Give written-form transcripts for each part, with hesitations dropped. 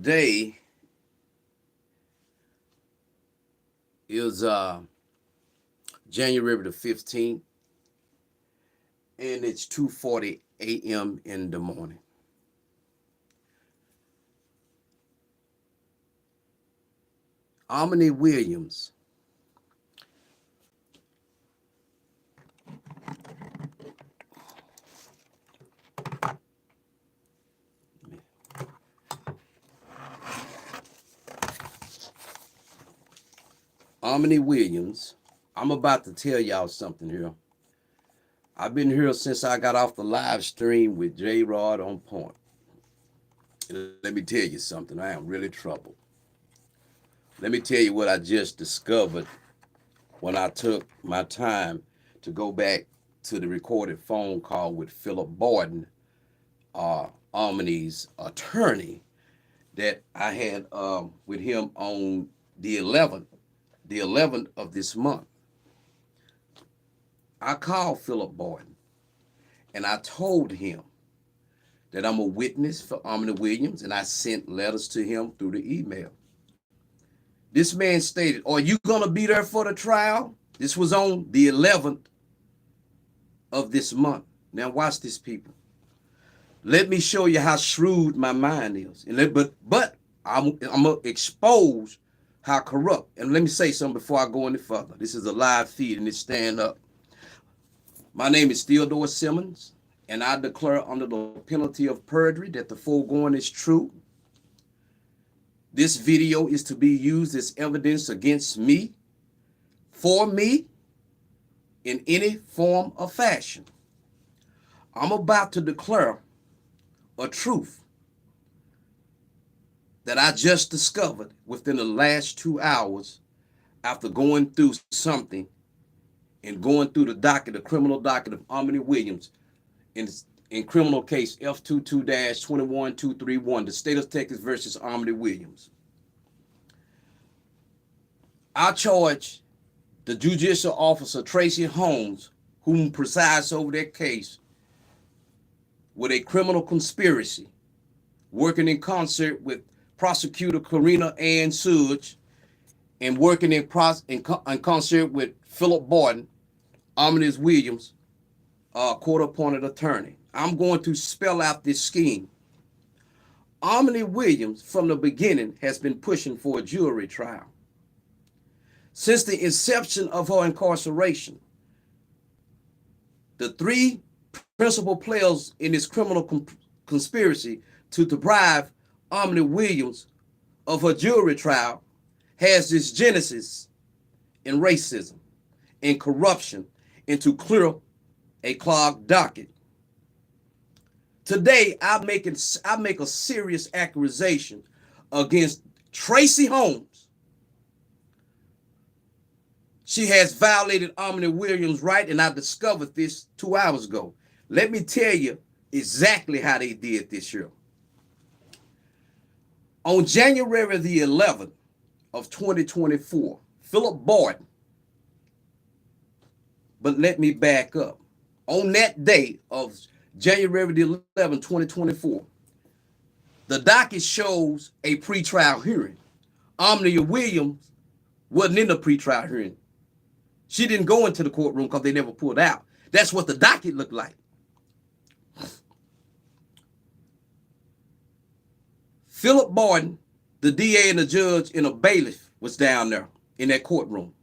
Today is January the 15th, and it's 2:40 a.m. in the morning. Omni Williams Omni Williams, I'm about to tell y'all something here. I've been here since I got off the live stream with J Rod on point. And let me tell you something, I am really troubled. Let me tell you what I just discovered when I took my time to go back to the recorded phone call with Phillip Barton, Omni's attorney, that I had with him on the 11th of this month. I called Phillip Barton and I told him that I'm a witness for Omni Williams, and I sent letters to him through the email. This man stated, "Are you going to be there for the trial?" This was on the 11th of this month. Now watch this, people. Let me show you how shrewd my mind is. But I'm gonna expose how corrupt. And let me say something before I go any further. This is a live feed and it's stand up. My name is Theodore Simmons, and I declare under the penalty of perjury that the foregoing is true. This video is to be used as evidence against me, for me, in any form or fashion. I'm about to declare a truth that I just discovered within the last 2 hours after going through something and going through the criminal docket of Omni Williams in criminal case F22-21231, the state of Texas versus Omni Williams. I charge the judicial officer, Tracy Holmes, whom presides over that case, with a criminal conspiracy, working in concert with prosecutor Kathryn Suggs, and working in concert with Phillip Barton, Omni Williams, court-appointed attorney. I'm going to spell out this scheme. Omni Williams, from the beginning, has been pushing for a jury trial. Since the inception of her incarceration, the three principal players in this criminal conspiracy to deprive Omni Williams of her jury trial has this genesis in racism and corruption, and to clear a clogged docket. Today, I make a serious accusation against Tracy Holmes. She has violated Omni Williams' right, and I discovered this 2 hours ago. Let me tell you exactly how they did this year. On January the 11th of 2024, Phillip Barton, but let me back up. On that day of January the 11th, 2024, the docket shows a pretrial hearing. Omni Williams wasn't in the pretrial hearing. She didn't go into the courtroom because they never pulled out. That's what the docket looked like. Phillip Barton, the DA and the judge and a bailiff was down there in that courtroom.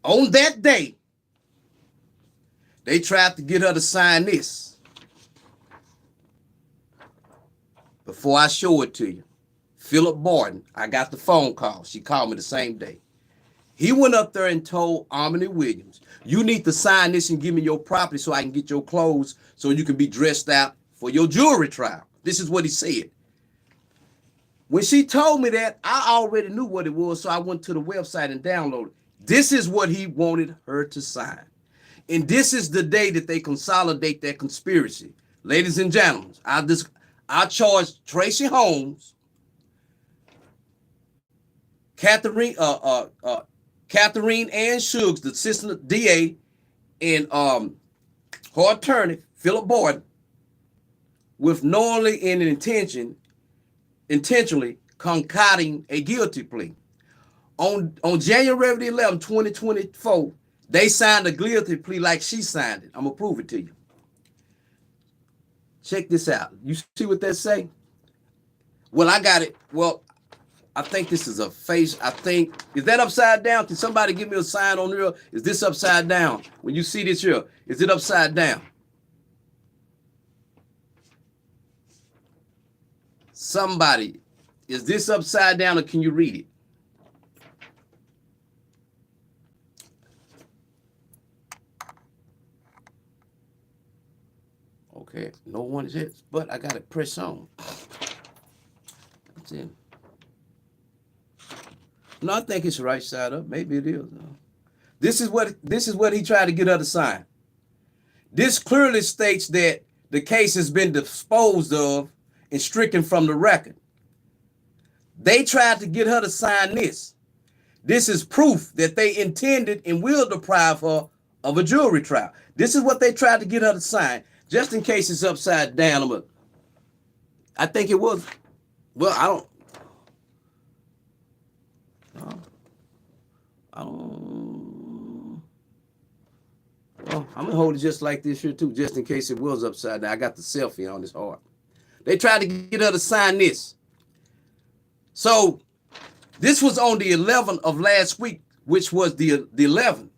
On that day, they tried to get her to sign this. Before I show it to you, Phillip Barton, I got the phone call. She called me the same day. He went up there and told Omni Williams, "You need to sign this and give me your property so I can get your clothes so you can be dressed out for your jury trial." This is what he said. When she told me that, I already knew what it was, so I went to the website and downloaded it. This is what he wanted her to sign. And this is the day that they consolidate that conspiracy. Ladies and gentlemen, I charge Tracy Holmes, Kathryn Suggs, the assistant DA, and her attorney, Phillip Barton, with knowingly and intentionally concocting a guilty plea. On January the 11th, 2024, they signed a guilty plea like she signed it. I'm going to prove it to you. Check this out. You see what that say? Well, I got it. Well, I think this is a face. I think, is that upside down? Can somebody give me a sign on here? Is this upside down? When you see this here, is it upside down? Somebody, is this upside down or can you read it? Okay, no one is it, but I got it press on. That's it. No, I think it's right side up. Maybe it is. This is what he tried to get her to sign. This clearly states that the case has been disposed of and stricken from the record. They tried to get her to sign this. This is proof that they intended and will deprive her of a jury trial. This is what they tried to get her to sign, just in case it's upside down. But I think it was. Well, I don't. Well, I'm gonna hold it just like this here too, just in case it was upside down. I got the selfie on this hard. They tried to get her to sign this. So this was on the 11th of last week, which was the 11th.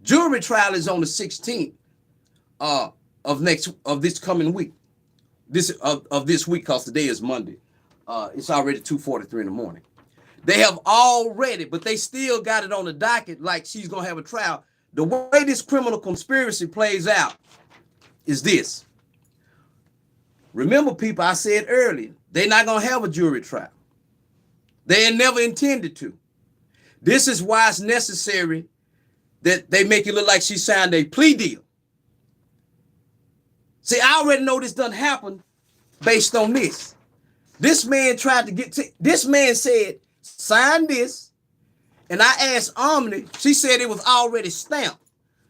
Jury trial is on the 16th of this coming week. This week, because today is Monday. It's already 2:43 in the morning. They have already, but they still got it on the docket like she's going to have a trial. The way this criminal conspiracy plays out is this. Remember, people, I said earlier, they're not going to have a jury trial. They never intended to. This is why it's necessary that they make it look like she signed a plea deal. See, I already know this doesn't happen based on this. This man tried to get to, this man said, sign this. And I asked Omni, she said it was already stamped.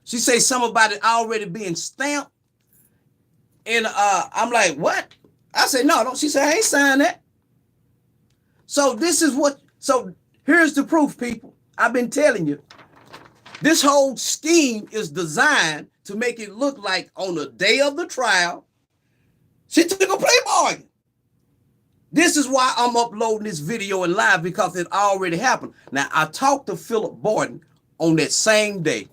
She said something about it already being stamped. And I'm like, what? I said, no, don't. She said, I ain't signed that. So this is what, so here's the proof, people. I've been telling you. This whole scheme is designed to make it look like on the day of the trial, she took a plea bargain. This is why I'm uploading this video in live, because it already happened. Now, I talked to Phillip Barton on that same day.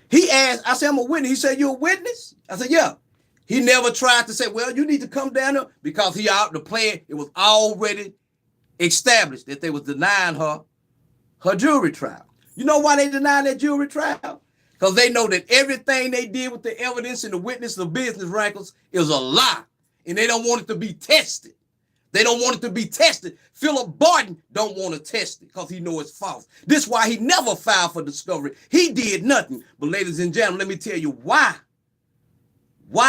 He asked, I said, I'm a witness. He said, you a witness? I said, yeah. He never tried to say, well, you need to come down there, because he out the plan. It was already established that they was denying her jury trial. You know why they denied that jury trial? Because they know that everything they did with the evidence and the witness, the business records, is a lie. And they don't want it to be tested. They don't want it to be tested. Phillip Barton don't want to test it because he knows it's false. This is why he never filed for discovery. He did nothing. But ladies and gentlemen, let me tell you why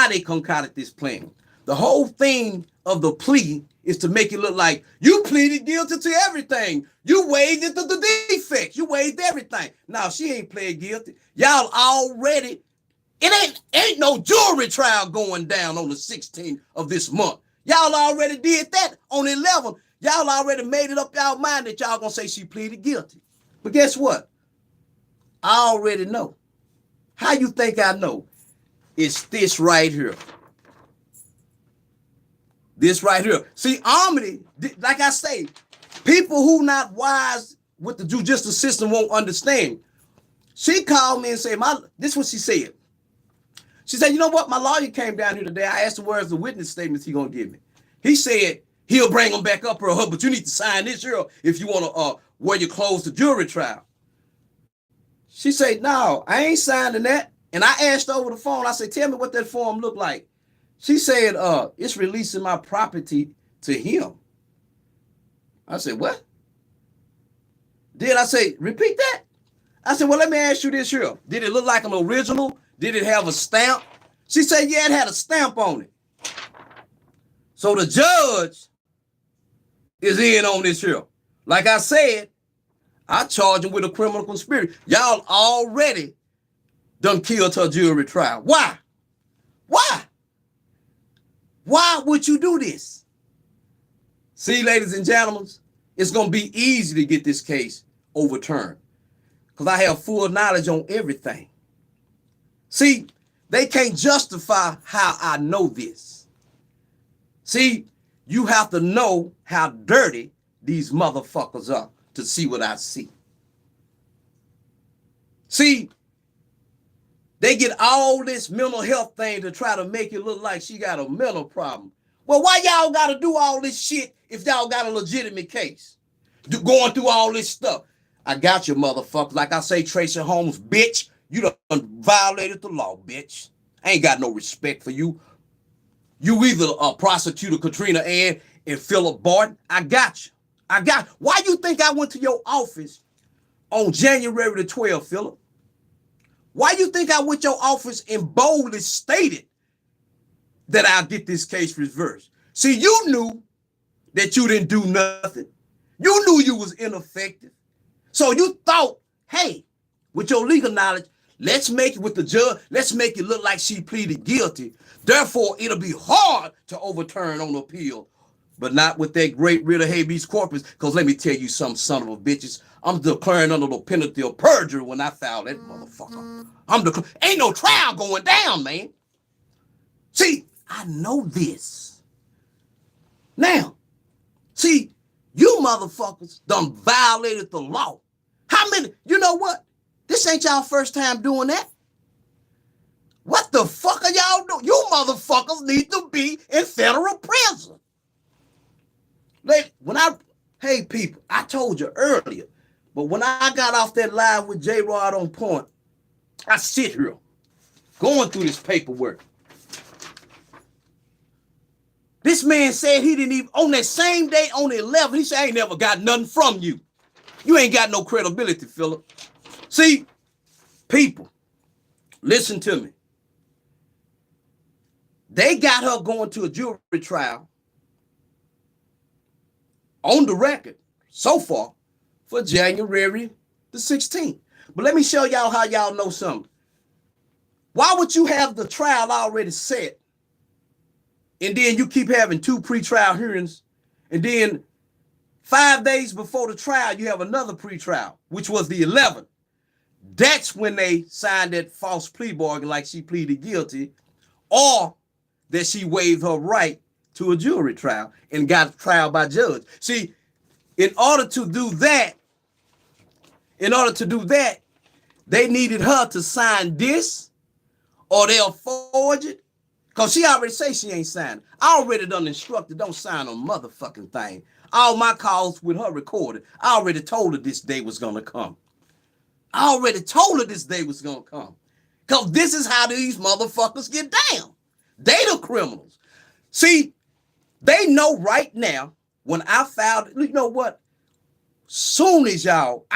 they concocted this plan. The whole thing of the plea is to make it look like you pleaded guilty to everything. You waived it to the defects. You waived everything. Now, she ain't pled guilty. Y'all already, it ain't no jury trial going down on the 16th of this month. Y'all already did that on the 11th. Y'all already made it up y'all mind that y'all gonna say she pleaded guilty. But guess what? I already know. How you think I know? It's this right here. This right here. See, Omni, like I say, people who not wise with the judicial system won't understand. She called me and said, this is what she said. She said, you know what? My lawyer came down here today. I asked him where's the witness statements he gonna give me. He said he'll bring them back up for her, but you need to sign this here if you want to wear your clothes to jury trial. She said, no, I ain't signing that. And I asked her over the phone, I said, tell me what that form looked like. She said, it's releasing my property to him. I said, what? Then I say, repeat that? I said, well, let me ask you this here. Did it look like an original? Did it have a stamp? She said, yeah, it had a stamp on it. So the judge is in on this here. Like I said, I charge him with a criminal conspiracy. Y'all already done killed her jury trial. Why? Why? Why would you do this? See, ladies and gentlemen, it's going to be easy to get this case overturned because I have full knowledge on everything. See, they can't justify how I know this. See, you have to know how dirty these motherfuckers are to see what I see. See, they get all this mental health thing to try to make it look like she got a mental problem. Well, why y'all got to do all this shit if y'all got a legitimate case? Going through all this stuff. I got you, motherfucker. Like I say, Tracy Holmes, bitch, you done violated the law, bitch. I ain't got no respect for you. You either prosecutor Katrina Ann and Phillip Barton. I got you. Why you think I went to your office on January the 12th, Phillip? Why you think I went to your office and boldly stated that I'll get this case reversed? See, you knew that you didn't do nothing. You knew you was ineffective. So you thought, hey, with your legal knowledge, let's make it with the judge, let's make it look like she pleaded guilty. Therefore, it'll be hard to overturn on appeal, but not with that great writ of habeas corpus. Because let me tell you some son of a bitches, I'm declaring under the penalty of perjury when I file that motherfucker. Ain't no trial going down, man. See, I know this. Now, see, you motherfuckers done violated the law. How many? You know what? This ain't y'all first time doing that. What the fuck are y'all doing? You motherfuckers need to be in federal prison. Hey people, I told you earlier, but when I got off that live with J Rod on point, I sit here going through this paperwork. This man said he didn't even, on that same day, on the 11th, he said, I ain't never got nothing from you. You ain't got no credibility, Phillip. See, people, listen to me. They got her going to a jury trial on the record so far for January the 16th. But let me show y'all how y'all know something. Why would you have the trial already set? And then you keep having 2 pretrial hearings. And then 5 days before the trial, you have another pretrial, which was the 11th. That's when they signed that false plea bargain like she pleaded guilty, or that she waived her right to a jury trial and got trial by judge. See, in order to do that, they needed her to sign this or they'll forge it. Because she already say she ain't signed. I already done instructed, don't sign a motherfucking thing. All my calls with her recorded. I already told her this day was going to come. Because this is how these motherfuckers get down. They the criminals. See, they know right now when I filed, you know what? Soon as y'all,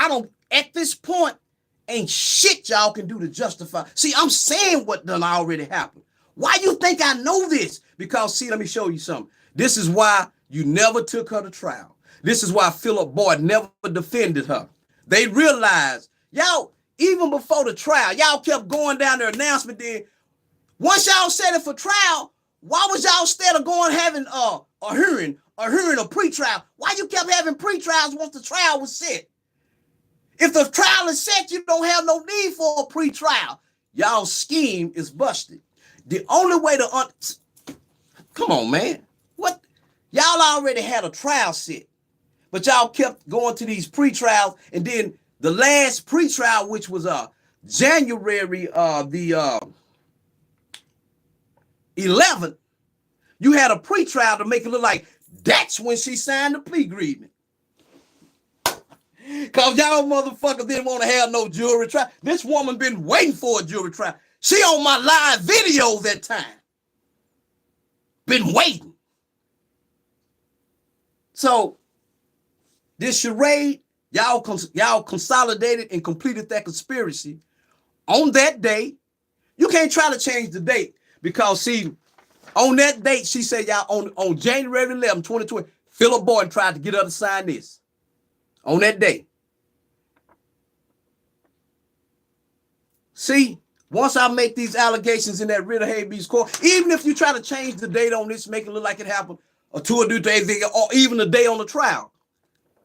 at this point, ain't shit y'all can do to justify. See, I'm saying what done already happened. Why you think I know this? Because, see, let me show you something. This is why you never took her to trial. This is why Phillip Barton never defended her. They realized, y'all, even before the trial, y'all kept going down their announcement then. Once y'all set it for trial, why was y'all instead of going having a hearing, a pretrial? Why you kept having pretrials once the trial was set? If the trial is set, you don't have no need for a pretrial. Y'all scheme is busted. The only way to come on, man. What? Y'all already had a trial set, but y'all kept going to these pretrials, and then the last pretrial, which was January the 11th, you had a pretrial to make it look like that's when she signed the plea agreement. Because y'all motherfuckers didn't want to have no jury trial. This woman been waiting for a jury trial. She on my live videos that time. Been waiting. So this charade, y'all consolidated and completed that conspiracy on that day. You can't try to change the date because, see, on that date, she said, y'all, on January 11, 2020, Phillip Barton tried to get her to sign this. On that day. See, Once I make these allegations in that writ of habeas corpus, even if you try to change the date on this, make it look like it happened or 2 or 3 days, or even a day on the trial,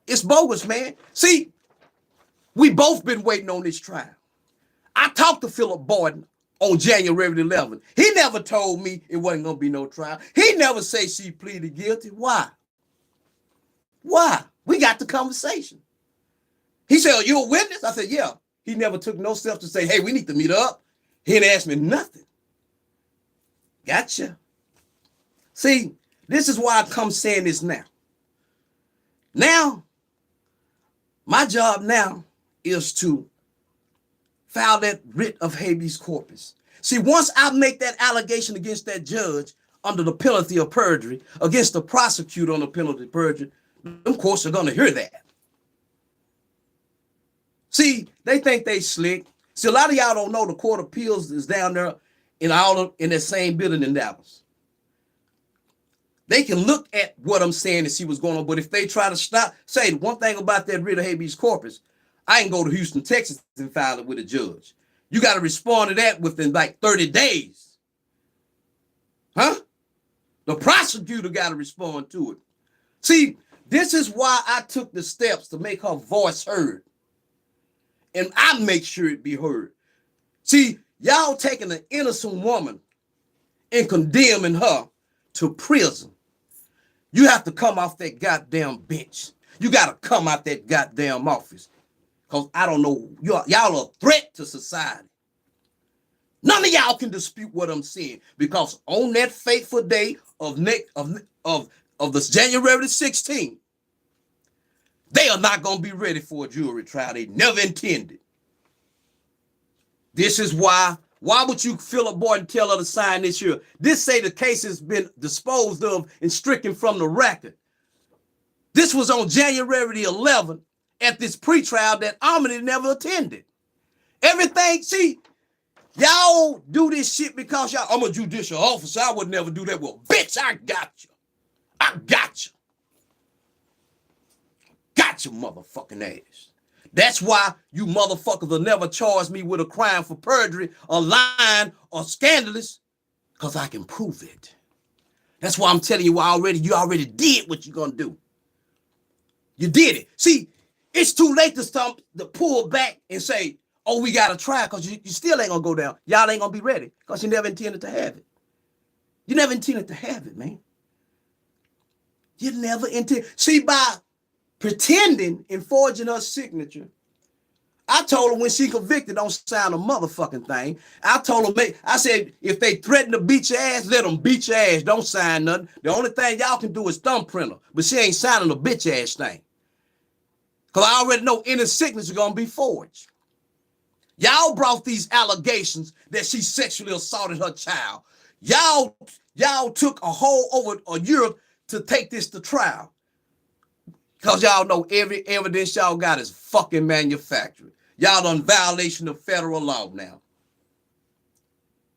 it's bogus, man. See, we both been waiting on this trial. I talked to Phillip Barton on January the 11th. He never told me it wasn't going to be no trial. He never said she pleaded guilty. Why? Why? We got the conversation. He said, "Are you a witness?" I said, "Yeah." He never took no steps to say, "Hey, we need to meet up." He didn't ask me nothing. Gotcha. See, this is why I come saying this now. Now, my job now is to file that writ of habeas corpus. See, once I make that allegation against that judge under the penalty of perjury, against the prosecutor on the penalty of perjury, them courts are going to hear that. See, they think they slick. See, a lot of y'all don't know the Court of Appeals is down there in that same building in Dallas. They can look at what I'm saying and see what's going on, but if they try to stop, say one thing about that writ of habeas corpus, I can go to Houston, Texas and file it with a judge. You got to respond to that within like 30 days. Huh? The prosecutor got to respond to it. See, this is why I took the steps to make her voice heard. And I make sure it be heard. See, y'all taking an innocent woman and condemning her to prison. You have to come off that goddamn bench. You got to come out that goddamn office. Because I don't know, y'all are a threat to society. None of y'all can dispute what I'm saying. Because on that fateful day of this January the 16th, they are not going to be ready for a jury trial. They never intended. This is why would you, Phillip Barton, tell her to sign this here? This say the case has been disposed of and stricken from the record. This was on January the 11th at this pretrial that Omni never attended. Everything, see, y'all do this shit because y'all, I'm a judicial officer. I would never do that. Well, bitch, I got you. I got you. Got your motherfucking ass. That's why you motherfuckers will never charge me with a crime for perjury or lying or scandalous, because I can prove it. That's why I'm telling you, you already did what you're going to do. You did it. See, it's too late to pull back and say, "Oh, we got to try," because you still ain't going to go down. Y'all ain't going to be ready because you never intended to have it. You never intended to have it, man. You never intended. See, by pretending and forging her signature, I told her when she convicted, don't sign a motherfucking thing. I told her, I said, if they threaten to beat your ass, let them beat your ass. Don't sign nothing. The only thing y'all can do is thumbprint her, but she ain't signing a bitch ass thing. Because I already know any signature going to be forged. Y'all brought these allegations that she sexually assaulted her child. Y'all took a whole over a year to take this to trial. Because y'all know every evidence y'all got is fucking manufactured. Y'all in violation of federal law now.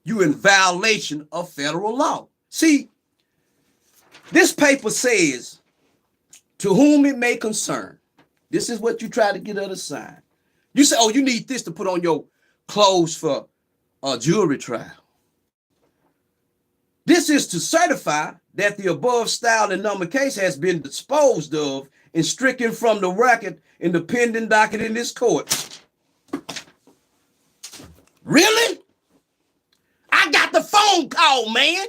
You in violation of federal law. See, this paper says, "To whom it may concern." This is what you try to get her to sign. You say, "Oh, you need this to put on your clothes for a jury trial." This is to certify that the above style and number case has been disposed of and stricken from the record in the pending docket in this court. Really? I got the phone call, man.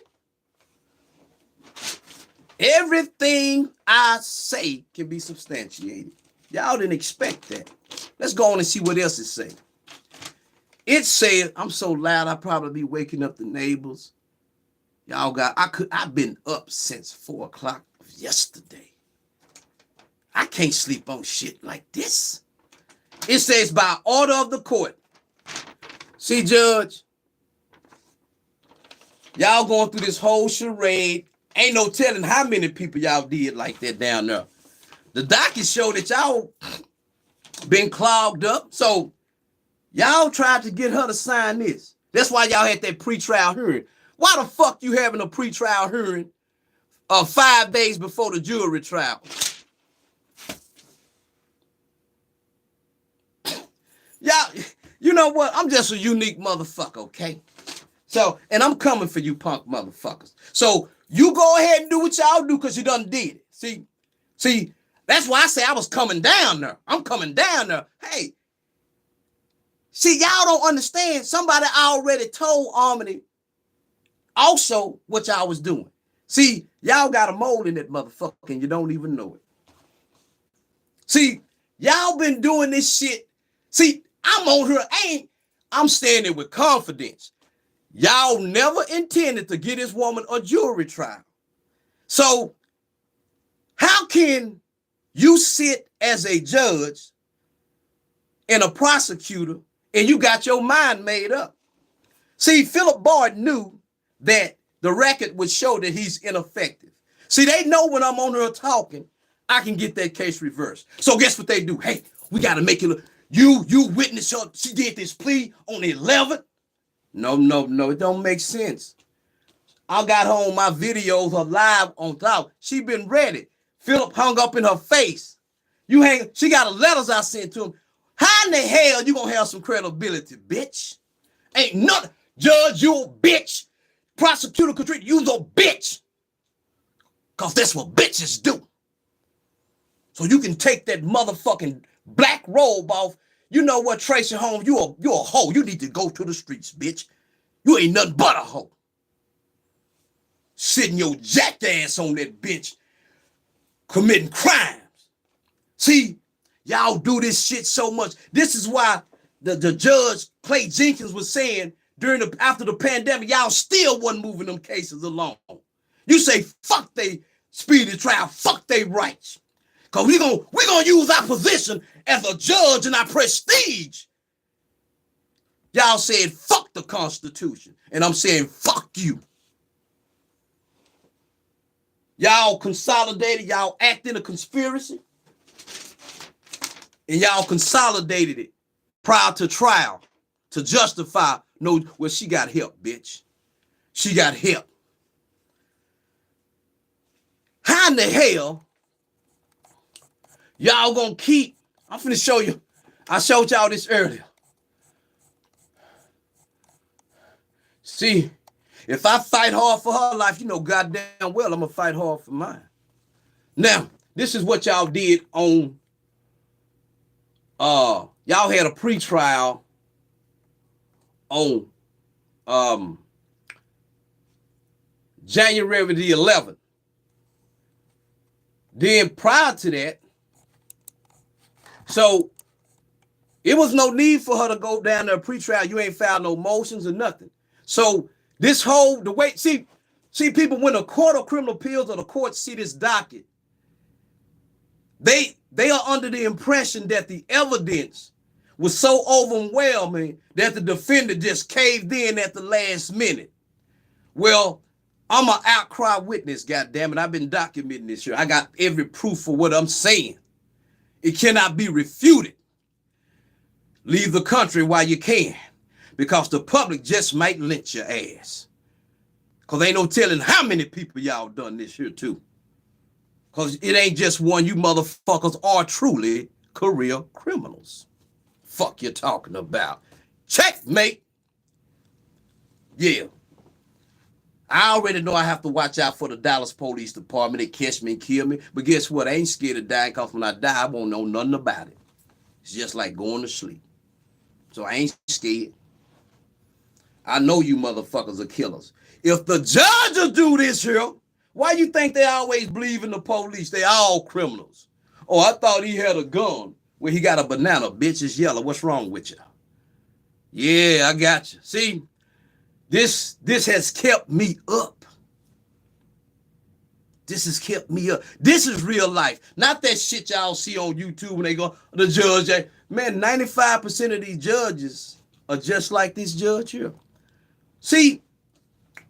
Everything I say can be substantiated. Y'all didn't expect that. Let's go on and see what else it says. It says, I'm so loud I probably be waking up the neighbors. Y'all I've been up since 4 o'clock yesterday. I can't sleep on shit like this. It says, by order of the court. See, Judge, y'all going through this whole charade. Ain't no telling how many people y'all did like that down there. The docket show that y'all been clogged up. So y'all tried to get her to sign this. That's why y'all had that pretrial hearing. Why the fuck you having a pretrial hearing 5 days before the jury trial? Y'all, know what? I'm just a unique motherfucker, okay? So, and I'm coming for you punk motherfuckers. So you go ahead and do what y'all do because you done did it. See, that's why I say I was coming down there. I'm coming down there. Hey, see, y'all don't understand. Somebody already told Omni also what y'all was doing. See, y'all got a mole in that motherfucker and you don't even know it. See, y'all been doing this shit. See, I'm on here. I'm standing with confidence. Y'all never intended to get this woman a jury trial. So how can you sit as a judge and a prosecutor and you got your mind made up? See, Phillip Barton knew that the record would show that he's ineffective. See, they know when I'm on here talking, I can get that case reversed. So guess what they do? Hey, we got to make it look. You witness her. She did this plea on the 11th. No, it don't make sense. I got her on my videos, her live on top. She been ready. Phillip hung up in her face. She got the letters I sent to him. How in the hell you gonna have some credibility, bitch? Ain't nothing. Judge, you a bitch. Prosecutor, Kathryn, you a bitch. Cause that's what bitches do. So you can take that motherfucking black robe off. You know what, Tracy Holmes, you a hoe. You need to go to the streets, bitch. You ain't nothing but a hoe. Sitting your jackass on that bench, committing crimes. See, y'all do this shit so much. This is why the judge, Clay Jenkins, was saying after the pandemic, y'all still wasn't moving them cases along. You say, fuck they speedy trial, fuck they rights. Because we're gonna use our position as a judge and our prestige. Y'all said, fuck the Constitution. And I'm saying, fuck you. Y'all consolidated, y'all acted a conspiracy. And y'all consolidated it prior to trial to justify, well, she got help, bitch. She got help. How in the hell y'all gonna keep, I'm finna show you, I showed y'all this earlier. See, if I fight hard for her life, you know goddamn well I'm gonna fight hard for mine. Now, this is what y'all did on, y'all had a pre-trial on January the 11th. Then prior to that, so it was no need for her to go down there pre-trial. You ain't filed no motions or nothing. So this whole, the way, see people, when the Court of Criminal Appeals or the court see this docket, they are under the impression that the evidence was so overwhelming that the defendant just caved in at the last minute. Well, I'm an outcry witness, goddammit. I've been documenting this here. I got every proof for what I'm saying. It cannot be refuted. Leave the country while you can, because the public just might lynch your ass. Because ain't no telling how many people y'all done this here too. Because it ain't just one. You motherfuckers are truly career criminals. Fuck you talking about. Checkmate. Yeah. I already know I have to watch out for the Dallas Police Department. They catch me and kill me. But guess what? I ain't scared of dying, because when I die, I won't know nothing about it. It's just like going to sleep. So I ain't scared. I know you motherfuckers are killers. If the judges do this here, why you think they always believe in the police? They all criminals. Oh, I thought he had a gun. Well, he got a banana. Bitch, is yellow. What's wrong with you? Yeah, I got you. See, this has kept me up. This has kept me up. This is real life. Not that shit y'all see on YouTube when they go, the judge. Man, 95% of these judges are just like this judge here. See,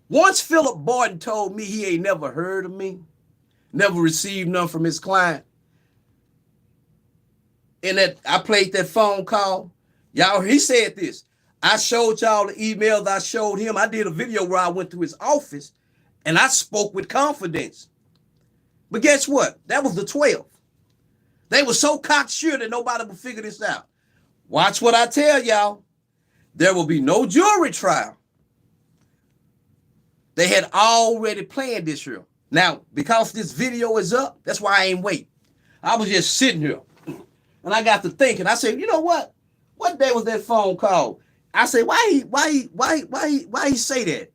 once Phillip Barton told me he ain't never heard of me, never received none from his client, and that I played that phone call, y'all, he said this. I showed y'all the emails I showed him. I did a video where I went to his office and I spoke with confidence. But guess what? That was the 12th. They were so cocksure that nobody would figure this out. Watch what I tell y'all. there will be no jury trial. They had already planned this year. Now, because this video is up, that's why I ain't wait. I was just sitting here, and I got to thinking. I said, you know what? What day was that phone call? I said, why he say that?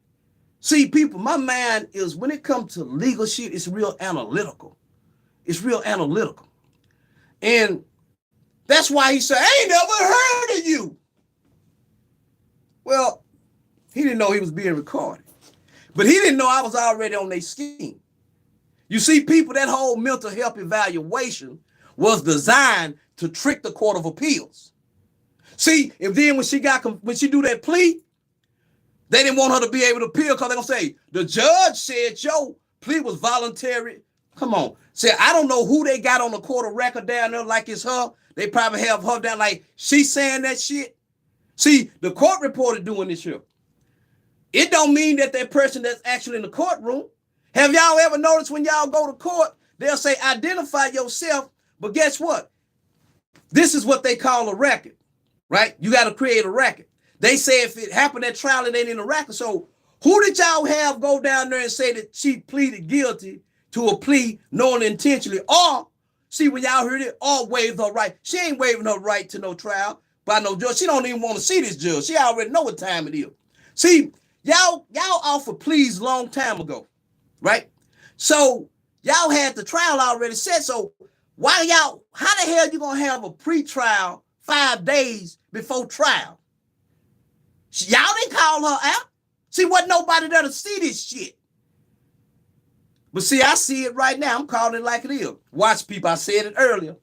See, people, my mind is, when it comes to legal shit, it's real analytical. It's real analytical. And that's why he said, I ain't never heard of you. Well, he didn't know he was being recorded. But he didn't know I was already on their scheme. You see, people, that whole mental health evaluation was designed to trick the Court of Appeals. See, if then when she do that plea, they didn't want her to be able to appeal because they're going to say, the judge said your plea was voluntary. Come on. Say, I don't know who they got on the court of record down there like it's her. They probably have her down like she's saying that shit. See, the court reporter doing this shit. It don't mean that person that's actually in the courtroom. Have y'all ever noticed when y'all go to court, they'll say, identify yourself. But guess what? This is what they call a record, right? You got to create a record. They say if it happened at trial, it ain't in the record. So who did y'all have go down there and say that she pleaded guilty to a plea knowing intentionally? Or, see, when y'all heard it, or waived her right. She ain't waiving her right to no trial by no judge. She don't even want to see this judge. She already know what time it is. See, y'all offered pleas long time ago, right? So y'all had the trial already set. So how the hell you gonna have a pre-trial 5 days before trial? Y'all didn't call her out. See, wasn't nobody there to see this shit. But see, I see it right now. I'm calling it like it is. Watch, people. I said it earlier.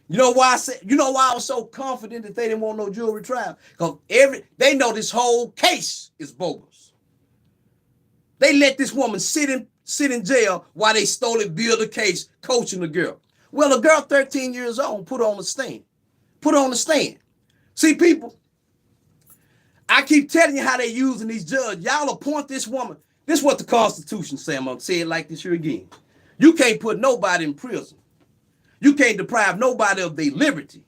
You know why I was so confident that they didn't want no jury trial? Because they know this whole case is bogus. They let this woman sit in jail while they stole build a case, coaching the girl. Well, the girl 13 years old, put her on the stand. Put her on the stand. See, people, I keep telling you how they using these judges. Y'all appoint this woman. This is what the Constitution says. I'm going to say it like this here again. You can't put nobody in prison. You can't deprive nobody of their liberty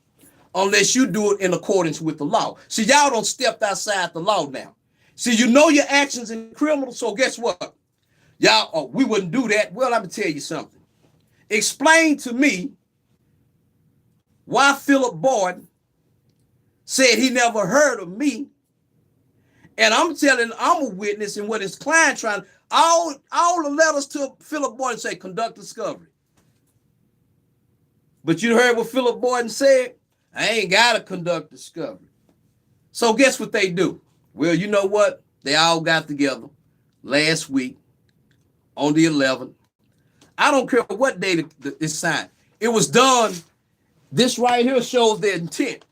unless you do it in accordance with the law. See, y'all don't step outside the law now. See, you know your actions in criminal, so guess what? Y'all, we wouldn't do that. Well, let me tell you something. Explain to me why Phillip Barton said he never heard of me. And I'm a witness in what his client all the letters to Phillip Barton say conduct discovery. But you heard what Phillip Barton said? I ain't got to conduct discovery. So guess what they do? Well, you know what? They all got together last week on the 11th. I don't care what day it's signed. It was done. This right here shows their intent.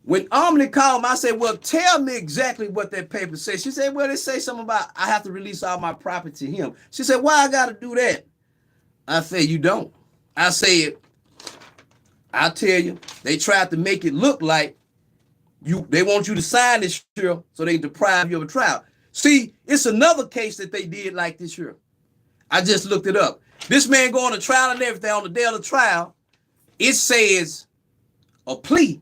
When Omni called me, I said, well, tell me exactly what that paper says. She said, well, they say something about I have to release all my property to him. She said, why I got to do that? I said, you don't. I said, I'll tell you, they tried to make it look like they want you to sign this here so they can deprive you of a trial. See, it's another case that they did like this here. I just looked it up. This man going to trial and everything. On the day of the trial, it says a plea,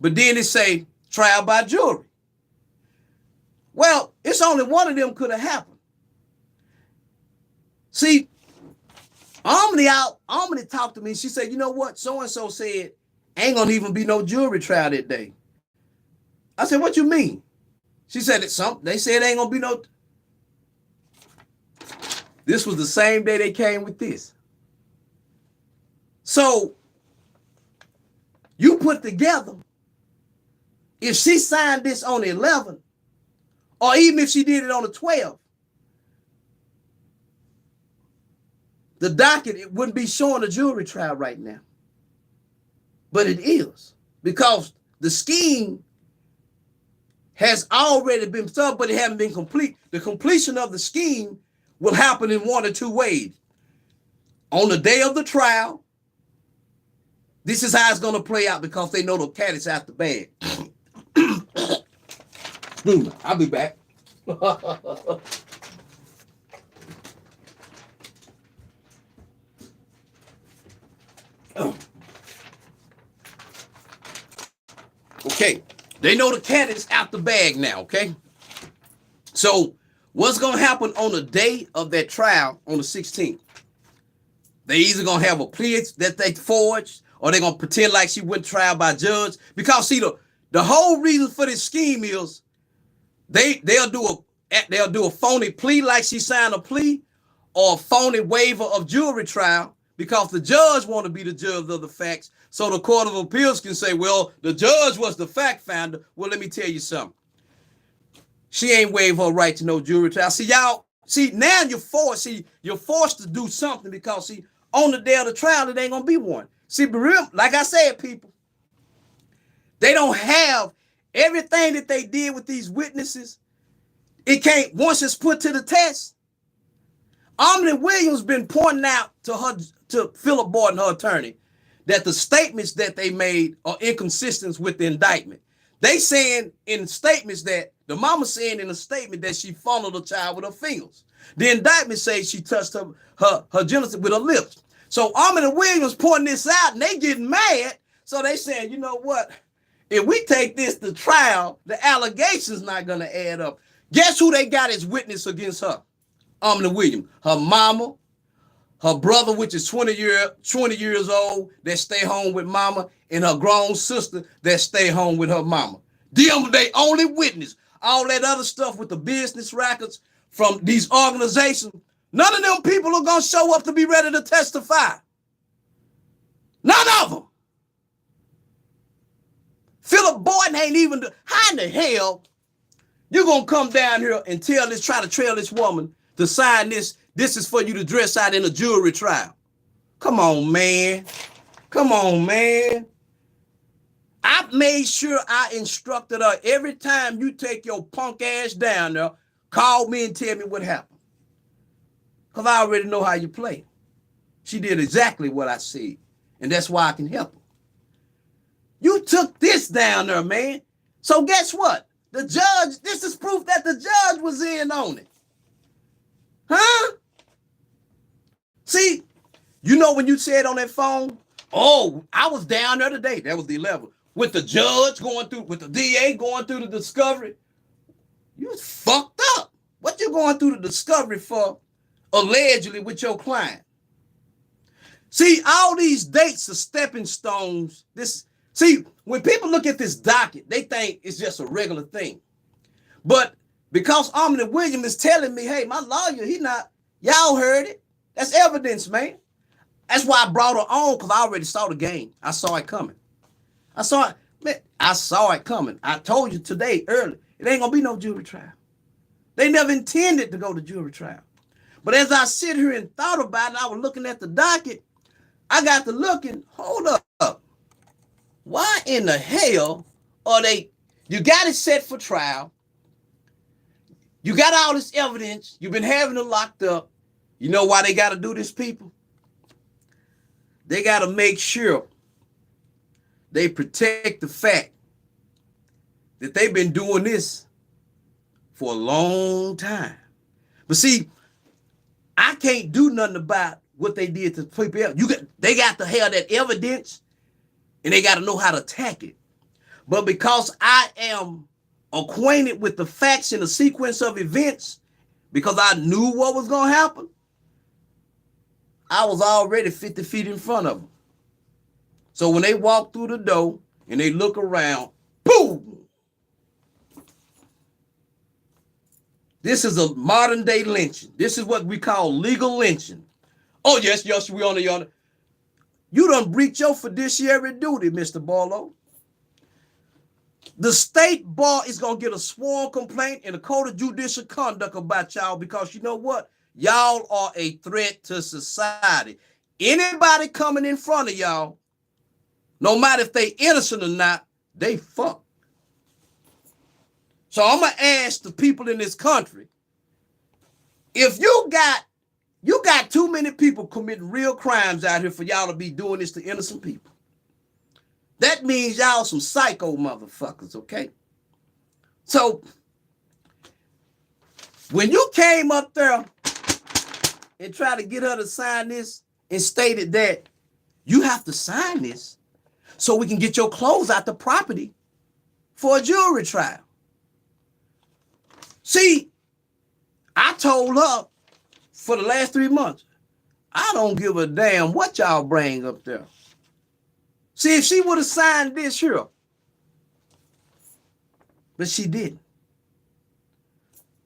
but then it say trial by jury. Well, it's only one of them could have happened. See, Omni talked to me. She said, you know what? So-and-so said, ain't gonna even be no jury trial that day. I said, what you mean? She said, they said ain't gonna be no. This was the same day they came with this. So you put together, if she signed this on the 11th, or even if she did it on the 12th, the docket, it wouldn't be showing a jury trial right now. But it is, because the scheme has already been done, but it hasn't been complete. The completion of the scheme will happen in one or two ways. On the day of the trial, this is how it's going to play out, because they know the cat is out the bag. I'll be back. Okay, They know the cat is out the bag now, okay? So what's going to happen on the day of that trial on the 16th? They either going to have a plea that they forged, or they're going to pretend like she went trial by judge. Because, see, the whole reason for this scheme is they'll do a phony plea like she signed a plea, or a phony waiver of jury trial, because the judge want to be the judge of the facts. So the Court of Appeals can say, well, the judge was the fact finder. Well, let me tell you something. She ain't waived her right to no jury trial. See, y'all, now you're forced. See, you're forced to do something because, see, on the day of the trial, it ain't going to be one. See, but real, like I said, people, they don't have everything that they did with these witnesses. It can't, once it's put to the test. Omni Williams been pointing out to Phillip Barton, her attorney, that the statements that they made are inconsistent with the indictment. They saying in statements that the mama saying in a statement that she fondled the child with her fingers. The indictment says she touched her genitals with her lips. So Omni Williams pointing this out, and they getting mad. So they saying, you know what? If we take this to trial, the allegations not gonna add up. Guess who they got as witness against her? Omni Williams, her mama, her brother, which is 20 years old, that stay home with mama, and her grown sister that stay home with her mama. Them, they only witness. All that other stuff with the business records from these organizations, none of them people are going to show up to be ready to testify. None of them. Phillip Barton ain't even, how in the hell you going to come down here and try to trail this woman to sign this? This is for you to dress out in a jury trial. Come on, man. Come on, man. I made sure I instructed her every time you take your punk ass down there, call me and tell me what happened. Because I already know how you play. She did exactly what I said. And that's why I can help her. You took this down there, man. So guess what? The judge, this is proof that the judge was in on it. Huh? See, you know when you said on that phone, oh, I was down there today. That was the 11th. With the judge going through, with the DA going through the discovery. You was fucked up. What you going through the discovery for, allegedly, with your client? See, all these dates are stepping stones. See, when people look at this docket, they think it's just a regular thing. But because Omni Williams is telling me, hey, my lawyer, y'all heard it. That's evidence, man. That's why I brought her on, because I already saw the game. I saw it coming. I saw it coming. I told you today, early, it ain't gonna be no jury trial. They never intended to go to jury trial. But as I sit here and thought about it, I was looking at the docket, I got to looking, hold up. Why in the hell are you got it set for trial. You got all this evidence. You've been having it locked up. You know why they got to do this, people? They got to make sure they protect the fact that they've been doing this for a long time. But see, I can't do nothing about what they did to people else. They got to have that evidence, and they got to know how to attack it. But because I am acquainted with the facts and the sequence of events, because I knew what was going to happen, I was already 50 feet in front of them. So when they walk through the door and they look around, boom! This is a modern day lynching. This is what we call legal lynching. Oh, yes, we on the. You done breach your fiduciary duty, Mr. Barlow. The state bar is going to get a sworn complaint in the Code of Judicial Conduct about y'all, because you know what? Y'all are a threat to society. Anybody coming in front of y'all, no matter if they innocent or not, they fuck. So I'm going to ask the people in this country, if you got too many people committing real crimes out here for y'all to be doing this to innocent people. That means y'all some psycho motherfuckers, okay? So when you came up there and tried to get her to sign this and stated that you have to sign this so we can get your clothes out the property, for a jury trial. See, I told her for the last 3 months, I don't give a damn what y'all bring up there. See, if she would have signed this here, but she didn't.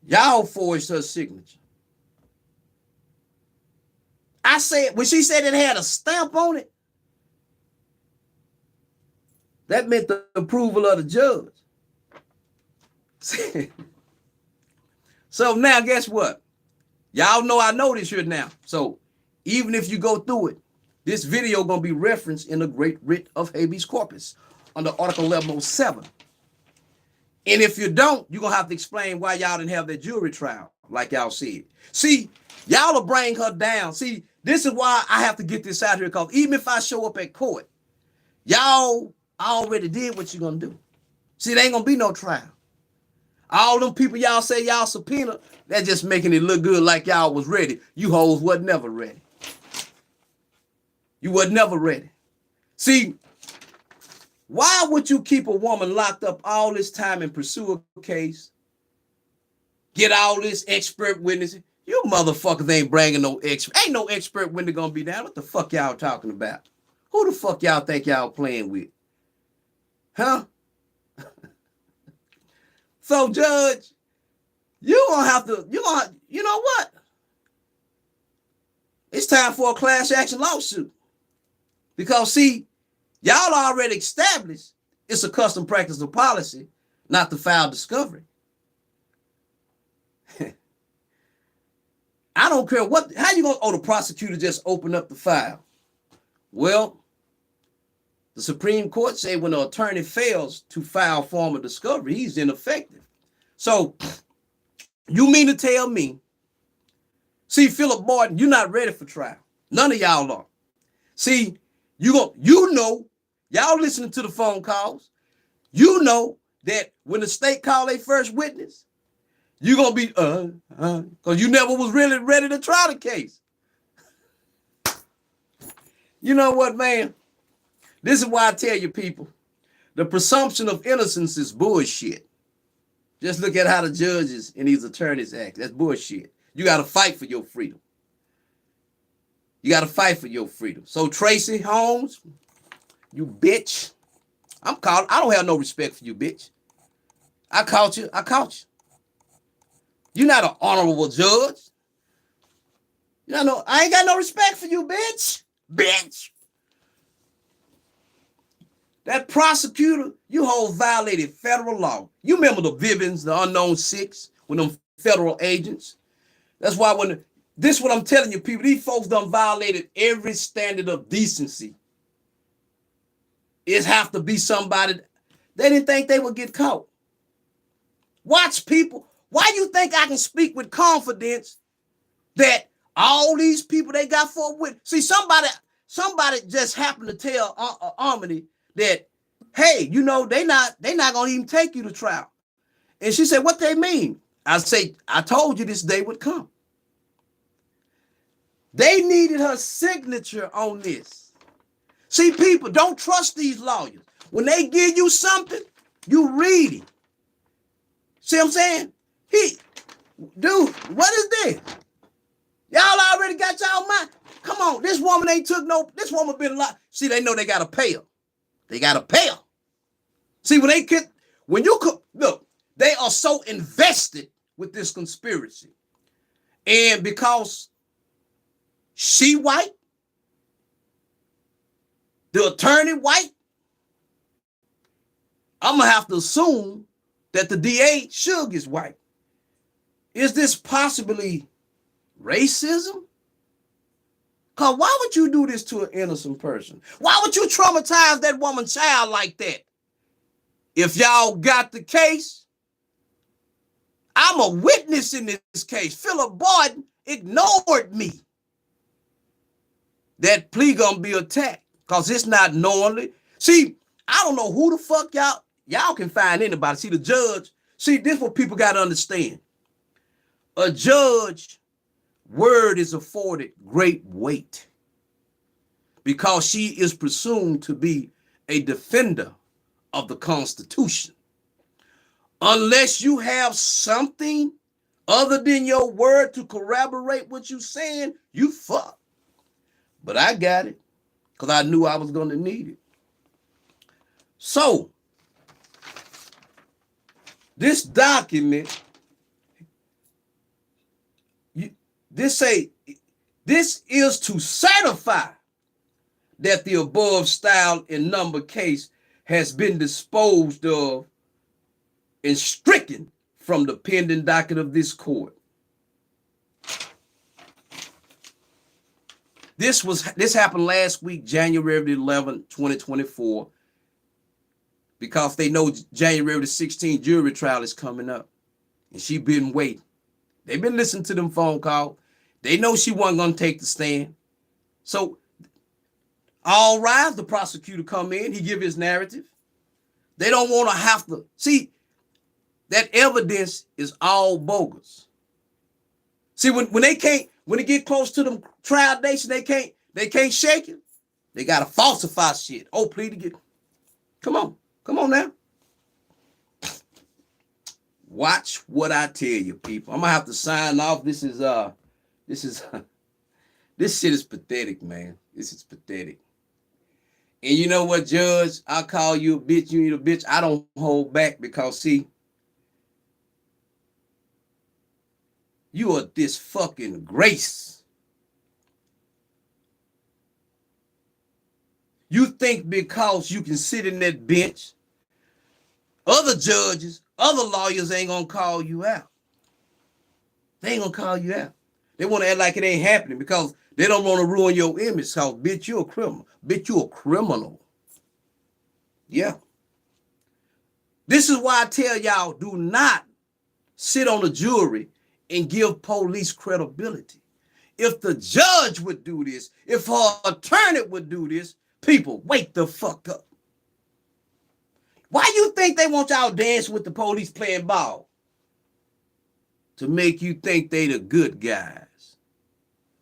Y'all forged her signature. I said, when she said it had a stamp on it, that meant the approval of the judge. So now guess what? Y'all know I know this here now. So even if you go through it, this video gonna be referenced in the Great Writ of Habeas Corpus under Article 1107. And if you don't, you're gonna have to explain why y'all didn't have that jury trial, like y'all said. See, y'all will bring her down. See, this is why I have to get this out here, because even if I show up at court, y'all already did what you're gonna do. See, there ain't gonna be no trial. All them people y'all say y'all subpoena, they're just making it look good like y'all was ready. You hoes wasn't never ready. You was never ready. See, why would you keep a woman locked up all this time and pursue a case? Get all this expert witnesses. You motherfuckers ain't bringing no expert. Ain't no expert witness gonna be down. What the fuck y'all talking about? Who the fuck y'all think y'all playing with? Huh? So, Judge, you know what? It's time for a class action lawsuit. Because, see, y'all already established it's a custom practice of policy not to file discovery. I don't care how you gonna, the prosecutor just open up the file. Well, the Supreme Court say when the attorney fails to file formal discovery, he's ineffective. So you mean to tell me, see, Phillip Barton, you're not ready for trial. None of y'all are. See, y'all listening to the phone calls, you know that when the state call their first witness, you're gonna be because you never was really ready to try the case. You know what, man? This is why I tell you people, the presumption of innocence is bullshit. Just look at how the judges and these attorneys act. That's bullshit. You got to fight for your freedom. You got to fight for your freedom. So Tracy Holmes, you bitch. I don't have no respect for you, bitch. I caught you. You're not an honorable judge. I ain't got no respect for you, bitch. Bitch. That prosecutor, you whole violated federal law. You remember the Vivians, the Unknown Six, with them federal agents? That's why this is what I'm telling you, people, these folks done violated every standard of decency. It have to be somebody, they didn't think they would get caught. Watch people. Why you think I can speak with confidence that all these people they got for witness? See, somebody just happened to tell Omni that, hey, they not gonna even take you to trial. And she said, what they mean? I say, I told you this day would come. They needed her signature on this. See, people, don't trust these lawyers. When they give you something, you read it. See what I'm saying? Dude, what is this? Y'all already got y'all mind. Come on, this woman this woman been locked. See, they know they gotta pay her. They gotta pay her. See, look, they are so invested with this conspiracy. And because she white, the attorney white, I'm gonna have to assume that the DA Suggs is white. Is this possibly racism? Because why would you do this to an innocent person? Why would you traumatize that woman's child like that? If y'all got the case, I'm a witness in this case. Phillip Barton ignored me. That plea gonna be attacked because it's not knowingly. See, I don't know who the fuck y'all can find anybody. See, the judge, this is what people got to understand. A judge word is afforded great weight because she is presumed to be a defender of the Constitution. Unless you have something other than your word to corroborate what you're saying, you fuck. But I got it because I knew I was going to need it. So, this document, this is to certify that the above style and number case has been disposed of and stricken from the pending docket of this court. This happened last week, January the 11th, 2024, because they know January the 16th jury trial is coming up, and she been waiting. They've been listening to them phone calls. They know she wasn't going to take the stand. So, all rise, the prosecutor come in, he give his narrative. They don't want to have to, see, that evidence is all bogus. See, when it get close to them trial dates, they can't shake it. They gotta falsify shit. Oh, plead to get. Come on now. Watch what I tell you, people. I'm gonna have to sign off. This shit is pathetic, man. This is pathetic. And you know what, Judge? I call you a bitch. You ain't a bitch. I don't hold back because, see, you are this fucking grace. You think because you can sit in that bench, other judges, other lawyers ain't gonna call you out. They ain't gonna call you out. They want to act like it ain't happening because they don't want to ruin your image. Because, bitch, you're a criminal. Bitch, you're a criminal. Yeah. This is why I tell y'all, do not sit on the jury and give police credibility. If the judge would do this, if her attorney would do this, people, wake the fuck up. Why you think they want y'all dancing with the police playing ball? To make you think they the good guys.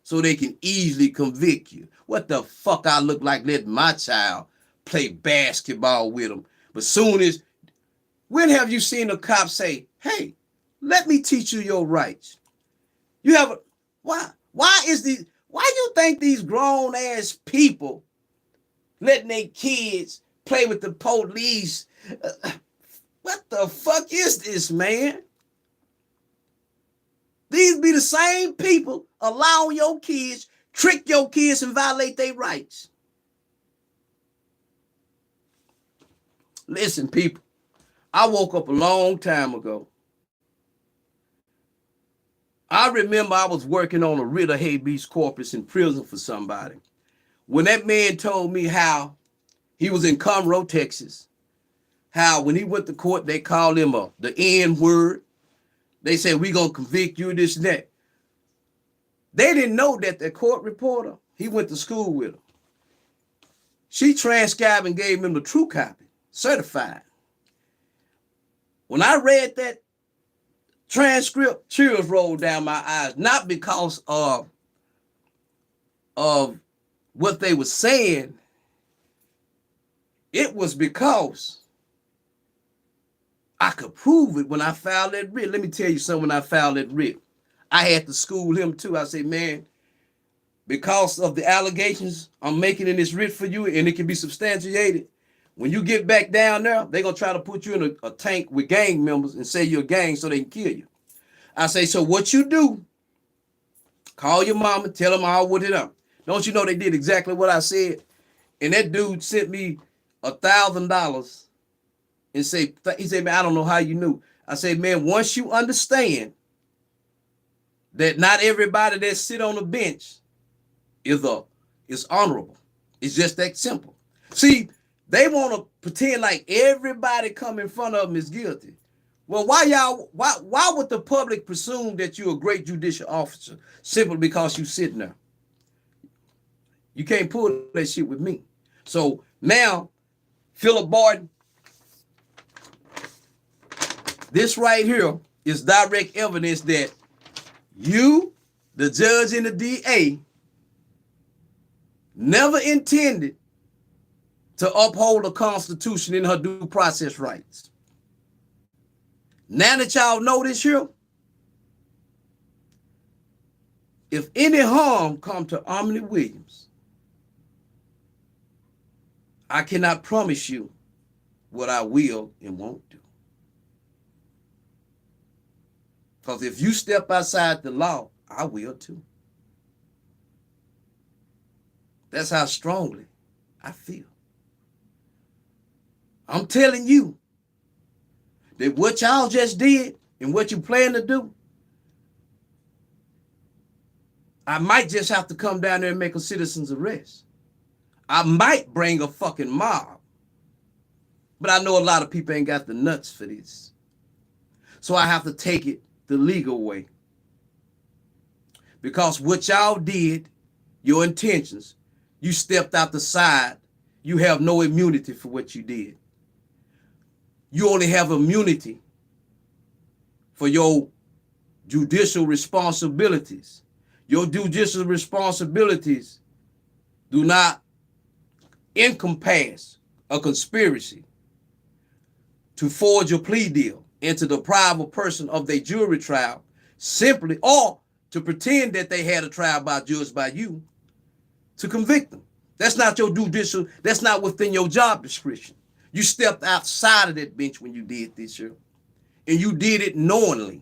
So they can easily convict you. What the fuck I look like letting my child play basketball with them? But soon as, when have you seen a cop say, hey, let me teach you your rights? You have a, why you think these grown ass people letting their kids play with the police? What the fuck is this, man? These be the same people allowing your kids, trick your kids and violate their rights. Listen, people, I woke up a long time ago. I remember I was working on a writ of habeas corpus in prison for somebody. When that man told me how he was in Conroe, Texas, how when he went to court, they called him the N word. They said, we gonna convict you, this and that. They didn't know that the court reporter, he went to school with him. She transcribed and gave him the true copy, certified. When I read that transcript, tears rolled down my eyes, not because of what they were saying. It was because I could prove it when I filed that writ. Let me tell you something, when I filed that writ, I had to school him too. I said, man, because of the allegations I'm making in this writ for you, and it can be substantiated, when you get back down there, they're going to try to put you in a tank with gang members and say you're a gang so they can kill you. I say, so what you do, call your mama, tell them I'll with it up. Don't you know they did exactly what I said? And that dude sent me $1,000 and he said, man, I don't know how you knew. I said, man, once you understand that not everybody that sit on the bench is honorable. It's just that simple. See, they want to pretend like everybody come in front of them is guilty. Well, why would the public presume that you're a great judicial officer simply because you sitting there? You can't pull that shit with me. So now, Phillip Barton, this right here is direct evidence that you, the judge and the DA, never intended to uphold the Constitution in her due process rights. Now that y'all know this here, if any harm come to Omni Williams, I cannot promise you what I will and won't do. Because if you step outside the law, I will too. That's how strongly I feel. I'm telling you that what y'all just did and what you plan to do, I might just have to come down there and make a citizen's arrest. I might bring a fucking mob. But I know a lot of people ain't got the nuts for this. So I have to take it the legal way. Because what y'all did, your intentions, you stepped out the side. You have no immunity for what you did. You only have immunity for your judicial responsibilities. Your judicial responsibilities do not encompass a conspiracy to forge a plea deal and to deprive a person of their jury trial simply, or to pretend that they had a trial judged by you to convict them. That's not your judicial, that's not within your job description. You stepped outside of that bench when you did this year, and you did it knowingly.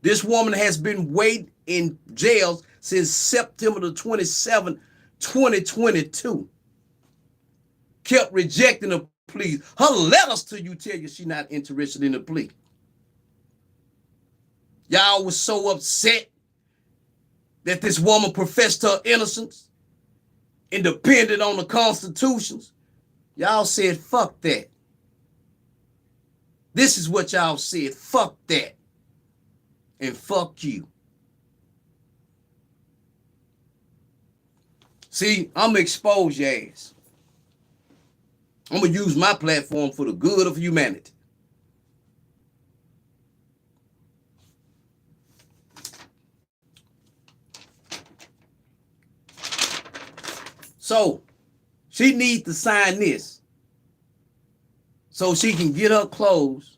This woman has been waiting in jail since September the 27th, 2022. Kept rejecting the plea. Her letters to you tell you she's not interested in the plea. Y'all was so upset that this woman professed her innocence and depended on the constitutions. Y'all said, fuck that. This is what y'all said, fuck that. And fuck you. See, I'm gonna expose your ass. I'm gonna use my platform for the good of humanity. So, she needs to sign this so she can get her clothes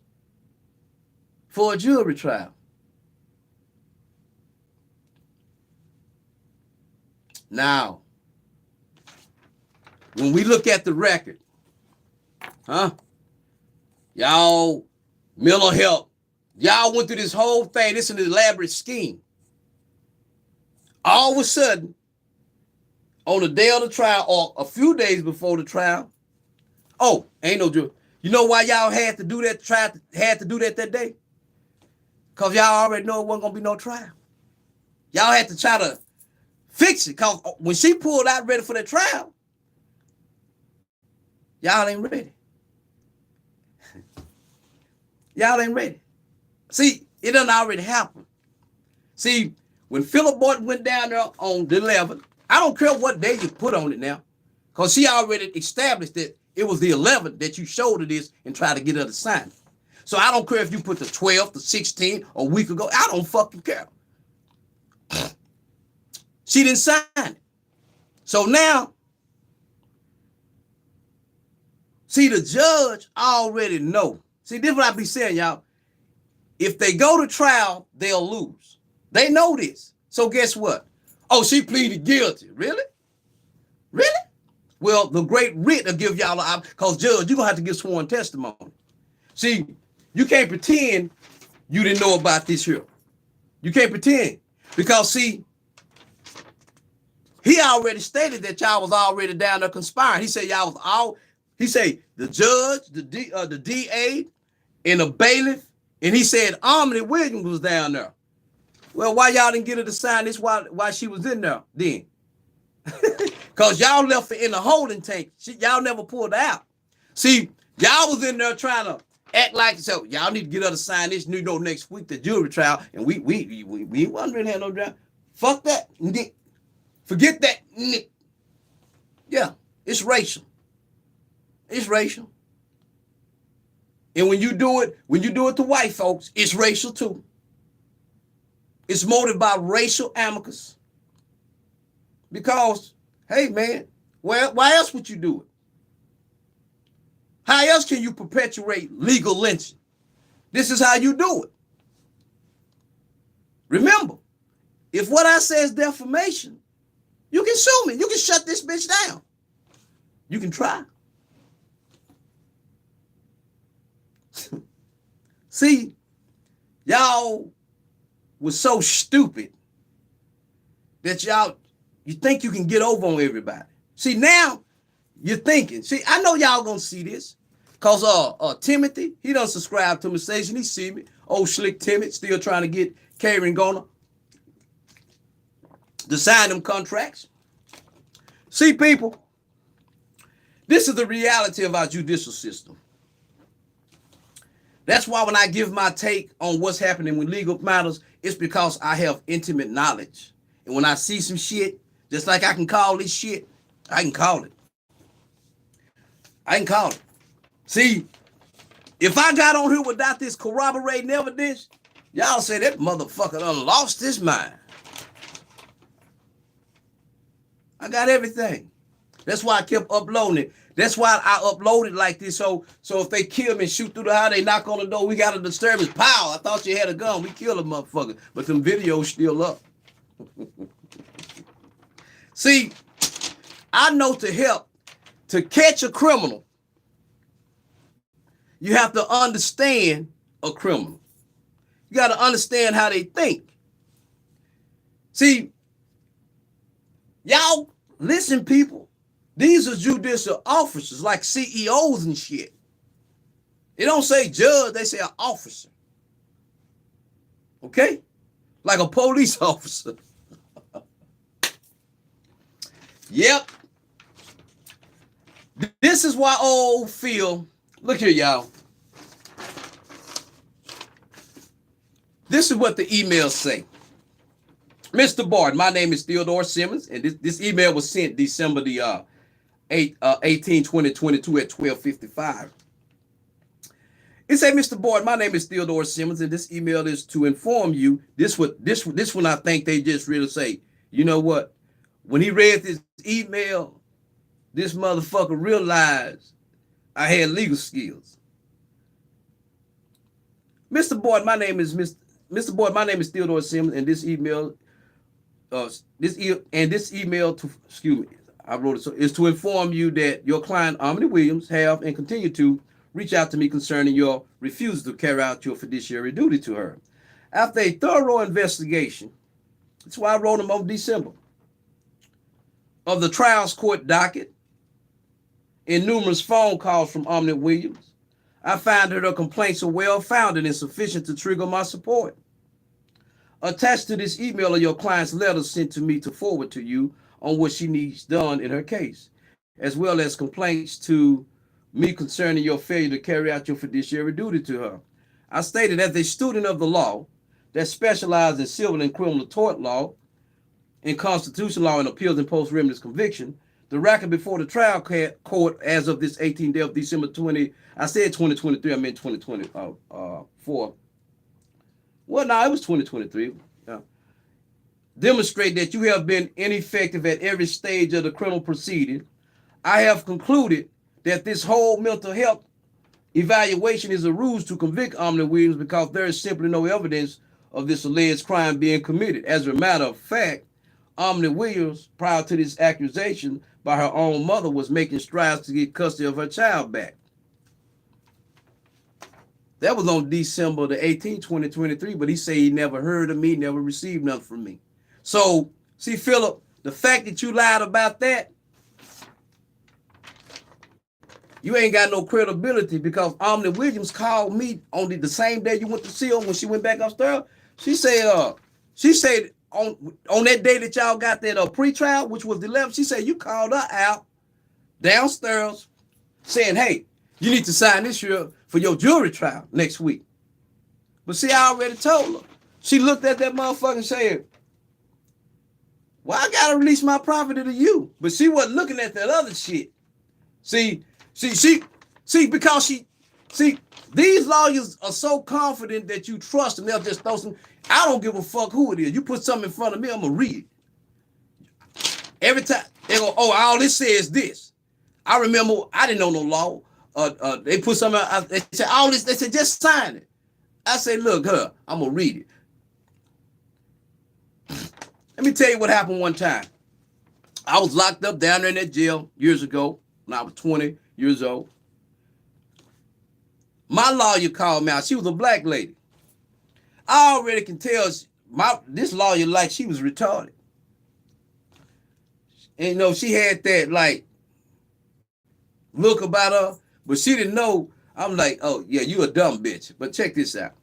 for a jury trial. Now, when we look at the record, y'all, mental health, y'all went through this whole thing. This is an elaborate scheme. All of a sudden, on the day of the trial or a few days before the trial, oh, ain't no jury. You know why y'all had to do that, had to do that day? Because y'all already know it wasn't going to be no trial. Y'all had to try to fix it, because when she pulled out ready for the trial, y'all ain't ready. Y'all ain't ready. See, it done already happened. See, when Phillip Barton went down there on the 11th, I don't care what day you put on it now, because she already established that it was the 11th that you showed her this and tried to get her to sign it. So I don't care if you put the 12th, the 16th, a week ago. I don't fucking care. She didn't sign it. So now, see, the judge already know. See, this is what I be saying, y'all. If they go to trial, they'll lose. They know this. So guess what? Oh, she pleaded guilty. Really? Really? Well, the great writ will give y'all an, because judge, you're going to have to give sworn testimony. See, you can't pretend you didn't know about this here. You can't pretend. Because, see, he already stated that y'all was already down there conspiring. He said y'all was all, he said the judge, the DA, and the bailiff, and he said Omni Williams was down there. Well, why y'all didn't get her to sign this while she was in there then? Because y'all left her in the holding tank. Y'all never pulled her out. See, y'all was in there trying to act like, so y'all need to get her to sign this next week, the jury trial, and we wasn't really have no trial. Fuck that. Forget that. Yeah, it's racial. It's racial. And when you do it to white folks, it's racial too. It's motivated by racial animus. Because, hey man, why else would you do it? How else can you perpetuate legal lynching? This is how you do it. Remember, if what I say is defamation, you can sue me. You can shut this bitch down. You can try. See, y'all was so stupid that you think you can get over on everybody. See, now you're thinking. See, I know y'all gonna see this. Cause Timothy, he done subscribe to my station. He see me. Old slick Timothy still trying to get Kathryn Gona to sign them contracts. See, people, this is the reality of our judicial system. That's why when I give my take on what's happening with legal matters, it's because I have intimate knowledge. And when I see some shit, just like I can call this shit, I can call it. I can call it. See, if I got on here without this corroborating evidence, y'all say that motherfucker done lost his mind. I got everything. That's why I kept uploading it. That's why I uploaded like this. So if they kill me and shoot through the house, they knock on the door, we got a disturbance. Pow! I thought you had a gun. We killed a motherfucker. But them videos still up. See, I know to catch a criminal, you have to understand a criminal. You got to understand how they think. See, y'all listen, people. These are judicial officers like CEOs and shit. They don't say judge, they say an officer. Okay? Like a police officer. Yep. This is why old Phil, look here, y'all. This is what the emails say. Mr. Barton, my name is Theodore Simmons, and this email was sent December the 18, 2022 at 12:55. It said, Mr. Barton, my name is Theodore Simmons, and this email is to inform you. This one I think they just really say, you know what? When he read this email, this motherfucker realized I had legal skills. Mr. Barton, my name is Mr. Barton, my name is Theodore Simmons, and this email I wrote it, so is to inform you that your client, Omni Williams, have and continue to reach out to me concerning your refusal to carry out your fiduciary duty to her. After a thorough investigation, that's why I wrote them on December, of the trials court docket and numerous phone calls from Omni Williams, I find that her complaints are well-founded and sufficient to trigger my support. Attached to this email are your client's letters sent to me to forward to you on what she needs done in her case, as well as complaints to me concerning your failure to carry out your fiduciary duty to her. I stated, as a student of the law that specializes in civil and criminal tort law, in constitutional law and appeals and post-remedies conviction, the record before the trial court as of this 18th day of December 20, I said 2023, I meant 2024. Well, no, it was 2023. Demonstrate that you have been ineffective at every stage of the criminal proceeding. I have concluded that this whole mental health evaluation is a ruse to convict Omni Williams because there is simply no evidence of this alleged crime being committed. As a matter of fact, Omni Williams, prior to this accusation by her own mother, was making strides to get custody of her child back. That was on December the 18th, 2023, but he said he never heard of me, never received nothing from me. So, see, Phillip, the fact that you lied about that, you ain't got no credibility, because Omni Williams called me on the same day you went to see her when she went back upstairs. She said on that day that y'all got that pre-trial, which was the 11th, she said you called her out downstairs saying, hey, you need to sign this here for your jury trial next week. But see, I already told her. She looked at that motherfucker and said, well, I gotta release my property to you. But she wasn't looking at that other shit. See, because these lawyers are so confident that you trust them, they'll just throw some. I don't give a fuck who it is. You put something in front of me, I'm gonna read it. Every time they go, oh, all this says this. I remember I didn't know no law. They put something out, they said all this, they said just sign it. I say, look, I'm going to read it. Let me tell you what happened one time. I was locked up down there in that jail years ago when I was 20 years old. My lawyer called me out. She was a black lady. I already can tell this lawyer like she was retarded. And you know, she had that like look about her, but she didn't know. I'm like, oh yeah, you a dumb bitch. But check this out.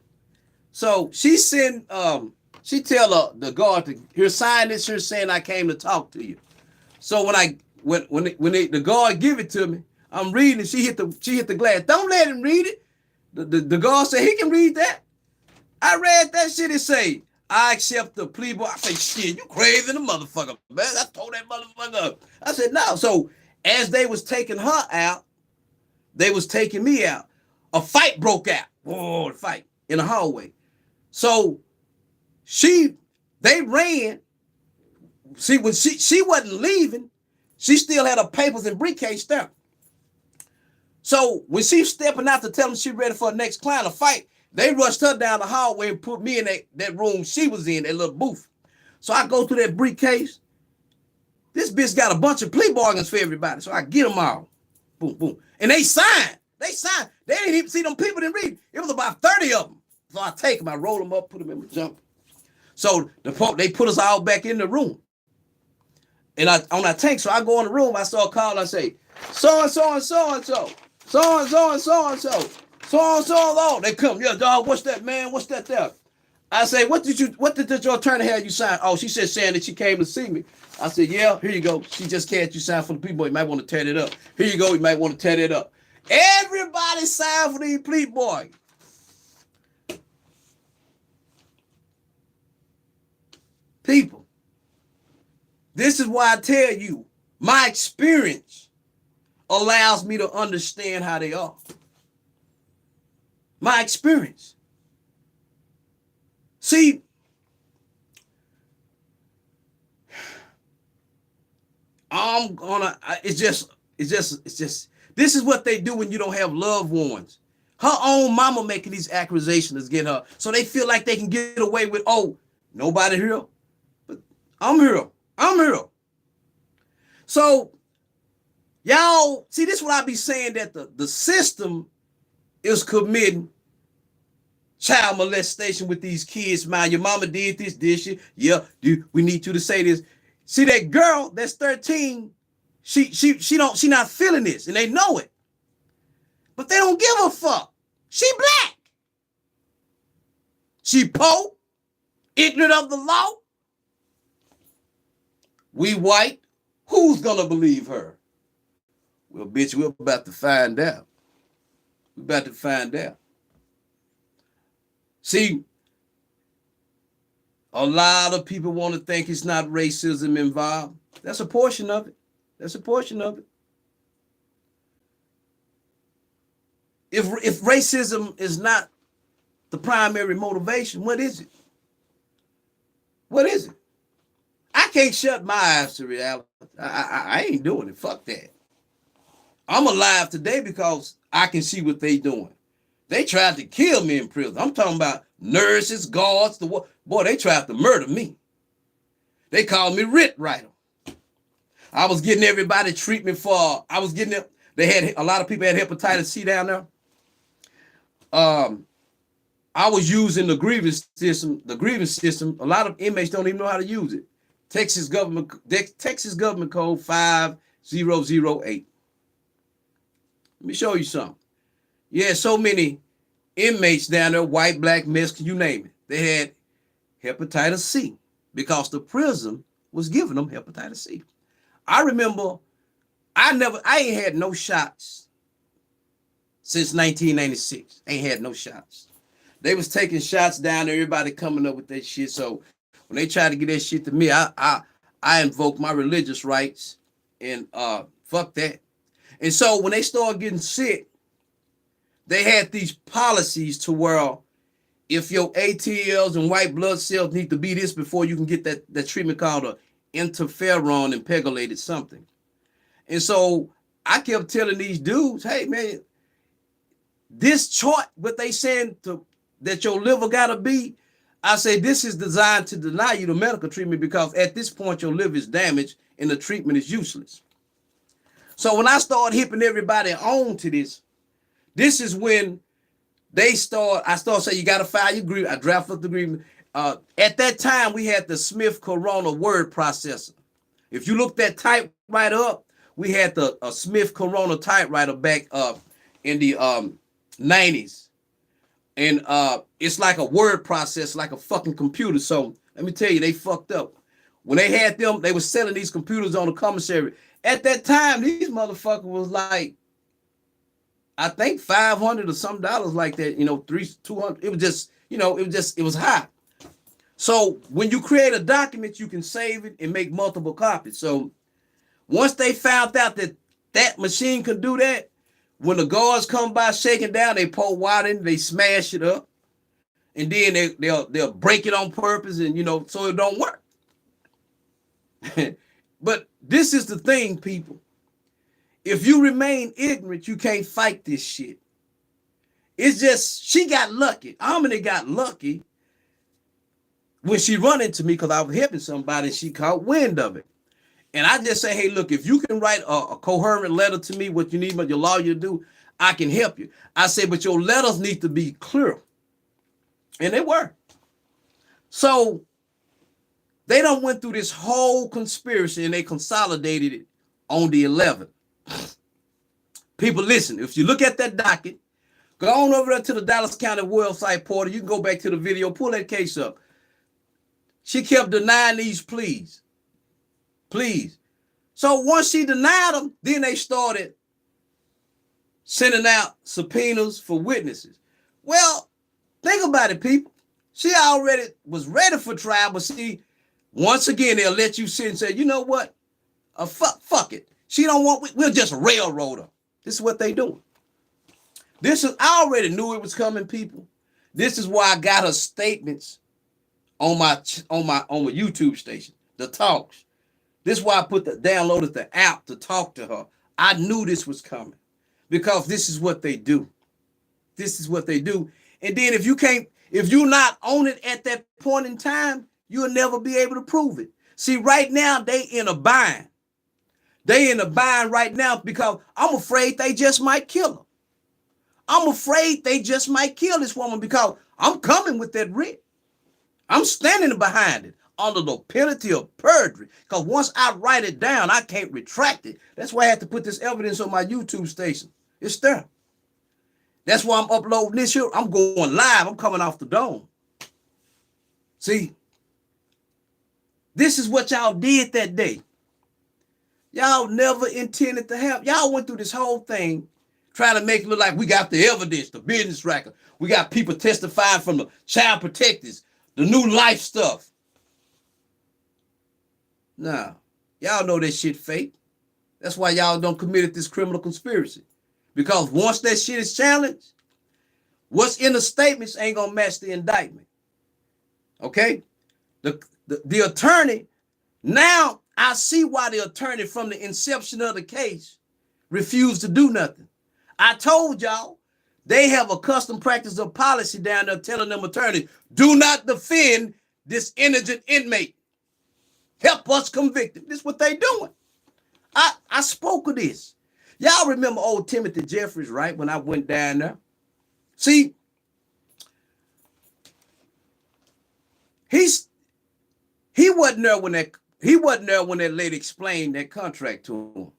So she she tell the guard to here sign this here saying I came to talk to you. So when the guard give it to me, I'm reading. She hit the glass. Don't let him read it. The guard said he can read that. I read that shit and say, I accept the plea. Boy, I say, shit, you crazy the motherfucker, man. I told that motherfucker up. I said, no. So as they was taking her out, they was taking me out. A fight broke out. Whoa, fight in the hallway. So they ran. See, when she wasn't leaving, she still had her papers and briefcase there. So when she's stepping out to tell them she ready for the next client to fight, they rushed her down the hallway and put me in that room she was in, that little booth. So I go through that briefcase. This bitch got a bunch of plea bargains for everybody. So I get them all. Boom, boom. And they signed. They didn't even see them people didn't read. It was about 30 of them. So I take them, I roll them up, put them in the jump. So they put us all back in the room. And on that tank, so I go in the room, I start calling, I say, so-and-so and so-and-so, so-and-so and so-and-so, so-and-so. They come, yeah, dog, what's that, man? What's that there? I say, what did your attorney have you sign? Oh, she said saying that she came to see me. I said, yeah, here you go. She just can't you sign for the people. You might want to tear it up. Here you go. You might want to tear it up. Everybody signed for these plea boys. People, this is why I tell you, my experience allows me to understand how they are. My experience. See, it's just, this is what they do when you don't have loved ones. Her own mama making these accusations against her. So they feel like they can get away with, oh, nobody here. But I'm here. So, y'all, see, this is what I be saying, that the system is committing child molestation with these kids. Man, your mama did this shit. Yeah, we need you to say this. See, that girl that's 13, she not feeling this, and they know it. But they don't give a fuck. She black. She poor, ignorant of the law. We white. Who's gonna believe her? Well, bitch, we're about to find out. We're about to find out. See, a lot of people want to think it's not racism involved. That's a portion of it. That's a portion of it. If racism is not the primary motivation, what is it? What is it? I can't shut my eyes to reality. I ain't doing it. Fuck that. I'm alive today because I can see what they doing. They tried to kill me in prison. I'm talking about nurses, guards, boy, they tried to murder me. They called me writ writer. I was getting everybody treatment for, they had, a lot of people had hepatitis C down there. I was using the grievance system. A lot of inmates don't even know how to use it. Texas government code 5008. Let me show you something. Yeah, so many inmates down there, white, black, Mexican, you name it. They had hepatitis C because the prison was giving them hepatitis C. I remember I ain't had no shots since 1996. Ain't had no shots. They was taking shots down there, everybody coming up with that shit. So when they tried to get that shit to me, I invoked my religious rights and fuck that. And so when they started getting sick, they had these policies to where if your ATLs and white blood cells need to be this before you can get that treatment called a interferon and pegylated something. And so I kept telling these dudes, hey man, this chart, what they saying to that your liver gotta be, I say this is designed to deny you the medical treatment because at this point your liver is damaged and the treatment is useless. So when I start hipping everybody on to this is when I start saying you gotta file your grievance. I draft up the grievance. At that time we had the Smith Corona word processor. If you look that typewriter up, we had the Smith Corona typewriter back in the 90s. And it's like a word processor, like a fucking computer. So let me tell you, they fucked up. When they had them, they were selling these computers on the commissary. At that time, these motherfuckers was like, I think $500 or some dollars like that, $200. It was just, it was high. So when you create a document, you can save it and make multiple copies. So once they found out that that machine could do that, when the guards come by shaking down, they pour water in, they smash it up, and then they'll break it on purpose, and so it don't work. But this is the thing, people. If you remain ignorant, you can't fight this shit. It's just she got lucky. Omni got lucky when she run into me because I was helping somebody and she caught wind of it. And I just say, hey, look, if you can write a coherent letter to me, what you need, what your lawyer to do, I can help you. I say, but your letters need to be clear. And they were. So they done went through this whole conspiracy and they consolidated it on the 11th. People, listen, if you look at that docket, go on over there to the Dallas County website portal. You can go back to the video, pull that case up. She kept denying these pleas. Please. So once she denied them, then they started sending out subpoenas for witnesses. Well, think about it, people. She already was ready for trial, but see, once again, they'll let you sit and say, you know what? Fuck it. She don't want, we'll just railroad her. This is what they doing. I already knew it was coming, people. This is why I got her statements on my YouTube station, the talks. This is why I downloaded the app to talk to her. I knew this was coming because this is what they do. This is what they do. And then if you're not on it at that point in time, you'll never be able to prove it. See, right now, they in a bind. They in a bind right now because I'm afraid they just might kill her. I'm afraid they just might kill this woman because I'm coming with that writ. I'm standing behind it under the penalty of perjury. Because once I write it down, I can't retract it. That's why I had to put this evidence on my YouTube station. It's there. That's why I'm uploading this here. I'm going live. I'm coming off the dome. See, this is what y'all did that day. Y'all never intended to have. Y'all went through this whole thing trying to make it look like we got the evidence, the business record. We got people testifying from the child protectors, the new life stuff. Nah, y'all know that shit fake. That's why y'all don't commit this criminal conspiracy. Because once that shit is challenged, what's in the statements ain't gonna match the indictment. Okay? The attorney, now I see why the attorney from the inception of the case refused to do nothing. I told y'all they have a custom practice of policy down there telling them attorneys, do not defend this indigent inmate. Help us convict him. This is what they doing. I spoke of this. Y'all remember old Timothy Jeffries, right? When I went down there. See, he wasn't there when that lady explained that contract to him.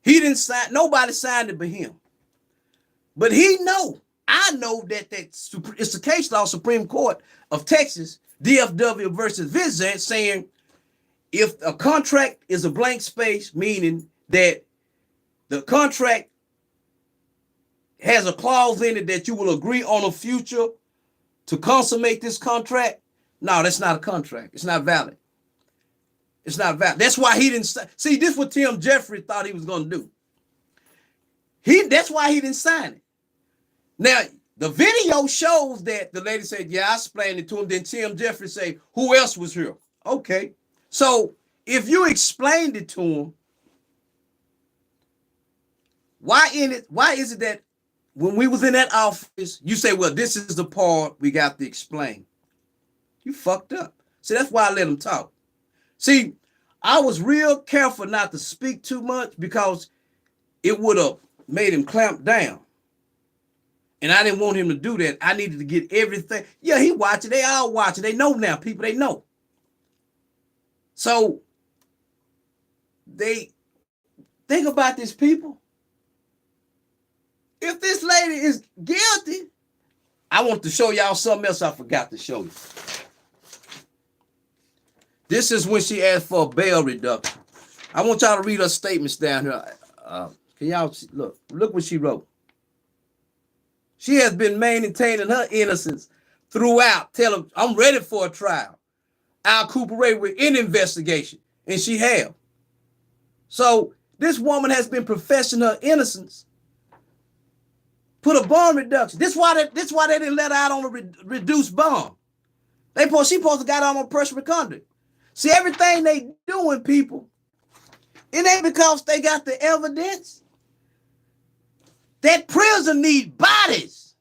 He didn't sign, nobody signed it but him. But I know that it's the case law Supreme Court of Texas, DFW versus Vizant, saying if a contract is a blank space, meaning that the contract has a clause in it that you will agree on a future to consummate this contract, no, that's not a contract. It's not valid. It's not valid. That's why he didn't see. This is what Tim Jeffrey thought he was going to do. That's why he didn't sign it. Now, the video shows that the lady said, yeah, I explained it to him. Then Tim Jeffrey say, who else was here? Okay. So if you explained it to him, why is it that when we was in that office, you say, well, this is the part we got to explain. You fucked up. See, that's why I let him talk. See, I was real careful not to speak too much because it would have made him clamp down. And I didn't want him to do that. I needed to get everything. Yeah, he watching. They all watching. They know now, people. They know. So they think about this, people. If this lady is guilty, I want to show y'all something else I forgot to show you. This is when she asked for a bail reduction. I want y'all to read her statements down here. Can y'all see? Look what she wrote. She has been maintaining her innocence throughout. Tell him, I'm ready for a trial. I'll cooperate with any investigation. And she have. So this woman has been professing her innocence. Put a bond reduction. This why they didn't let her out on a reduced bond. She supposed to got out on personal conduct. See, everything they doing, people, it ain't because they got the evidence. That prison need bodies.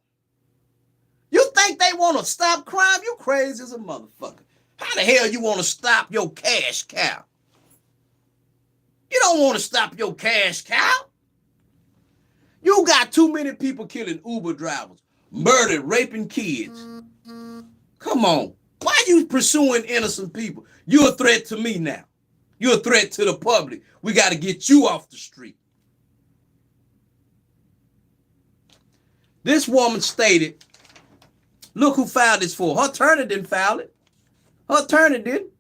You think they want to stop crime? You crazy as a motherfucker. How the hell you want to stop your cash cow? You don't want to stop your cash cow. You got too many people killing Uber drivers, murdered, raping kids. Come on. Why are you pursuing innocent people? You're a threat to me now. You're a threat to the public. We got to get you off the street. This woman stated, look who filed this for. Her attorney didn't file it. Her attorney didn't.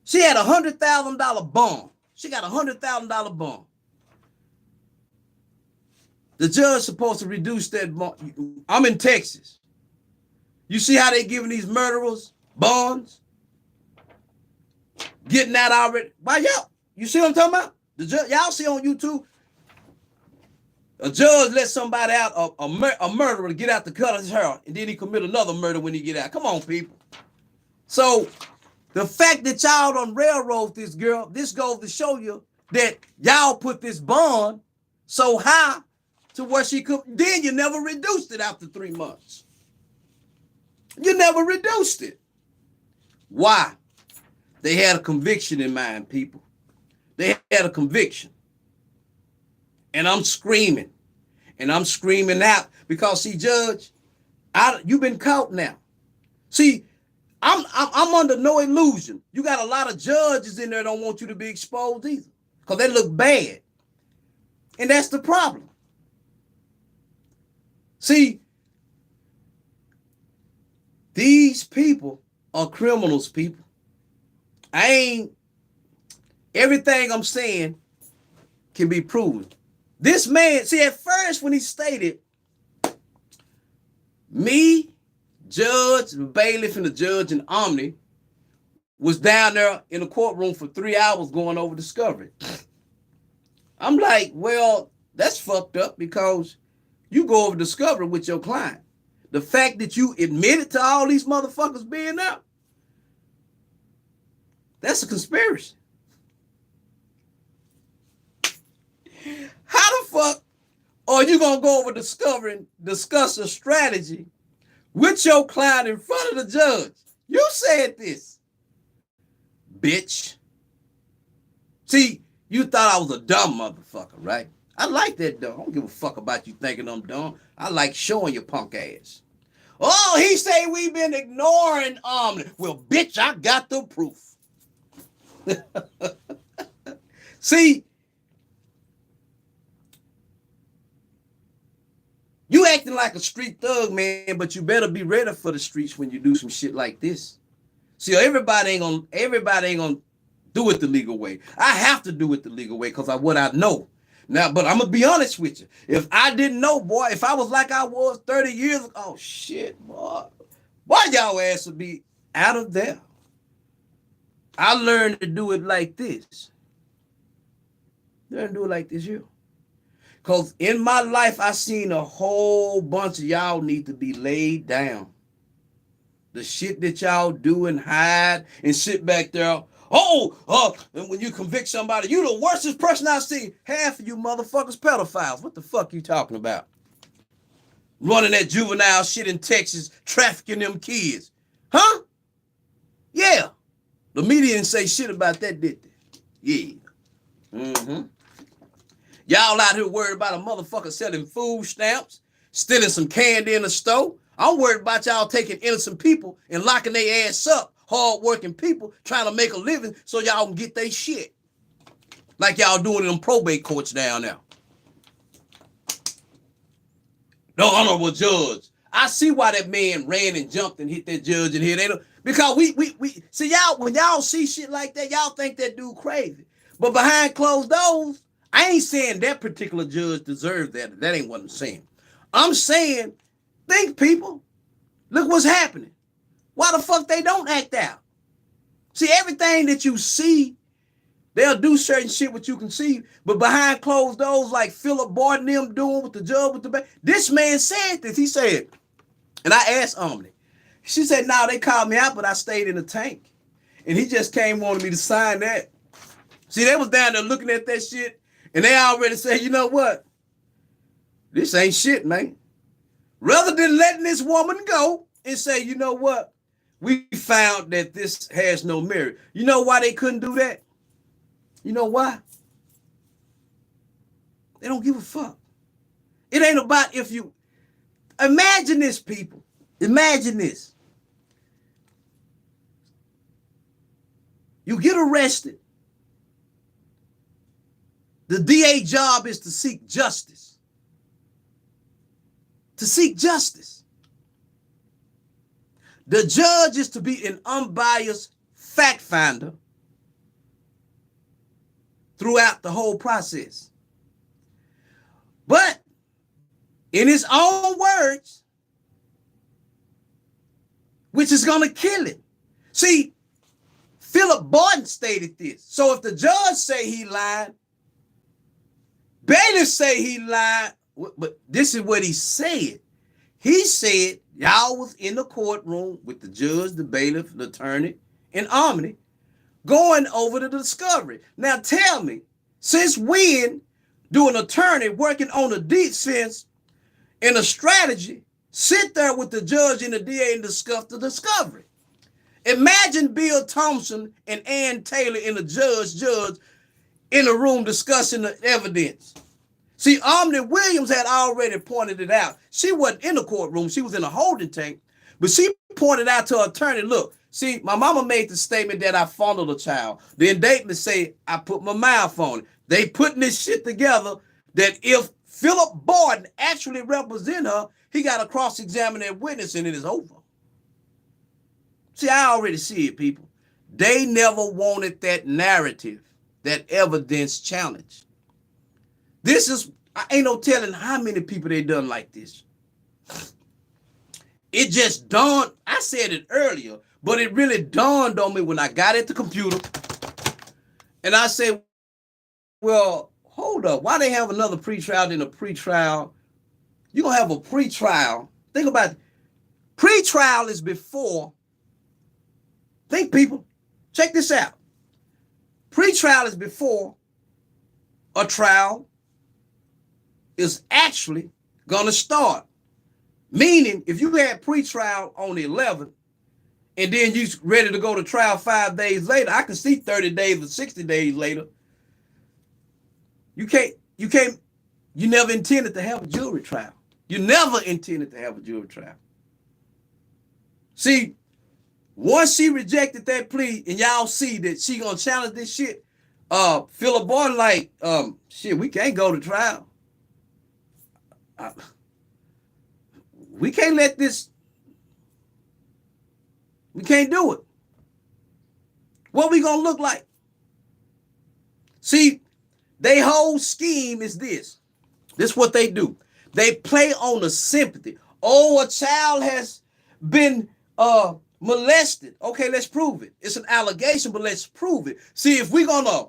She had $100,000 bond. She got $100,000 bond. The judge supposed to reduce that bond. I'm in Texas. You see how they giving these murderers bonds? Getting that already. Why y'all? You see what I'm talking about? The judge, y'all see on YouTube. A judge let somebody out, a murderer, get out to cut his hair, and then he commit another murder when he get out. Come on, people. So the fact that y'all done railroad this girl, this goes to show you that y'all put this bond so high to where she could, then you never reduced it after 3 months. You never reduced it. Why? They had a conviction in mind, people. They had a conviction. And I'm screaming. And I'm screaming out because, see, Judge, you've been caught now. See, I'm under no illusion. You got a lot of judges in there that don't want you to be exposed either because they look bad. And that's the problem. See, these people are criminals, people. Everything I'm saying can be proven. This man, see, at first when he stated, me, Judge, the bailiff, and the judge in Omni was down there in the courtroom for 3 hours going over discovery. I'm like, well, that's fucked up because you go over discovery with your client. The fact that you admitted to all these motherfuckers being there, that's a conspiracy. How the fuck are you going to go over discovery and discuss a strategy with your client in front of the judge? You said this, bitch. See, you thought I was a dumb motherfucker, right? I like that dumb. I don't give a fuck about you thinking I'm dumb. I like showing your punk ass. Oh, he say we've been ignoring Omni. Well, bitch, I got the proof. See, you acting like a street thug, man, but you better be ready for the streets when you do some shit like this. See, everybody ain't gonna do it the legal way. I have to do it the legal way because of what I know. Now, but I'm gonna be honest with you. If I didn't know, boy, if I was like I was 30 years ago, oh shit, boy, y'all ass would be out of there. I learned to do it like this. Learn to do it like this here. Because in my life, I seen a whole bunch of y'all need to be laid down. The shit that y'all do and hide and sit back there. And when you convict somebody, you the worstest person I've seen. Half of you motherfuckers pedophiles. What the fuck you talking about? Running that juvenile shit in Texas, trafficking them kids. Huh? Yeah. The media didn't say shit about that, did they? Yeah. Mm-hmm. Y'all out here worried about a motherfucker selling food stamps, stealing some candy in the store. I'm worried about y'all taking innocent people and locking their ass up. Hard-working people trying to make a living so y'all can get their shit. Like y'all doing in them probate courts down there. No honorable judge. I see why that man ran and jumped and hit that judge in here. Because we see y'all, when y'all see shit like that, y'all think that dude crazy. But behind closed doors, I ain't saying that particular judge deserved that. That ain't what I'm saying. I'm saying, think, people. Look what's happening. Why the fuck they don't act out? See, everything that you see, they'll do certain shit what you can see, but behind closed doors, like Phillip Barton them doing with the judge with the this man said this. He said, and I asked Omni. She said, "No, they called me out, but I stayed in the tank." And he just came wanting me to sign that. See, they was down there looking at that shit, and they already said, you know what? This ain't shit, man. Rather than letting this woman go and say, you know what? We found that this has no merit. You know why they couldn't do that? You know why? They don't give a fuck. It ain't about if you... Imagine this, people. Imagine this. You get arrested. The DA job is to seek justice. To seek justice. The judge is to be an unbiased fact finder throughout the whole process. But in his own words, which is going to kill him. See, Phillip Barton stated this. So if the judge say he lied, Bailiff say he lied, but this is what he said. He said y'all was in the courtroom with the judge, the bailiff, the attorney, and Omni going over the discovery. Now tell me, since when do an attorney working on a defense and a strategy sit there with the judge and the DA and discuss the discovery? Imagine Bill Thompson and Ann Taylor and the judge in the room discussing the evidence. See, Omni Williams had already pointed it out. She wasn't in the courtroom. She was in a holding tank. But she pointed out to her attorney, look, see, my mama made the statement that I fondled a child. The indictment say I put my mouth on it. They putting this shit together that if Phillip Barton actually represent her, he got to cross-examine that witness and it is over. See, I already see it, people. They never wanted that narrative, that evidence challenge. This is, I ain't no telling how many people they done like this. It just dawned, I said it earlier, but it really dawned on me when I got at the computer and I said, well, hold up. Why they have another pretrial than a pretrial? You're going to have a pretrial. Think about it. Pretrial is before. Think, people. Check this out. Pretrial is before a trial is actually going to start. Meaning, if you had pretrial on the 11th and then you ready to go to trial 5 days later, I can see 30 days or 60 days later. You never intended to have a jury trial. You never intended to have a jury trial. See, once she rejected that plea and y'all see that she gonna challenge this shit, Phillip Barton like, shit, we can't go to trial. We can't let this, we can't do it. What we gonna look like? See, their whole scheme is this. This is what they do. They play on the sympathy. Oh, a child has been molested. Okay, let's prove it. It's an allegation, but let's prove it. See, if we're gonna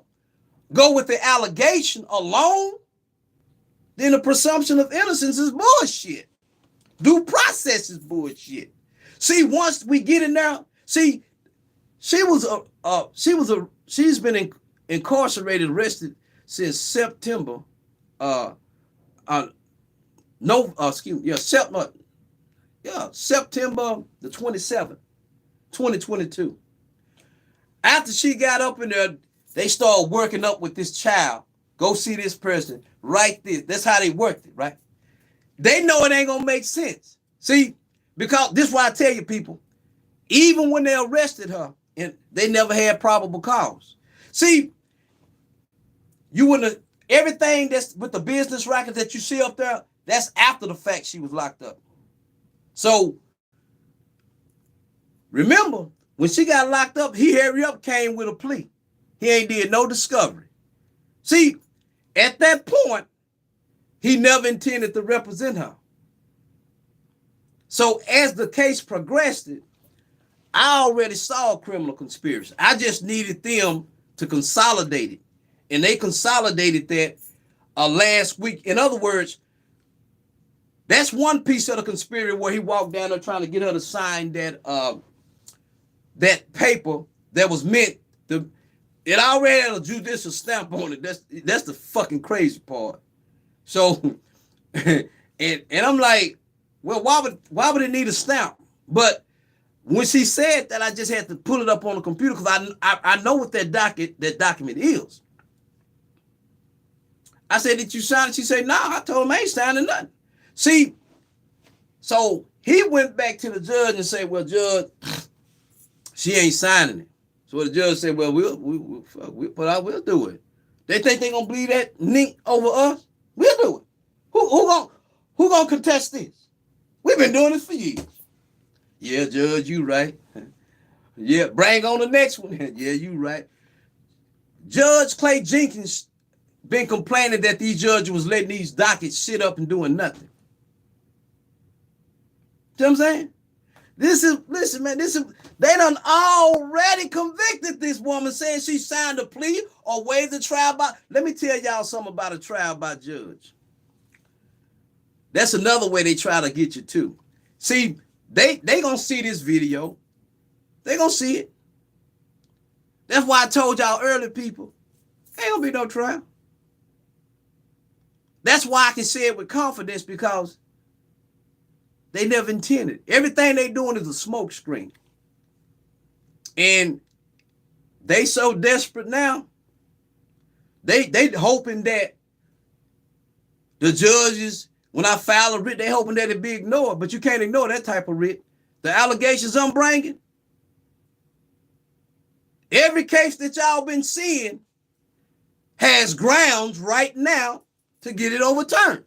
go with the allegation alone, then the presumption of innocence is bullshit. Due process is bullshit. See, once we get in there, see, she's been incarcerated, arrested since September. No, excuse me, September the 27th, 2022. After she got up in there, they started working up with this child. Go see this person, write this. That's how they worked it, right? They know it ain't gonna make sense. See, because this is why I tell you people, even when they arrested her, and they never had probable cause. See, you wouldn't have, everything that's with the business records that you see up there, that's after the fact she was locked up. So remember, when she got locked up, he hurry up came with a plea. He ain't did no discovery. See, at that point, he never intended to represent her. So as the case progressed, I already saw a criminal conspiracy. I just needed them to consolidate it. And they consolidated that last week. In other words, that's one piece of the conspiracy where he walked down there trying to get her to sign that that paper that was meant to, it already had a judicial stamp on it. That's the fucking crazy part. So, and I'm like, well, why would it need a stamp? But when she said that, I just had to pull it up on the computer because I know what that document is. I said, did you sign it? She said, no, I told him I ain't signing nothing. See, so he went back to the judge and said, well, judge, she ain't signing it. So the judge said, well, we'll do it. They think they're going to bleed that nink over us? We'll do it. Who gonna contest this? We've been doing this for years. Yeah, judge, you right. Yeah, bring on the next one. Yeah, you right. Judge Clay Jenkins been complaining that these judges was letting these dockets sit up and doing nothing. You know what I'm saying? Listen, man, they done already convicted this woman saying she signed a plea or waived the trial by. Let me tell y'all something about a trial by judge. That's another way they try to get you too. See, they gonna see this video. They gonna see it. That's why I told y'all earlier, people, ain't gonna be no trial. That's why I can say it with confidence, because they never intended. Everything they doing is a smoke screen. And they so desperate now, they hoping that the judges, when I file a writ, they hoping that it be ignored. But you can't ignore that type of writ. The allegations I'm bringing, every case that y'all been seeing has grounds right now to get it overturned.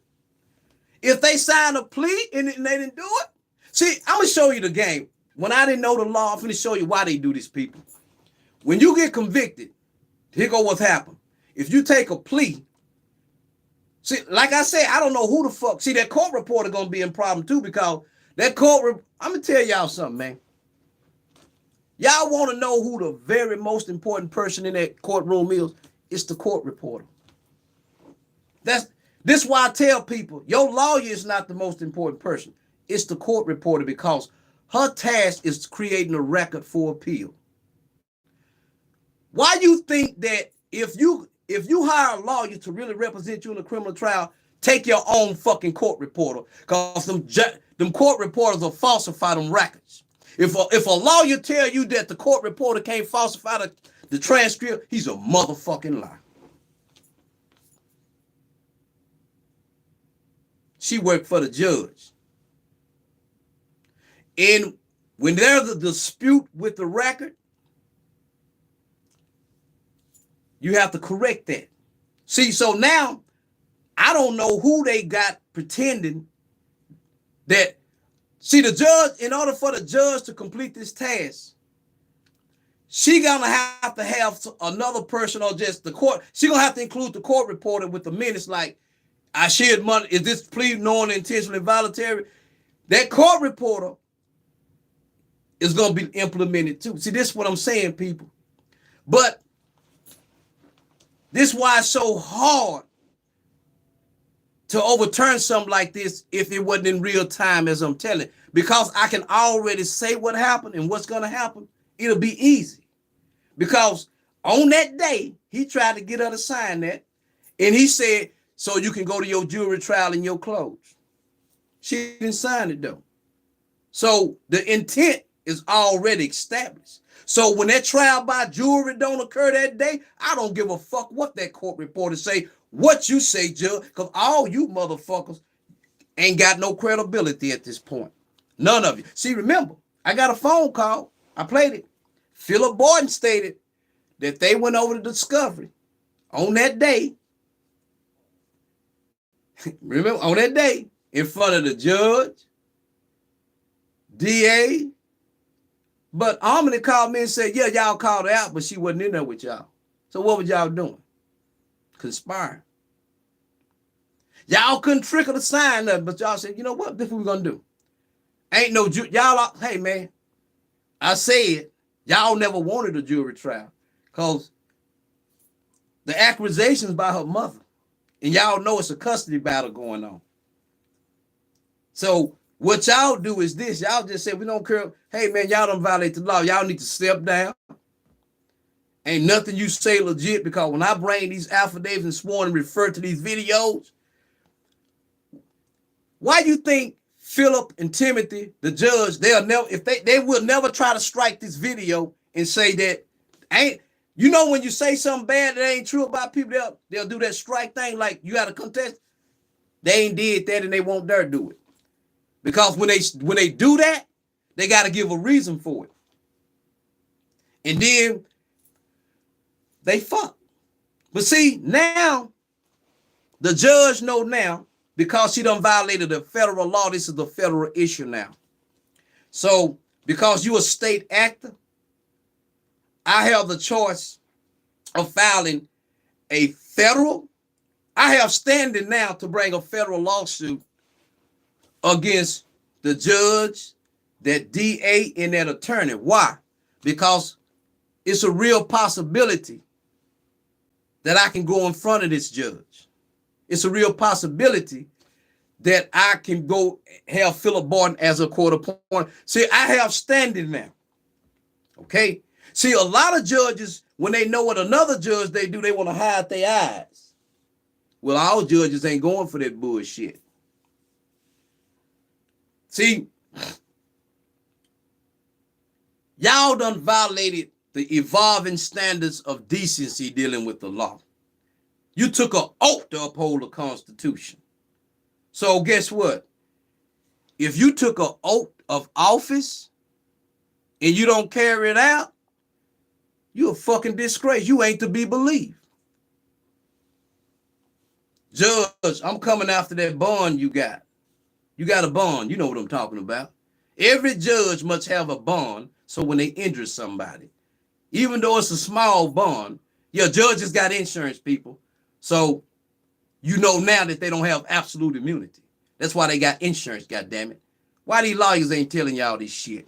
If they sign a plea and they didn't do it, see, I'm going to show you the game. When I didn't know the law, I'm going to show you why they do this, people. When you get convicted, here go what's happened. If you take a plea, see, like I said, I don't know who the fuck. See, that court reporter going to be in problem too, because that I'm going to tell y'all something, man. Y'all want to know who the very most important person in that courtroom is? It's the court reporter. This is why I tell people, your lawyer is not the most important person. It's the court reporter, because her task is creating a record for appeal. Why you think that if you hire a lawyer to really represent you in a criminal trial, take your own fucking court reporter, because them court reporters will falsify them records. If a lawyer tell you that the court reporter can't falsify the transcript, he's a motherfucking liar. She worked for the judge. And when there's a dispute with the record, you have to correct that. See, so now I don't know who they got pretending that. See, the judge, in order for the judge to complete this task, she gonna have to have another person, or just the court. She gonna have to include the court reporter with the minutes like, I shared money. Is this plea knowing, intentionally, voluntary? That court reporter is going to be implemented too. See, this is what I'm saying, people. But this is why it's so hard to overturn something like this if it wasn't in real time, as I'm telling. Because I can already say what happened and what's going to happen. It'll be easy. Because on that day, he tried to get her to sign that. And he said, so you can go to your jury trial in your clothes. She didn't sign it though. So the intent is already established. So when that trial by jury don't occur that day, I don't give a fuck what that court reporter say, what you say, Judge, because all you motherfuckers ain't got no credibility at this point. None of you. See, remember, I got a phone call. I played it. Phillip Barton stated that they went over to discovery on that day. Remember, on that day, in front of the judge, DA. But Omni called me and said, yeah, y'all called her out, but she wasn't in there with y'all. So what was y'all doing? Conspiring. Y'all couldn't trick her to sign nothing, but y'all said, you know what? This is what we're going to do. Ain't no, y'all, hey, man, I said, y'all never wanted a jury trial because the accusations by her mother, and y'all know it's a custody battle going on. So what y'all do is this. Y'all just say, we don't care. Hey, man, y'all don't violate the law. Y'all need to step down. Ain't nothing you say legit, because when I bring these affidavits and sworn and refer to these videos, why you think Phillip and Timothy, the judge, they'll never, if they will never try to strike this video and say that ain't, you know, when you say something bad that ain't true about people, they'll do that strike thing like you got to contest. They ain't did that and they won't dare do it. Because when they do that, they got to give a reason for it. And then they fuck. But see, now the judge know now, because she done violated the federal law, this is the federal issue now. So because you a state actor, I have the choice of filing a federal. I have standing now to bring a federal lawsuit against the judge, that DA, and that attorney. Why? Because it's a real possibility that I can go in front of this judge. It's a real possibility that I can go have Phillip Barton as a court appointed. See, I have standing now. Okay? See, a lot of judges, when they know what another judge they do, they want to hide their eyes. Well, all judges ain't going for that bullshit. See, y'all done violated the evolving standards of decency dealing with the law. You took an oath to uphold the Constitution. So guess what? If you took an oath of office and you don't carry it out, you're a fucking disgrace. You ain't to be believed. Judge, I'm coming after that bond you got. You got a bond. You know what I'm talking about. Every judge must have a bond so when they injure somebody, even though it's a small bond, yeah, judges got insurance, people. So you know now that they don't have absolute immunity. That's why they got insurance, goddammit. Why these lawyers ain't telling y'all this shit?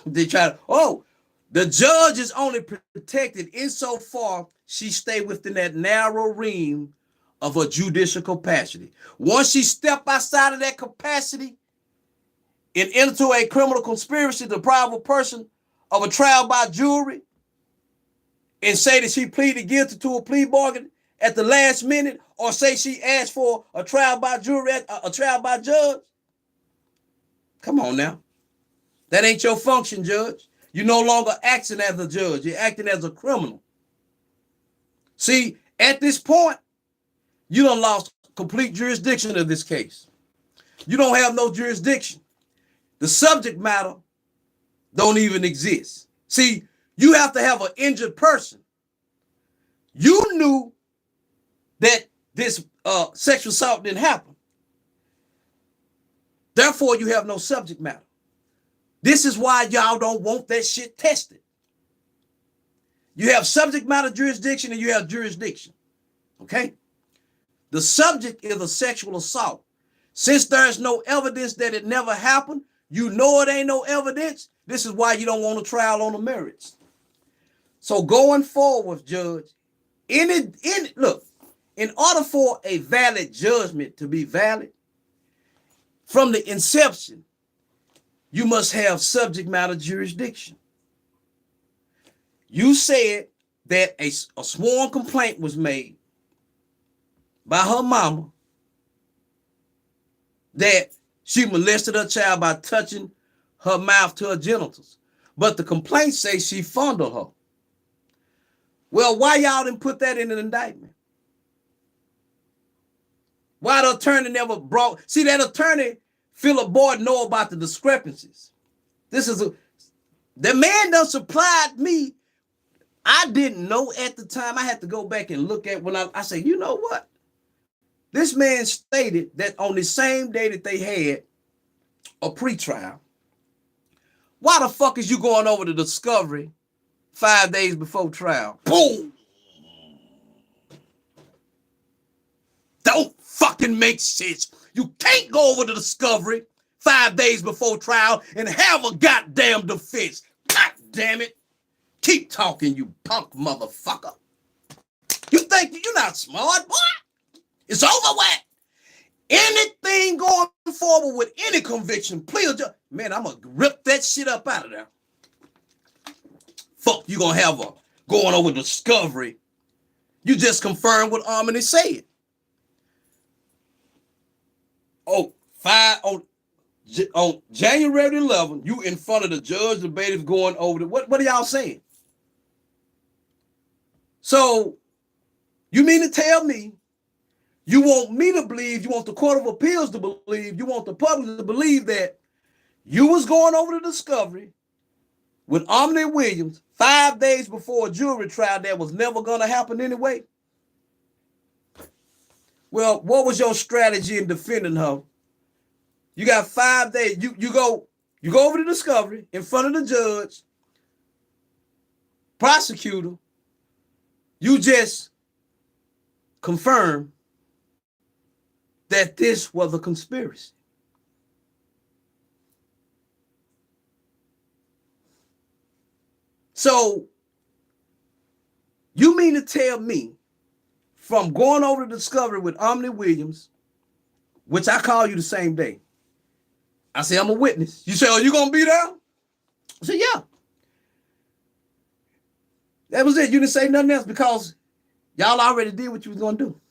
They try to, the judge is only protected insofar she stay within that narrow realm of her judicial capacity. Once she step outside of that capacity and into a criminal conspiracy to deprive a person of a trial by jury and say that she pleaded guilty to a plea bargain at the last minute, or say she asked for a trial by jury, a trial by judge. Come on now. That ain't your function, judge. You're no longer acting as a judge. You're acting as a criminal. See, at this point, you done lost complete jurisdiction of this case. You don't have no jurisdiction. The subject matter don't even exist. See, you have to have an injured person. You knew that this sexual assault didn't happen. Therefore, you have no subject matter. This is why y'all don't want that shit tested. You have subject matter jurisdiction and you have jurisdiction. Okay? The subject is a sexual assault. Since there's no evidence that it never happened, you know it ain't no evidence. This is why you don't want a trial on the merits. So going forward, Judge, look, in order for a valid judgment to be valid, from the inception, you must have subject matter jurisdiction. You said that a sworn complaint was made by her mama that she molested her child by touching her mouth to her genitals. But the complaint says she fondled her. Well, why y'all didn't put that in an indictment? Why the attorney never brought... See, that attorney, Phillip Barton, know about the discrepancies. The man done supplied me. I didn't know at the time. I had to go back and look at when I said, you know what? This man stated that on the same day that they had a pretrial, why the fuck is you going over to discovery 5 days before trial? Boom! Don't fucking make sense. You can't go over to discovery 5 days before trial and have a goddamn defense. God damn it. Keep talking, you punk motherfucker. You think you're not smart, boy? It's over with. Anything going forward with any conviction, plea or judge, man, I'm going to rip that shit up out of there. Fuck, you going to have a going over discovery. You just confirmed what Omni said. On January 11th, you in front of the judge, the bailiff going over the, what are y'all saying? So, you mean to tell me you want me to believe, you want the Court of Appeals to believe, you want the public to believe that you was going over the discovery with Omni Williams 5 days before a jury trial that was never going to happen anyway? Well, what was your strategy in defending her? You got 5 days. You go over the discovery in front of the judge, prosecutor. You just confirm that this was a conspiracy. So, you mean to tell me from going over the discovery with Omni Williams, which I call you the same day, I say, I'm a witness. You say, oh, you going to be there? I said, yeah. That was it. You didn't say nothing else because y'all already did what you was going to do.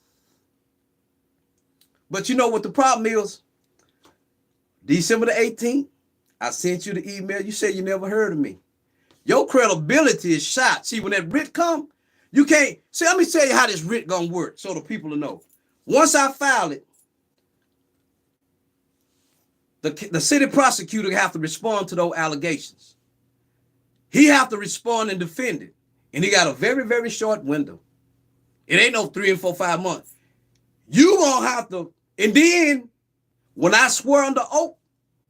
But you know what the problem is? December the 18th, I sent you the email. You said you never heard of me. Your credibility is shot. See, when that writ come, you can't. See, let me tell you how this writ gonna work so the people will know. Once I file it, the city prosecutor have to respond to those allegations. He have to respond and defend it. And he got a very, very short window. It ain't no 3 and 4, 5 months. You gonna have to, and then when I swear under oath,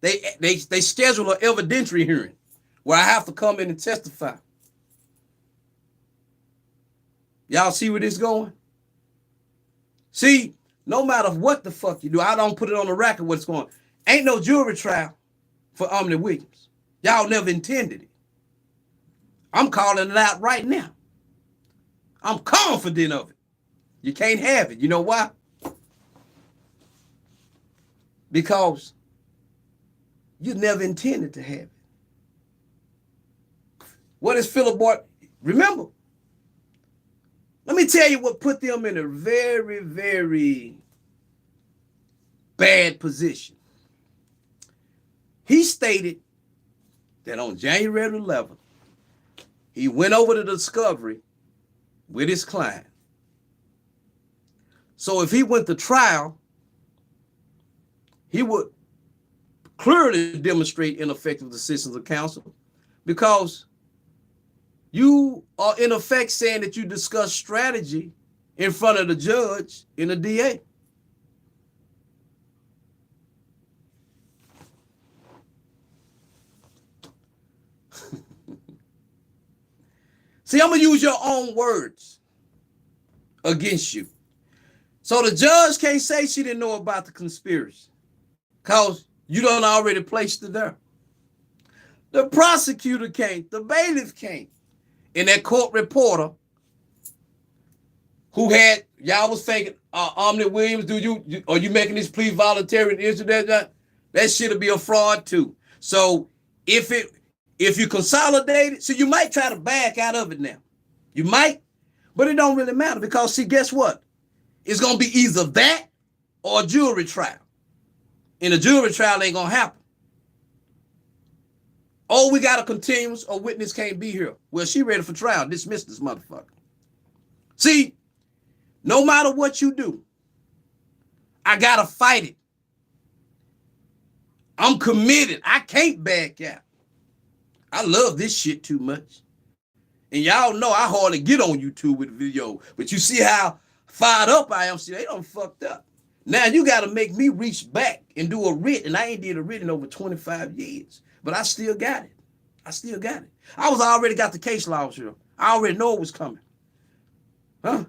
they schedule an evidentiary hearing where I have to come in and testify. Y'all see where this is going? See, no matter what the fuck you do, I don't put it on the record what's going on. Ain't no jury trial for Omni Williams. Y'all never intended it. I'm calling it out right now. I'm confident of it. You can't have it. You know why? Because you never intended to have it. What is Phillip Barton? Remember, let me tell you what put them in a very, very bad position. He stated that on January 11th, he went over to discovery with his client. So if he went to trial, he would clearly demonstrate ineffective assistance of counsel because you are in effect saying that you discuss strategy in front of the judge and the DA. See, I'm going to use your own words against you. So the judge can't say she didn't know about the conspiracy because you done already placed it there. The prosecutor can't. The bailiff can't. And that court reporter who had, y'all was thinking, Omni Williams, are you making this plea voluntary and that shit'll be a fraud too. So if If you consolidate it, so you might try to back out of it now. You might, but it don't really matter because, see, guess what? It's going to be either that or a jury trial. And a jury trial ain't going to happen. Oh, we got a continuance or witness can't be here. Well, she ready for trial. Dismiss this motherfucker. See, no matter what you do, I got to fight it. I'm committed. I can't back out. I love this shit too much. And y'all know I hardly get on YouTube with video, but you see how fired up I am. See, they done fucked up. Now you got to make me reach back and do a writ, and I ain't did a writ in over 25 years, but I still got it. I still got it. I already got the case law here. I already know it was coming. Huh?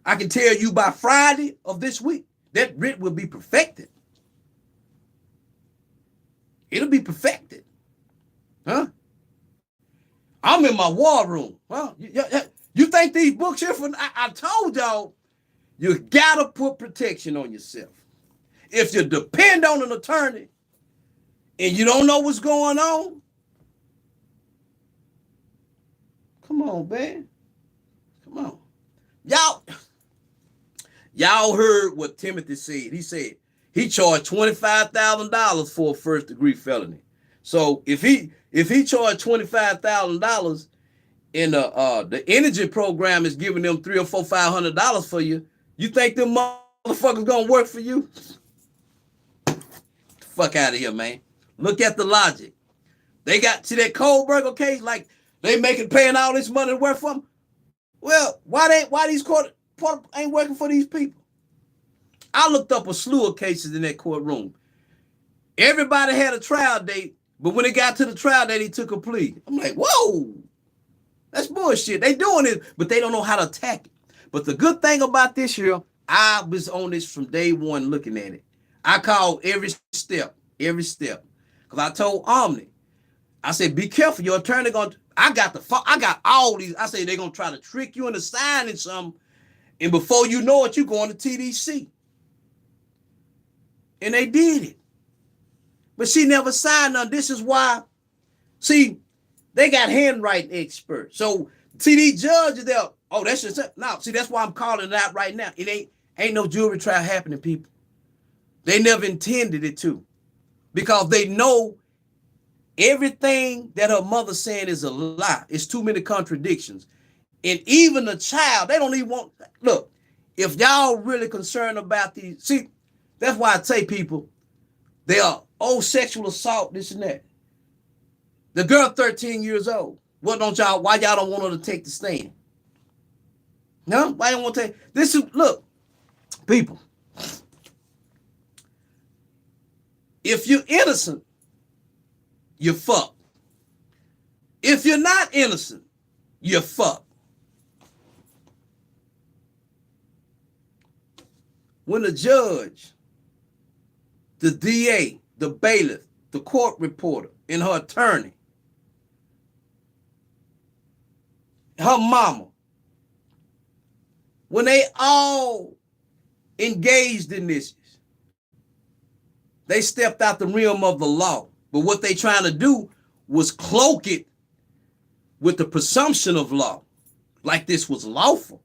I can tell you by Friday of this week, that writ will be perfected. It'll be perfected. Huh? I'm in my war room. Well, you think these books here for, I told y'all, you gotta put protection on yourself. If you depend on an attorney and you don't know what's going on, come on, man. Come on. Y'all heard what Timothy said. He said he charged $25,000 for a first degree felony. So if he charged $25,000 and the energy program is giving them $300 or $500 for you, you think them motherfuckers gonna work for you? Fuck out of here, man. Look at the logic. They got to that Kohlberger case, like they paying all this money to work for them. Well, why these court ain't working for these people? I looked up a slew of cases in that courtroom. Everybody had a trial date, but when it got to the trial date, he took a plea. I'm like, whoa, that's bullshit. They doing it, but they don't know how to attack it. But the good thing about this here, I was on this from day one looking at it. I called every step. Because I told Omni, I said, be careful, your attorney I got all these. I said, they're going to try to trick you into signing something. And before you know it, you're going to TDC. And they did it. But she never signed none. This is why, see, they got handwriting experts. So, see, these judges, oh, that's just, no, see, that's why I'm calling it out right now. It ain't no jury trial happening, people. They never intended it to. Because they know everything that her mother saying is a lie. It's too many contradictions. And even the child, they don't even want, look, if y'all really concerned about these, see, that's why I say people, they are, sexual assault, this and that. The girl 13 years old. Why y'all don't want her to take the stand? No, why don't want to take, look, people, if you're innocent, you're fucked. If you're not innocent, you're fucked. When the judge, the DA, the bailiff, the court reporter, and her attorney, her mama, when they all engaged in this, they stepped out the realm of the law. But what they trying to do was cloak it with the presumption of law, like this was lawful.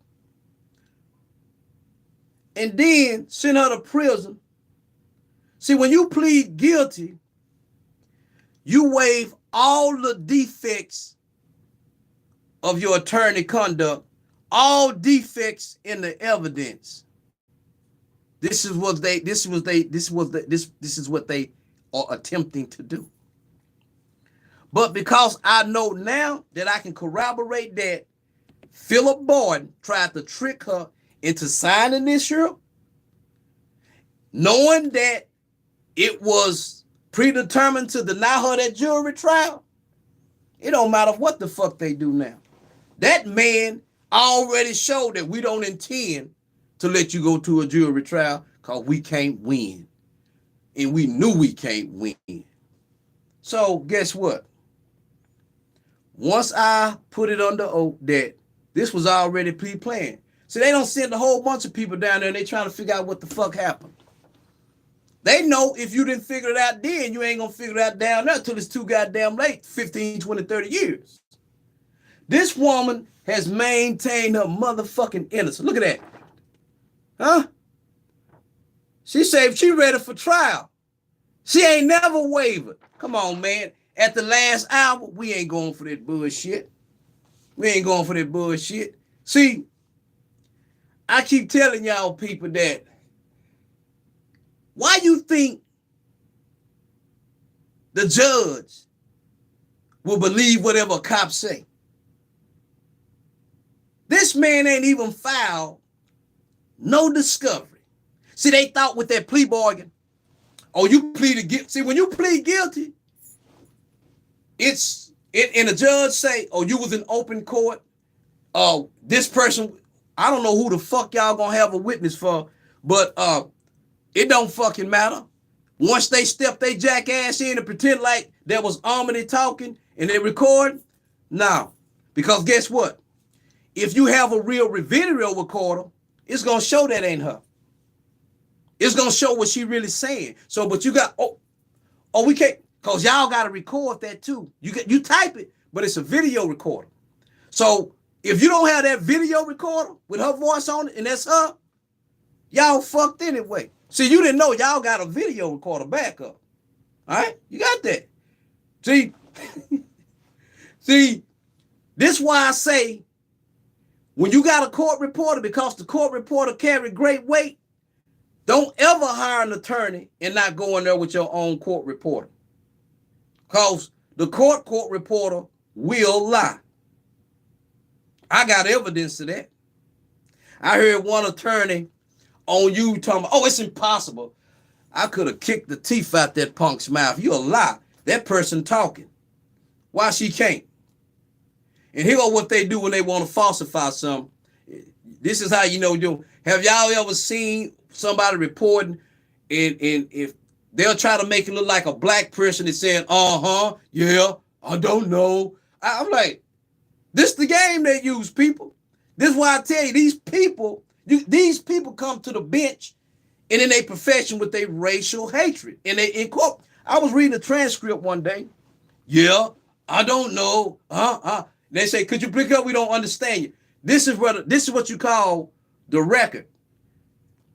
And then send her to prison. See, when you plead guilty, you waive all the defects of your attorney conduct, all defects in the evidence. This is what they are attempting to do. But because I know now that I can corroborate that Phillip Barton tried to trick her into signing this here, knowing that it was predetermined to deny her that jury trial, it don't matter what the fuck they do now. That man already showed that we don't intend to let you go to a jury trial because we can't win. And we knew we can't win. So guess what? Once I put it under oath that this was already pre-planned. So they don't send a whole bunch of people down there and they trying to figure out what the fuck happened. They know if you didn't figure it out then, you ain't going to figure it out down there until it's too goddamn late, 15, 20, 30 years. This woman has maintained her motherfucking innocence. Look at that. Huh? She said she ready for trial. She ain't never wavered. Come on, man. At the last hour, we ain't going for that bullshit. We ain't going for that bullshit. See, I keep telling y'all people that why you think the judge will believe whatever a cop say? This man ain't even filed no discovery. See, they thought with that plea bargain, oh, you pleaded guilty. See, when you plead guilty, and the judge say, oh, you was in open court. This person, I don't know who the fuck y'all gonna have a witness for, but it don't fucking matter. Once they step they jackass in and pretend like there was Omni talking and they record, no. Because guess what? If you have a real video recorder, it's gonna show that ain't her. It's gonna show what she really saying. So, but you got we can't, cause y'all gotta record that too. You type it, but it's a video recorder. So if you don't have that video recorder with her voice on it and that's her, y'all fucked anyway. See, you didn't know y'all got a video recorder backup. All right, you got that. See, see, this why I say when you got a court reporter, because the court reporter carry great weight, don't ever hire an attorney and not go in there with your own court reporter. Because the court reporter will lie. I got evidence of that. I heard one attorney on you talking about, oh, it's impossible. I could have kicked the teeth out that punk's mouth. You a lie. That person talking. Why she can't? And here are what they do when they want to falsify something. This is how you know. Have y'all ever seen somebody reporting and if they'll try to make it look like a black person is saying, yeah, I don't know. I'm like, this the game they use, people. This is why I tell you, these people come to the bench and in a profession with a racial hatred. And they in court. I was reading a transcript one day. Yeah, I don't know. They say, could you pick up? We don't understand you. This is what you call the record.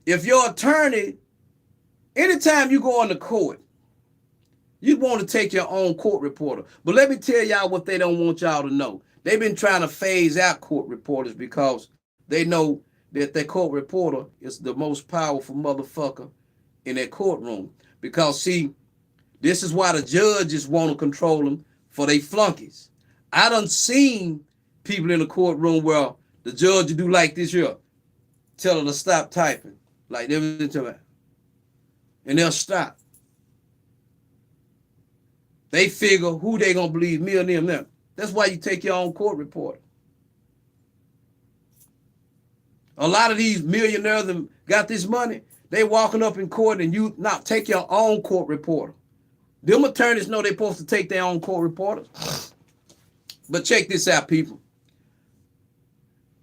If your attorney, anytime you go on the court, you want to take your own court reporter. But let me tell y'all what they don't want y'all to know. They've been trying to phase out court reporters because they know that their court reporter is the most powerful motherfucker in that courtroom. Because, see, this is why the judges want to control them for they flunkies. I done seen people in the courtroom where the judge will do like this here, tell her to stop typing, like everything, and they'll stop. They figure who they gonna believe, me or them. That's why you take your own court reporter. A lot of these millionaires that got this money, they walking up in court and you not take your own court reporter. Them attorneys know they're supposed to take their own court reporters. But check this out, people.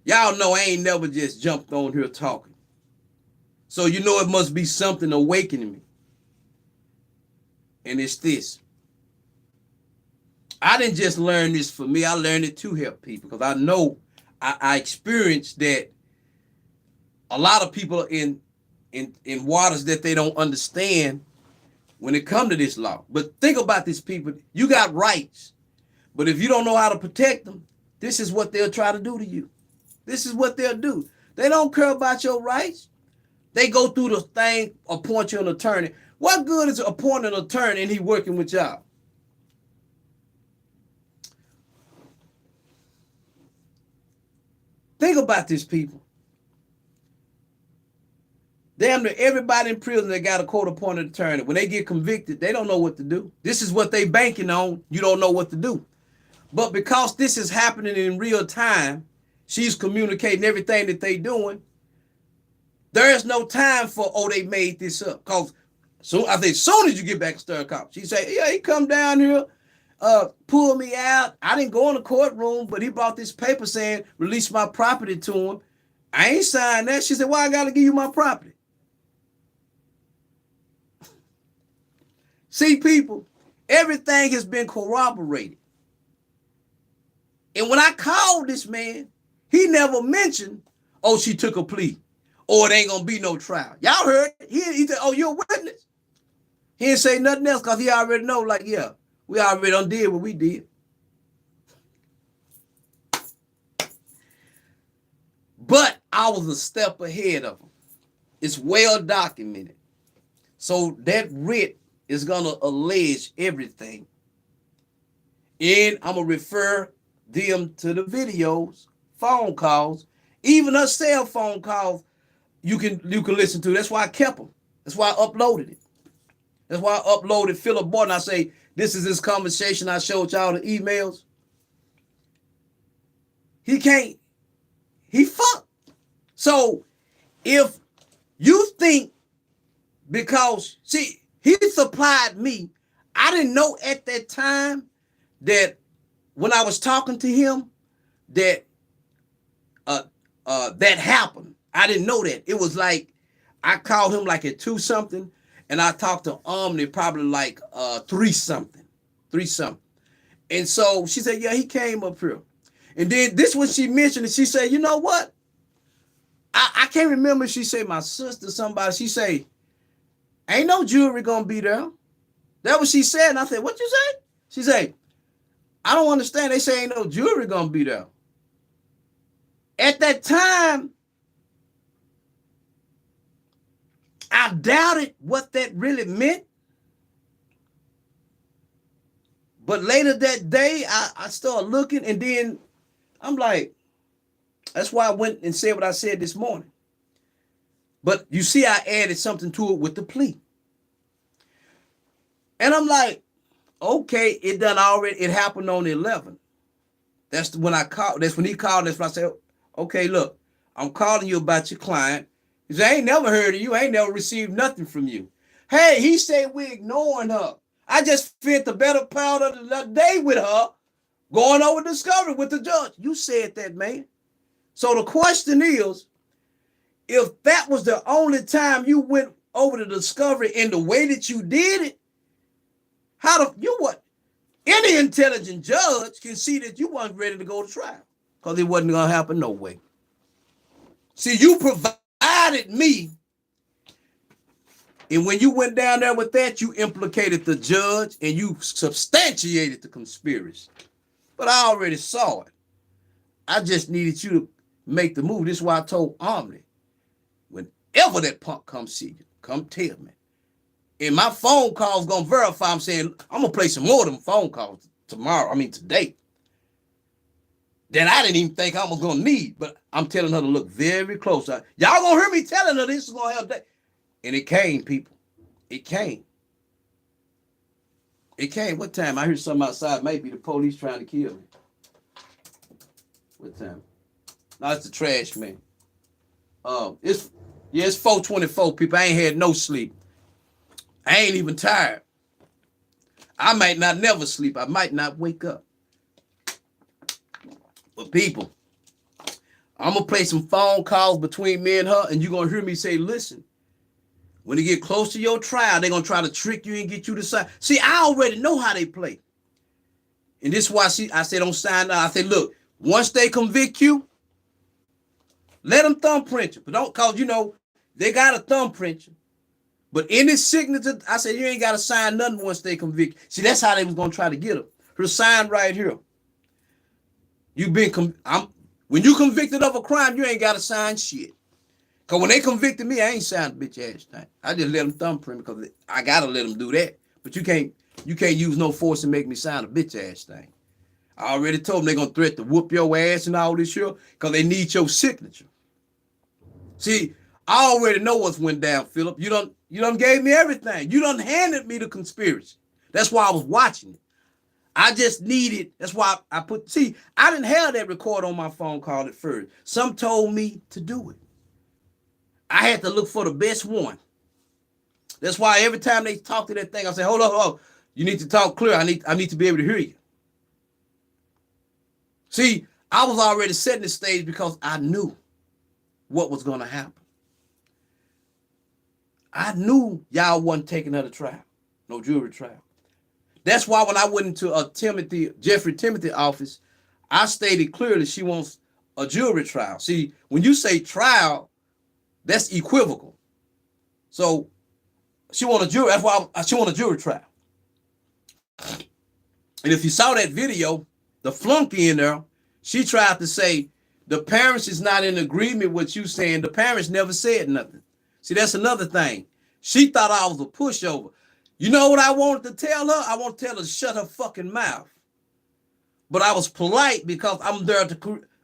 Y'all know I ain't never just jumped on here talking. So you know it must be something awakening me. And it's this. I didn't just learn this for me. I learned it to help people because I know I experienced that a lot of people are in waters that they don't understand when it comes to this law. But think about this, people. You got rights. But if you don't know how to protect them, this is what they'll try to do to you. This is what they'll do. They don't care about your rights. They go through the thing, appoint you an attorney. What good is appointing an attorney and he working with y'all? Think about this, people. Damn near everybody in prison that got a court-appointed attorney, when they get convicted, they don't know what to do. This is what they banking on. You don't know what to do. But because this is happening in real time, she's communicating everything that they doing. There is no time for, oh, they made this up. Because soon as you get back to stir cop, she say, yeah, he come down here, pull me out. I didn't go in the courtroom, but he brought this paper saying, release my property to him. I ain't signed that. She said, why I got to give you my property? See, people, everything has been corroborated. And when I called this man, he never mentioned, oh, she took a plea, or it ain't going to be no trial. Y'all heard it. He said, oh, you're a witness. He didn't say nothing else because he already know, like, yeah, we already undid what we did. But I was a step ahead of him. It's well documented. So that writ is going to allege everything. And I'm going to refer them to the videos, phone calls, even her cell phone calls you can listen to. That's why I kept them. That's why I uploaded it. That's why I uploaded Phillip Barton. I say, this is this conversation I showed y'all the emails. He can't. He fucked. So if you think because, see, he supplied me, I didn't know at that time that when I was talking to him that that happened. I didn't know that. It was like I called him like at 2 something, and I talked to Omni probably like 3 something. And so she said, yeah, he came up here. And then this was she mentioned it. She said, you know what? I can't remember. She said my sister, somebody. She said, ain't no jewelry gonna be there. That was she said. And I said, what you say? She said, I don't understand. They say ain't no jewelry gonna be there. At that time, I doubted what that really meant. But later that day, I started looking, and then I'm like, that's why I went and said what I said this morning. But you see, I added something to it with the plea. And I'm like, okay, it happened on the 11th. That's when I called. That's when he called. That's when I said, okay, look, I'm calling you about your client. He said, I ain't never heard of you. I ain't never received nothing from you. Hey, he said we ignoring her. I just spent the better part of the day with her going over discovery with the judge. You said that, man. So the question is, if that was the only time you went over the discovery in the way that you did it, any intelligent judge can see that you weren't ready to go to trial because it wasn't going to happen no way. See, you provided me, and when you went down there with that, you implicated the judge and you substantiated the conspiracy. But I already saw it. I just needed you to make the move. This is why I told Omni, whenever that punk comes see you, come tell me. And my phone call's gonna verify. I'm saying I'm gonna play some more of them phone calls today. That I didn't even think I was gonna need, but I'm telling her to look very close. Y'all gonna hear me telling her this is gonna help that. And it came, people. It came. What time? I heard something outside. Maybe the police trying to kill me. What time? No, it's the trash man. It's 4:24, people. I ain't had no sleep. I ain't even tired. I might not never sleep. I might not wake up. But people, I'm going to play some phone calls between me and her, and you're going to hear me say, listen, when they get close to your trial, they're going to try to trick you and get you to sign. See, I already know how they play. And this is why I said don't sign out. I said, look, once they convict you, let them thumbprint you. But don't, because, they got to thumbprint you. But in this signature, I said, you ain't got to sign nothing once they convict. See, that's how they was going to try to get her. Her sign right here. When you convicted of a crime, you ain't got to sign shit. Because when they convicted me, I ain't signed a bitch ass thing. I just let them thumbprint because I got to let them do that. But you can't use no force to make me sign a bitch ass thing. I already told them they're going to threaten to whoop your ass and all this shit because they need your signature. See, I already know what's went down, Phillip. You done gave me everything. You done handed me the conspiracy. That's why I was watching it. I just needed, that's why I didn't have that record on my phone call at first. Some told me to do it. I had to look for the best one. That's why every time they talk to that thing, I say, hold on. You need to talk clear. I need to be able to hear you. See, I was already setting the stage because I knew what was going to happen. I knew y'all wasn't taking her to trial. no jury trial. That's why when I went into Jeffrey Timothy office, I stated clearly she wants a jury trial. See, when you say trial, that's equivocal. So she want a jury. That's why she want a jury trial. And if you saw that video, the flunky in there, she tried to say the parents is not in agreement with you saying the parents never said nothing. See, that's another thing. She thought I was a pushover. You know what I wanted to tell her? I want to tell her to shut her fucking mouth. But I was polite because I'm there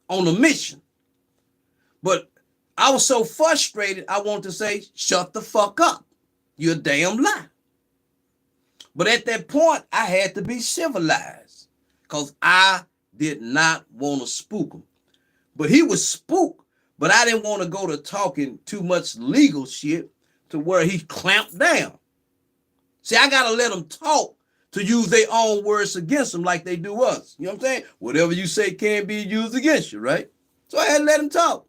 on a mission. But I was so frustrated, I wanted to say, shut the fuck up. You're a damn lie. But at that point, I had to be civilized because I did not want to spook him. But he was spooked, but I didn't want to go to talking too much legal shit to where he clamped down. See, I got to let them talk to use their own words against them like they do us. You know what I'm saying? Whatever you say can be used against you, right? So I had to let him talk.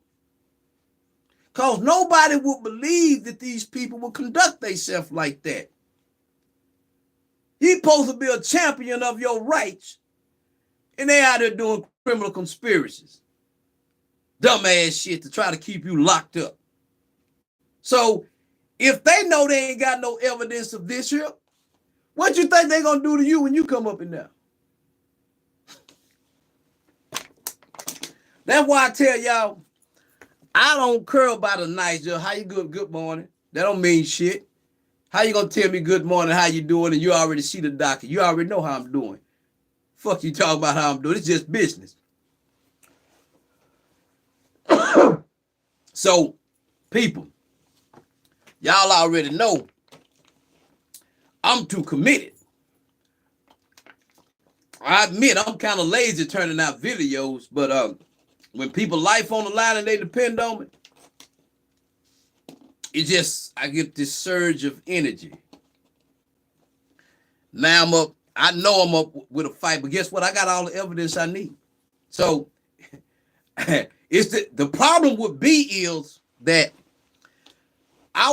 Because nobody would believe that these people would conduct themselves like that. You're supposed to be a champion of your rights, and they out there doing criminal conspiracies. Dumbass shit to try to keep you locked up. So if they know they ain't got no evidence of this here, what you think they gonna do to you when you come up in there? That's why I tell y'all, I don't care about a nice job. How you good morning? That don't mean shit. How you gonna tell me good morning, how you doing, and you already see the doctor? You already know how I'm doing. Fuck you talking about how I'm doing. It's just business. So, people, y'all already know I'm too committed. I admit I'm kind of lazy turning out videos, but when people life on the line and they depend on me, it's just, I get this surge of energy. Now I'm up. I know I'm up with a fight, but guess what? I got all the evidence I need. So it's the problem with B is that I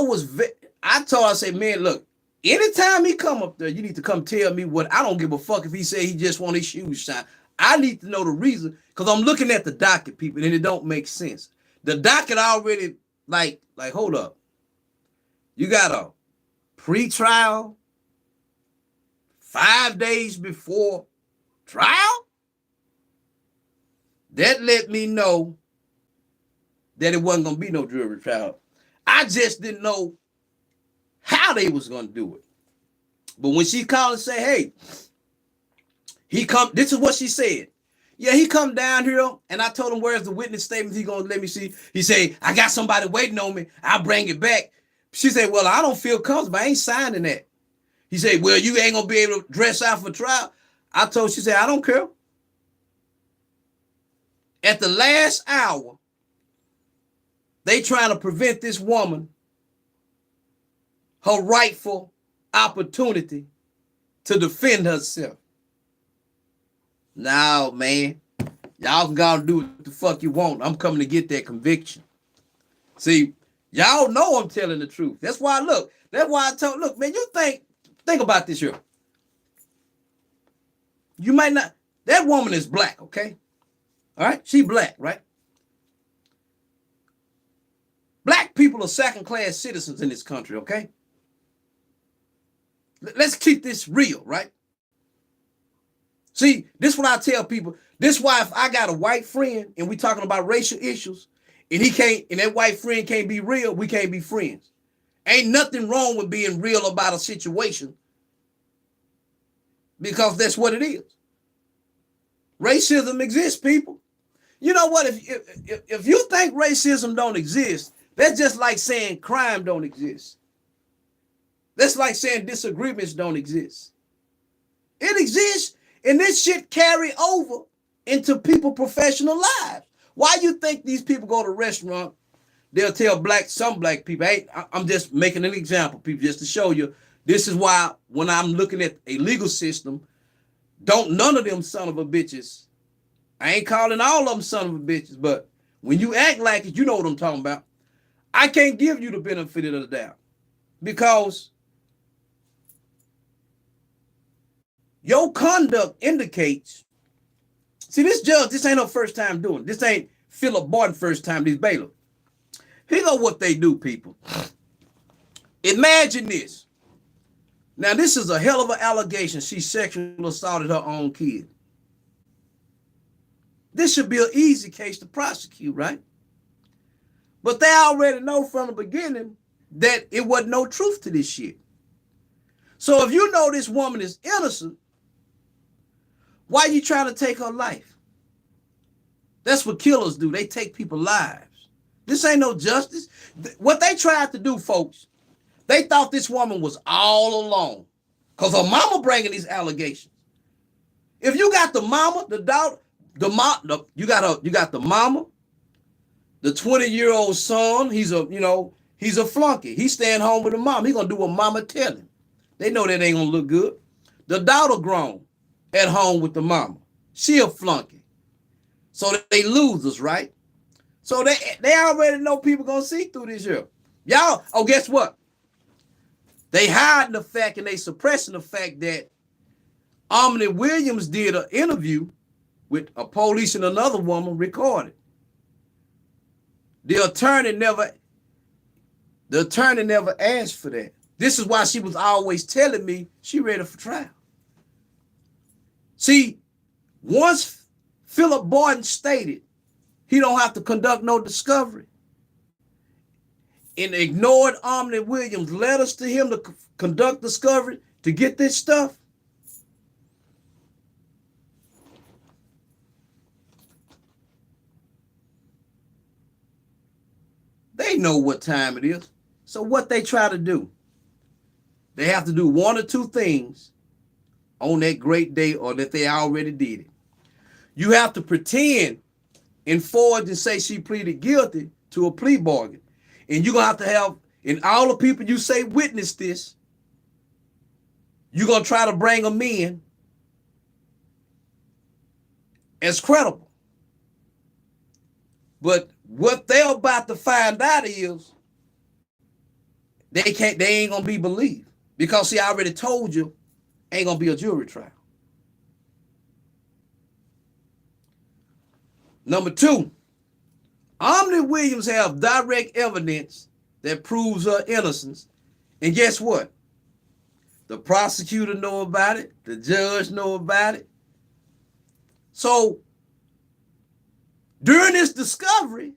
told her, I said, man, look, anytime he come up there, you need to come tell me what. I don't give a fuck if he say he just want his shoes shine. I need to know the reason, because I'm looking at the docket, people, and it don't make sense. The docket already, like, hold up. You got a pre-trial 5 days before trial? That let me know that it wasn't going to be no jury trial. I just didn't know how they was going to do it. But when she called and said, hey, this is what she said. Yeah, he come down here, and I told him, where's the witness statement? He going to let me see. He said, I got somebody waiting on me. I'll bring it back. She said, well, I don't feel comfortable. I ain't signing that. He said, well, you ain't going to be able to dress out for trial. I told her, she said, I don't care. At the last hour, they trying to prevent this woman her rightful opportunity to defend herself. Now, man, y'all can go and do what the fuck you want. I'm coming to get that conviction. See, y'all know I'm telling the truth. That's why I told, look, man, you think about this here. You might not, that woman is black, okay? All right, she black, right? Black people are second-class citizens in this country, okay? Let's keep this real, right? See, this is what I tell people. This is why if I got a white friend and we talking about racial issues and that white friend can't be real, we can't be friends. Ain't nothing wrong with being real about a situation because that's what it is. Racism exists, people. You know what? If you think racism don't exist, that's just like saying crime don't exist. That's like saying disagreements don't exist. It exists, and this shit carry over into people's professional lives. Why you think these people go to a restaurant, they'll tell some black people, hey, I'm just making an example, people, just to show you. This is why when I'm looking at a legal system, don't none of them son of a bitches, I ain't calling all of them son of a bitches, but when you act like it, you know what I'm talking about. I can't give you the benefit of the doubt because your conduct indicates, see, this judge, this ain't her first time doing it. This ain't Phillip Barton first time, this bailiff. Here go what they do, people. Imagine this. Now, this is a hell of an allegation. She sexually assaulted her own kid. This should be an easy case to prosecute, right? But they already know from the beginning that it wasn't no truth to this shit. So if you know this woman is innocent, why are you trying to take her life? That's what killers do. They take people's lives. This ain't no justice. What they tried to do, folks, they thought this woman was all alone because her mama bringing these allegations. If you got the mama, the daughter, you got the mama, the 20-year-old son, he's a flunky. He's staying home with the mom. He gonna do what mama tell him. They know that ain't gonna look good. The daughter grown at home with the mama. She a flunky. So they losers, right? So they already know people gonna see through this here. Y'all, oh, guess what? They hiding the fact and they suppressing the fact that Omni Williams did an interview with a police and another woman recorded. The attorney never asked for that. This is why she was always telling me she ready for trial. See, once Phillip Barton stated he don't have to conduct no discovery and ignored Omni Williams' letters to him to conduct discovery to get this stuff, they know what time it is. So what they try to do, they have to do one or two things on that great day, or that they already did it. You have to pretend and forge and say she pleaded guilty to a plea bargain. And you're going to have, and all the people you say witnessed this, you're going to try to bring them in as credible. But what they're about to find out is they ain't going to be believed. Because, see, I already told you, ain't going to be a jury trial. Number two, Omni Williams have direct evidence that proves her innocence. And guess what? The prosecutor know about it. The judge know about it. So during this discovery,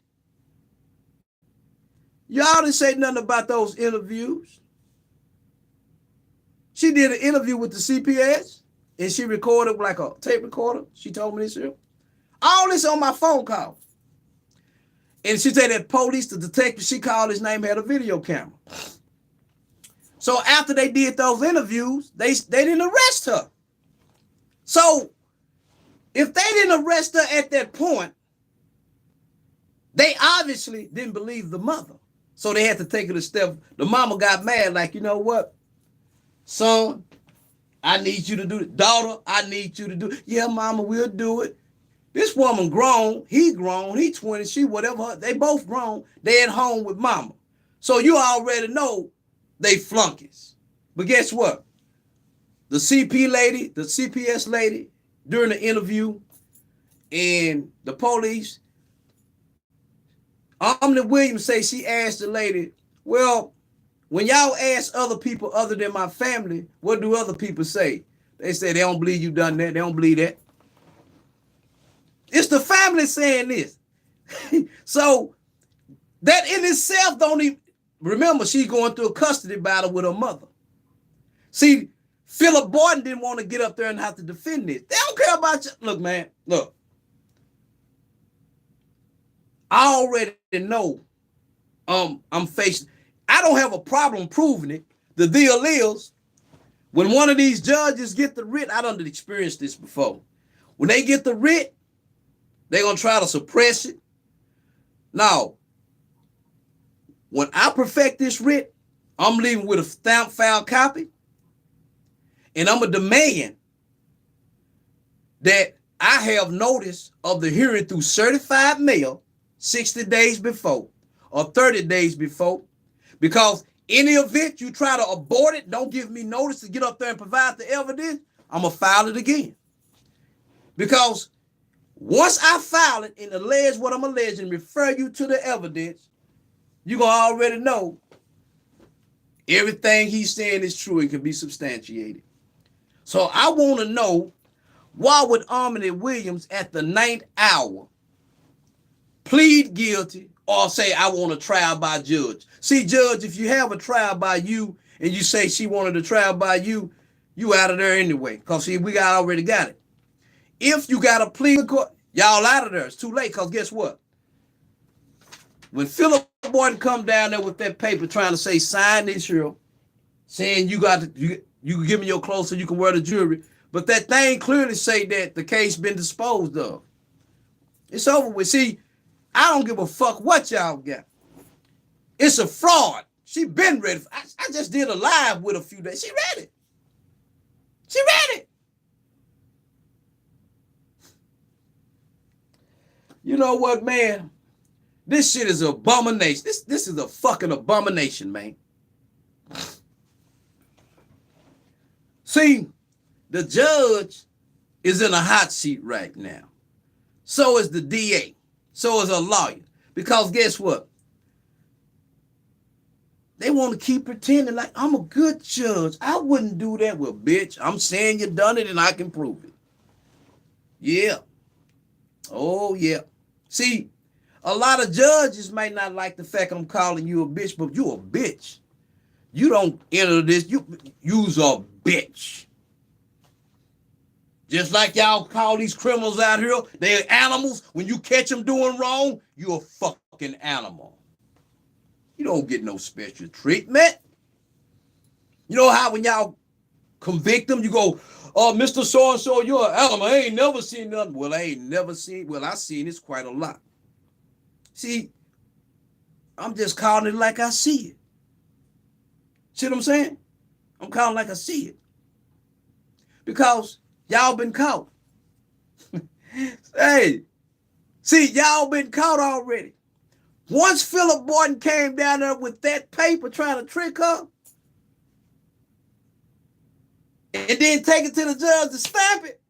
y'all didn't say nothing about those interviews. She did an interview with the CPS and she recorded like a tape recorder. She told me this here. All this on my phone call. And she said that police, the detective she called, his name had a video camera. So after they did those interviews, they didn't arrest her. So if they didn't arrest her at that point, they obviously didn't believe the mother. So they had to take it a step. The mama got mad, like, you know what? Son, I need you to do it. Daughter, I need you to do it. Yeah, mama, we'll do it. This woman grown, he 20, she whatever, they both grown, they at home with mama. So you already know they flunkies. But guess what? The CPS lady, during the interview, and the police, Omni Williams say she asked the lady, well, when y'all ask other people other than my family, what do other people say? They say they don't believe you done that. They don't believe that. It's the family saying this. So that in itself don't even, remember, she's going through a custody battle with her mother. See, Phillip Barton didn't want to get up there and have to defend this. They don't care about you. Look, man, look. I already know I'm facing, I don't have a problem proving it. The deal is, when one of these judges get the writ, I done experienced this before. When they get the writ, they're going to try to suppress it. Now, when I perfect this writ, I'm leaving with a stamp file copy, and I'm going to demand that I have notice of the hearing through certified mail 60 days before or 30 days before, because any event you try to abort it, don't give me notice to get up there and provide the evidence, I'm going to file it again. Because once I file it and allege what I'm alleging, refer you to the evidence, you're going to already know everything he's saying is true and can be substantiated. So I want to know, why would Omni Williams at the 9th hour plead guilty or say, I want a trial by judge? See, Judge, if you have a trial by you and you say she wanted a trial by you, you out of there anyway. Because see, we already got it. If you got a plea court, y'all out of there. It's too late, because guess what? When Phillip Barton come down there with that paper trying to say, sign this here, saying you got to, you give me your clothes so you can wear the jewelry, but that thing clearly say that the case been disposed of. It's over with. See, I don't give a fuck what y'all got. It's a fraud. She been ready. I just did a live with a few days. She ready. She ready. You know what, man? This shit is an abomination. This is a fucking abomination, man. See, the judge is in a hot seat right now. So is the DA. So is a lawyer. Because guess what? They want to keep pretending like I'm a good judge. I wouldn't do that. Well, bitch, I'm saying you done it and I can prove it. Yeah. Oh, yeah. See, a lot of judges might not like the fact I'm calling you a bitch, but you a bitch. You don't enter this. You's a bitch. Just like y'all call these criminals out here, they're animals. When you catch them doing wrong, you're a fucking animal. You don't get no special treatment. You know how when y'all convict them, you go, oh, Mr. So-and-so, you're an animal. I ain't never seen nothing. Well, I ain't never seen, well, I seen this quite a lot. See, I'm just calling it like I see it. See what I'm saying? I'm calling like I see it. Because y'all been caught. Hey, see, y'all been caught already. Once Phillip Barton came down there with that paper trying to trick her, and then take it to the judge to stamp it,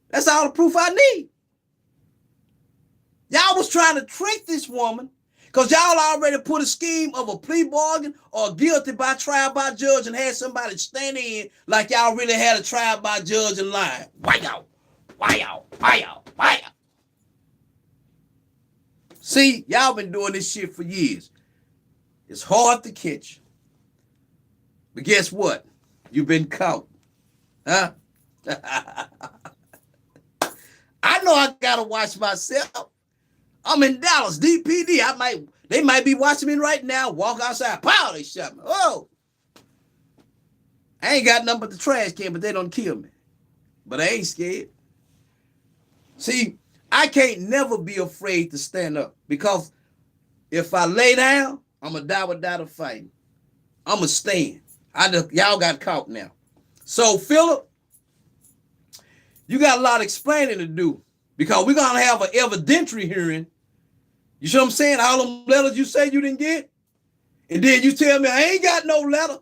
that's all the proof I need. Y'all was trying to trick this woman because y'all already put a scheme of a plea bargain or guilty by trial by judge and had somebody stand in like y'all really had a trial by judge and lying. Why y'all? Why y'all? Why y'all? Why y'all? See, y'all been doing this shit for years. It's hard to catch. But guess what? You've been caught. Huh? I know I gotta watch myself. I'm in Dallas, DPD. They might be watching me right now. Walk outside, pow, they shot me. Oh, I ain't got nothing but the trash can, but they don't kill me. But I ain't scared. See, I can't never be afraid to stand up, because if I lay down, I'm gonna die without a fight. I'm gonna stand. Y'all got caught now. So Phillip, you got a lot of explaining to do, because we're gonna have an evidentiary hearing. You see what I'm saying? All them letters you say you didn't get, and then you tell me I ain't got no letter.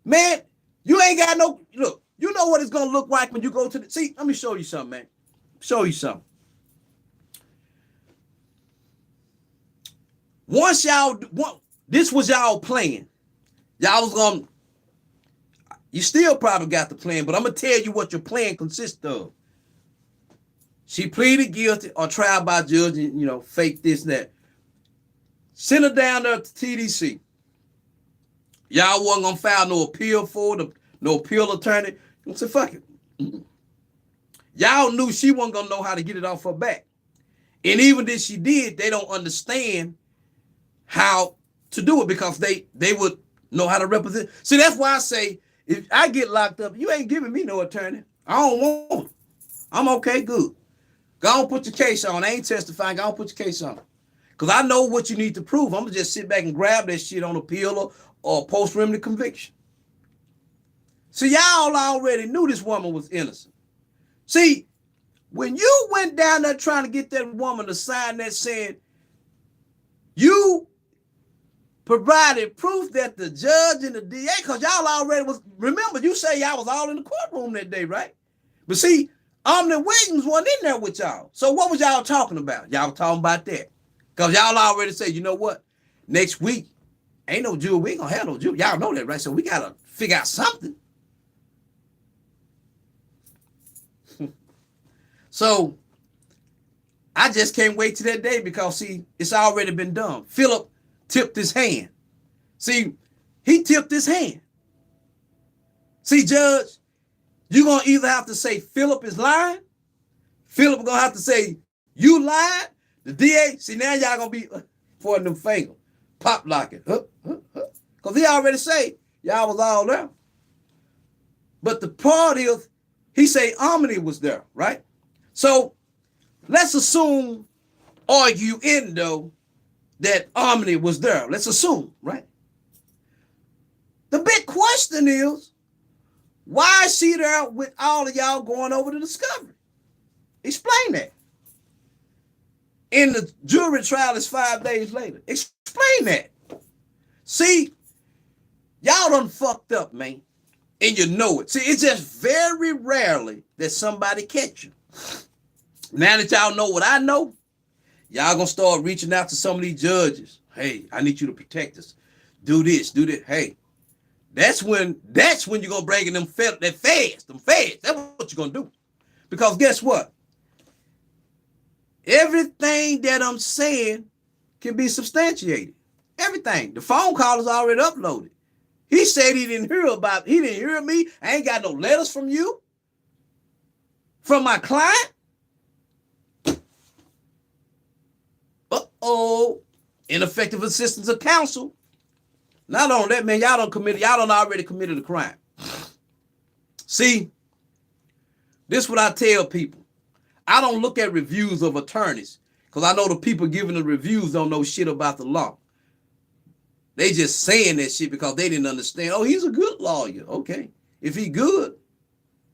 Man, you ain't got no, look, you know what it's gonna look like when you go to the, see, let me show you something, man. Show you something. Once y'all, this was y'all plan. Y'all was gonna, you still probably got the plan, but I'm gonna tell you what your plan consists of. She pleaded guilty or trial by judge, and, you know, fake this and that. Send her down there to TDC. Y'all wasn't gonna file no appeal for the, no appeal attorney. I said, fuck it. Y'all knew she wasn't gonna know how to get it off her back. And even if she did, they don't understand how to do it, because they would know how to represent. See, that's why I say, if I get locked up, you ain't giving me no attorney. I don't want it. I'm okay, good. Go on, put your case on. I ain't testifying. Go on, put your case on. Because I know what you need to prove. I'm going to just sit back and grab that shit on appeal or post-remedy conviction. See, y'all already knew this woman was innocent. See, when you went down there trying to get that woman to sign that saying, you provided proof that the judge and the DA, because y'all already was, remember, you say y'all was all in the courtroom that day, right? But see, Omni Williams wasn't in there with y'all. So what was y'all talking about? Y'all talking about that. Because y'all already said, you know what? Next week, ain't no jury. We ain't going to have no jury. Y'all know that, right? So we got to figure out something. So I just can't wait till that day because, see, it's already been done. Phillip tipped his hand. See, he tipped his hand. See, Judge, you're going to either have to say Phillip is lying. Phillip going to have to say you lied. The DA, see, now y'all going to be pointing them fingers, pop locking. Because he already say y'all was all there. But the part is, he say Omni was there, right? So let's assume, arguendo, that Omni was there. Let's assume, right? The big question is, why is she there with all of y'all going over the discovery? Explain that. And the jury trial is 5 days later. Explain that. See, y'all done fucked up, man. And you know it. See, it's just very rarely that somebody catch you. Now that y'all know what I know, y'all gonna start reaching out to some of these judges. Hey, I need you to protect us. Do this, do that. Hey, that's when you're gonna bring in them feds. That's what you're gonna do. Because guess what? Everything that I'm saying can be substantiated. Everything. The phone call is already uploaded. He said he didn't hear me. I ain't got no letters from you. From my client. Uh-oh. Ineffective assistance of counsel. Not only that, man, y'all done already committed a crime. See, this is what I tell people. I don't look at reviews of attorneys because I know the people giving the reviews don't know shit about the law. They just saying that shit because they didn't understand. Oh, he's a good lawyer. Okay. If he good,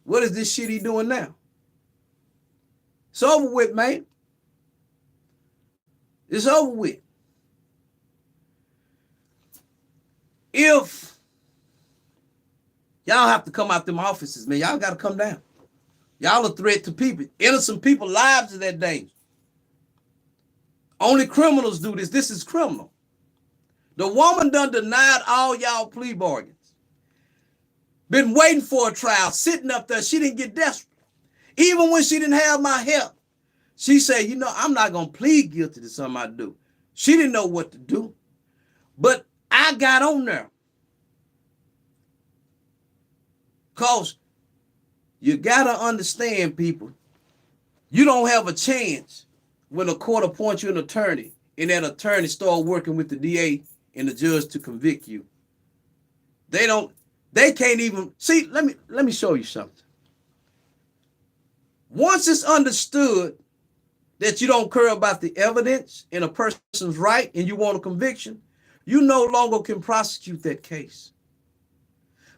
what is this shit he doing now? It's over with, man. It's over with. If y'all have to come out them offices, man, y'all got to come down. Y'all a threat to people. Innocent people's lives is that danger. Only criminals do this. This is criminal. The woman done denied all y'all plea bargains. Been waiting for a trial, sitting up there. She didn't get desperate. Even when she didn't have my help, she said, you know, I'm not going to plead guilty to something I do. She didn't know what to do. But I got on there. Because you got to understand, people, you don't have a chance when a court appoints you an attorney and that attorney start working with the DA and the judge to convict you. They can't even, see, let me show you something. Once it's understood that you don't care about the evidence in a person's right and you want a conviction, you no longer can prosecute that case.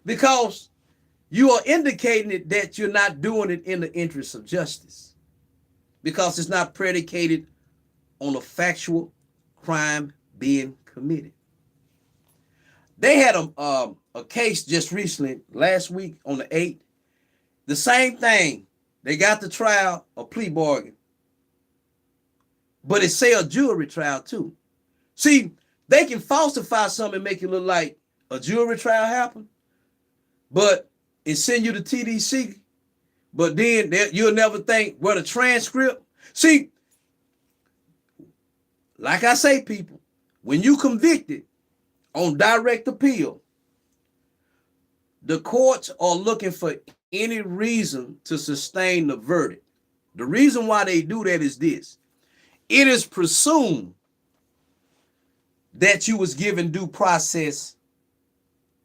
Because you are indicating that you're not doing it in the interest of justice. Because it's not predicated on a factual crime being committed. They had a case just recently, last week on the 8th. The same thing. They got the trial, a plea bargain. But it say a jury trial too. See, they can falsify something and make it look like a jury trial happened, but and send you to TDC. But then you'll never think, well, the transcript. See, like I say, people, when you convicted on direct appeal, the courts are looking for any reason to sustain the verdict. The reason why they do that is this. It is presumed that you was given due process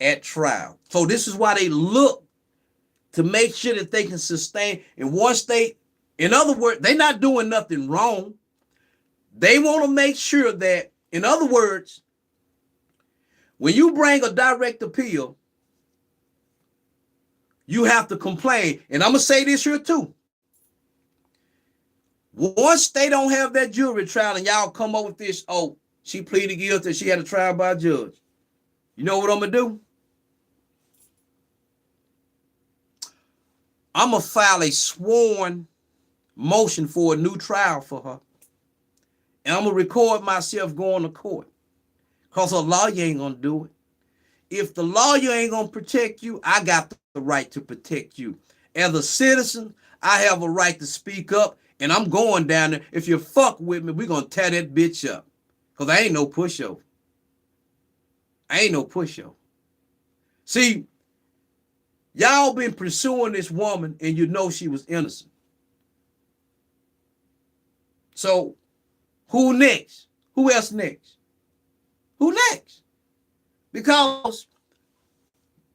at trial. So this is why they look to make sure that they can sustain. And once in other words, they're not doing nothing wrong. They want to make sure that, in other words, when you bring a direct appeal, you have to complain. And I'm going to say this here too. Once they don't have that jury trial and y'all come up with this, oh, She pleaded guilty. She had a trial by judge. You know what I'm going to do? I'm going to file a sworn motion for a new trial for her. And I'm going to record myself going to court. Because a lawyer ain't going to do it. If the lawyer ain't going to protect you, I got the right to protect you. As a citizen, I have a right to speak up, and I'm going down there. If you fuck with me, we're going to tear that bitch up. Because I ain't no pushover. I ain't no pushover. See, y'all been pursuing this woman, and you know she was innocent. So, who next? Who else next? Who next? Because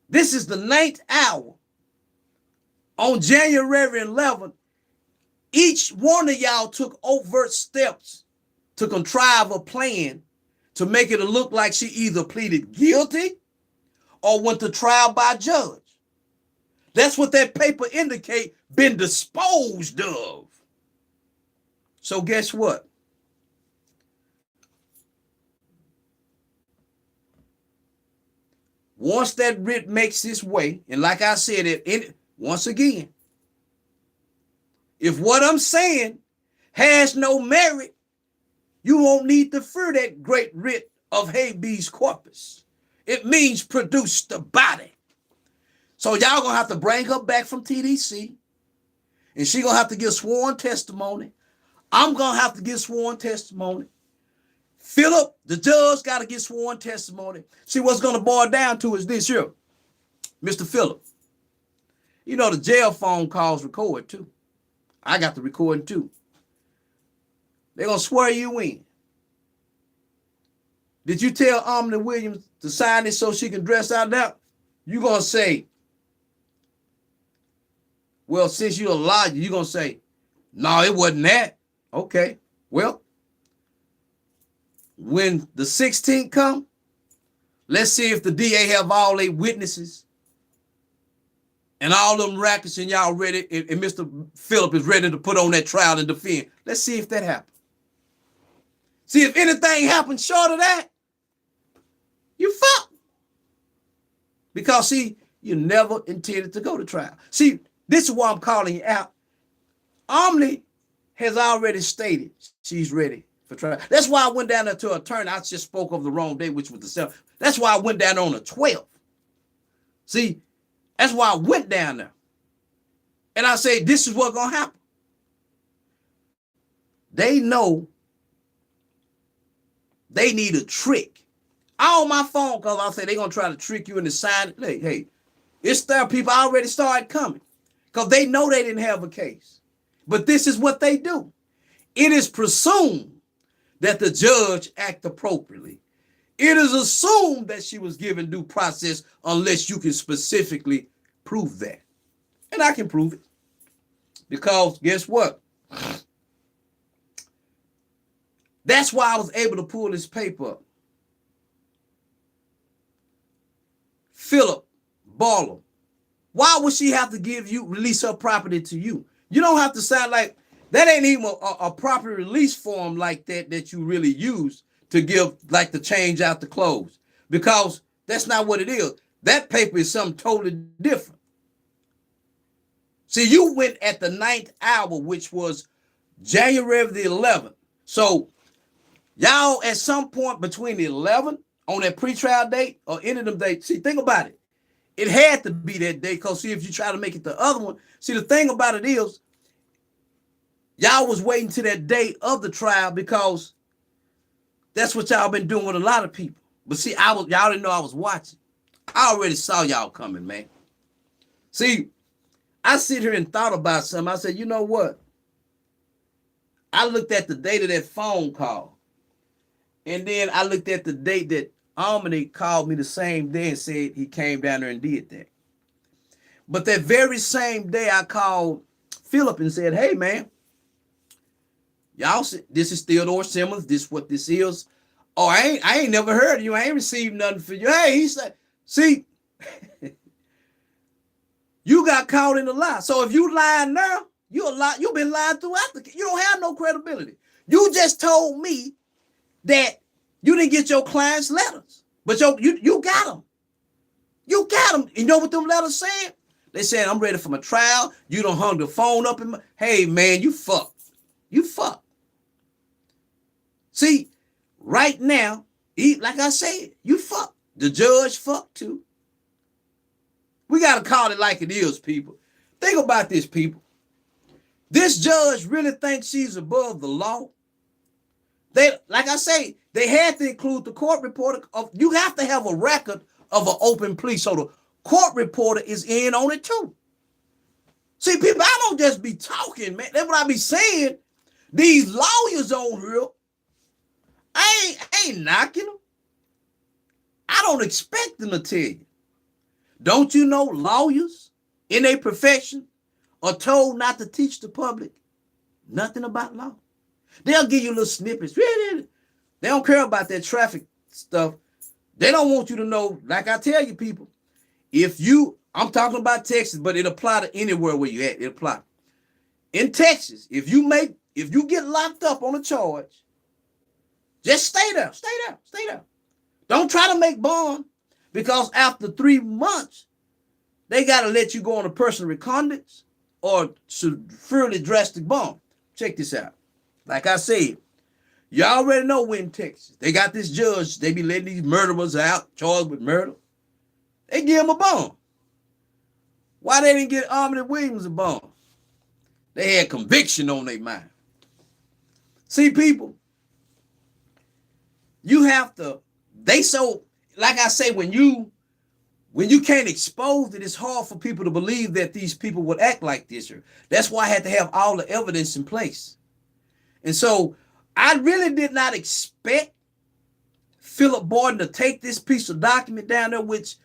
this is the 9th hour. On January 11th, each one of y'all took overt steps to contrive a plan to make it look like she either pleaded guilty or went to trial by judge. That's what that paper indicate, been disposed of. So guess what? Once that writ makes its way, and like I said, once again, if what I'm saying has no merit, you won't need to fear that great writ of habeas corpus. It means produce the body. So y'all gonna have to bring her back from TDC, and she gonna have to give sworn testimony. I'm gonna have to give sworn testimony. Phillip, the judge, got to get sworn testimony. See, what's going to boil down to is this here. Mr. Phillip, you know the jail phone calls record too. I got the recording too. They're going to swear you in. Did you tell Omni Williams to sign it so she can dress out now? You're going to say, well, since you're a lawyer, you're going to say, no, it wasn't that. Okay, well, when the 16th come, let's see if the DA have all 8 witnesses and all them rackets and y'all ready, and Mr. Phillip is ready to put on that trial and defend. Let's see if that happens. See, if anything happens short of that, you fuck. Because, see, you never intended to go to trial. See, this is why I'm calling you out. Omni has already stated she's ready for trial. That's why I went down there to attorney. I just spoke of the wrong day, which was the 7th. That's why I went down on the 12th. See, that's why I went down there. And I say, this is what's going to happen. They know they need a trick. All my phone calls, I say they're going to try to trick you into signing. Hey, it's there. People already started coming because they know they didn't have a case. But this is what they do. It is presumed that the judge acted appropriately. It is assumed that she was given due process unless you can specifically prove that. And I can prove it. Because guess what? That's why I was able to pull this paper up. Phillip Barton. Why would she have to release her property to you? You don't have to sound like, that ain't even a proper release form like that you really use to give, like to change out the clothes. Because that's not what it is. That paper is something totally different. See, you went at the 9th hour, which was January the 11th. So y'all at some point between the 11th on that pretrial date or any of them dates, see, think about it. It had to be that day because, see, if you try to make it the other one, see, the thing about it is, y'all was waiting to that day of the trial because that's what y'all been doing with a lot of people. But see, y'all didn't know I was watching. I already saw y'all coming, man. See, I sit here and thought about something. I said, you know what? I looked at the date of that phone call. And then I looked at the date that Omni called me the same day and said he came down there and did that. But that very same day I called Phillip and said, hey, man, y'all, this is Theodore Simmons. This is what this is. Oh, I ain't never heard of you. I ain't received nothing for you. Hey, he said, see, you got caught in a lie. So if you lying now, you've been lying throughout. You don't have no credibility. You just told me that You didn't get your client's letters, but you got them. You got them. You know what them letters said? They said, I'm ready for my trial. You done hung the phone up in my, hey man, you fucked. You fucked. See, right now, like I said, you fucked. The judge fucked too. We got to call it like it is, people. Think about this, people. This judge really thinks she's above the law. They, like I say, they had to include the court reporter. You have to have a record of an open plea, so the court reporter is in on it too. See, people, I don't just be talking, man. That's what I be saying. These lawyers on here, I ain't knocking them. I don't expect them to tell you. Don't you know lawyers in a profession are told not to teach the public nothing about law? They'll give you little snippets. They don't care about that traffic stuff. They don't want you to know, like I tell you people, I'm talking about Texas, but it apply to anywhere where you at. It apply. In Texas, if you get locked up on a charge, just stay there. Don't try to make bond, because after 3 months, they got to let you go on a personal reconnaissance or severely drastic bond. Check this out. Like I said, you already know we're in Texas. They got this judge. They be letting these murderers out, charged with murder. They give them a bond. Why they didn't get Omni Williams a bond? They had conviction on their mind. See, people, you have to, like I say, when you can't expose it, it's hard for people to believe that these people would act like this. That's why I had to have all the evidence in place. And so I really did not expect Phillip Barton to take this piece of document down there, which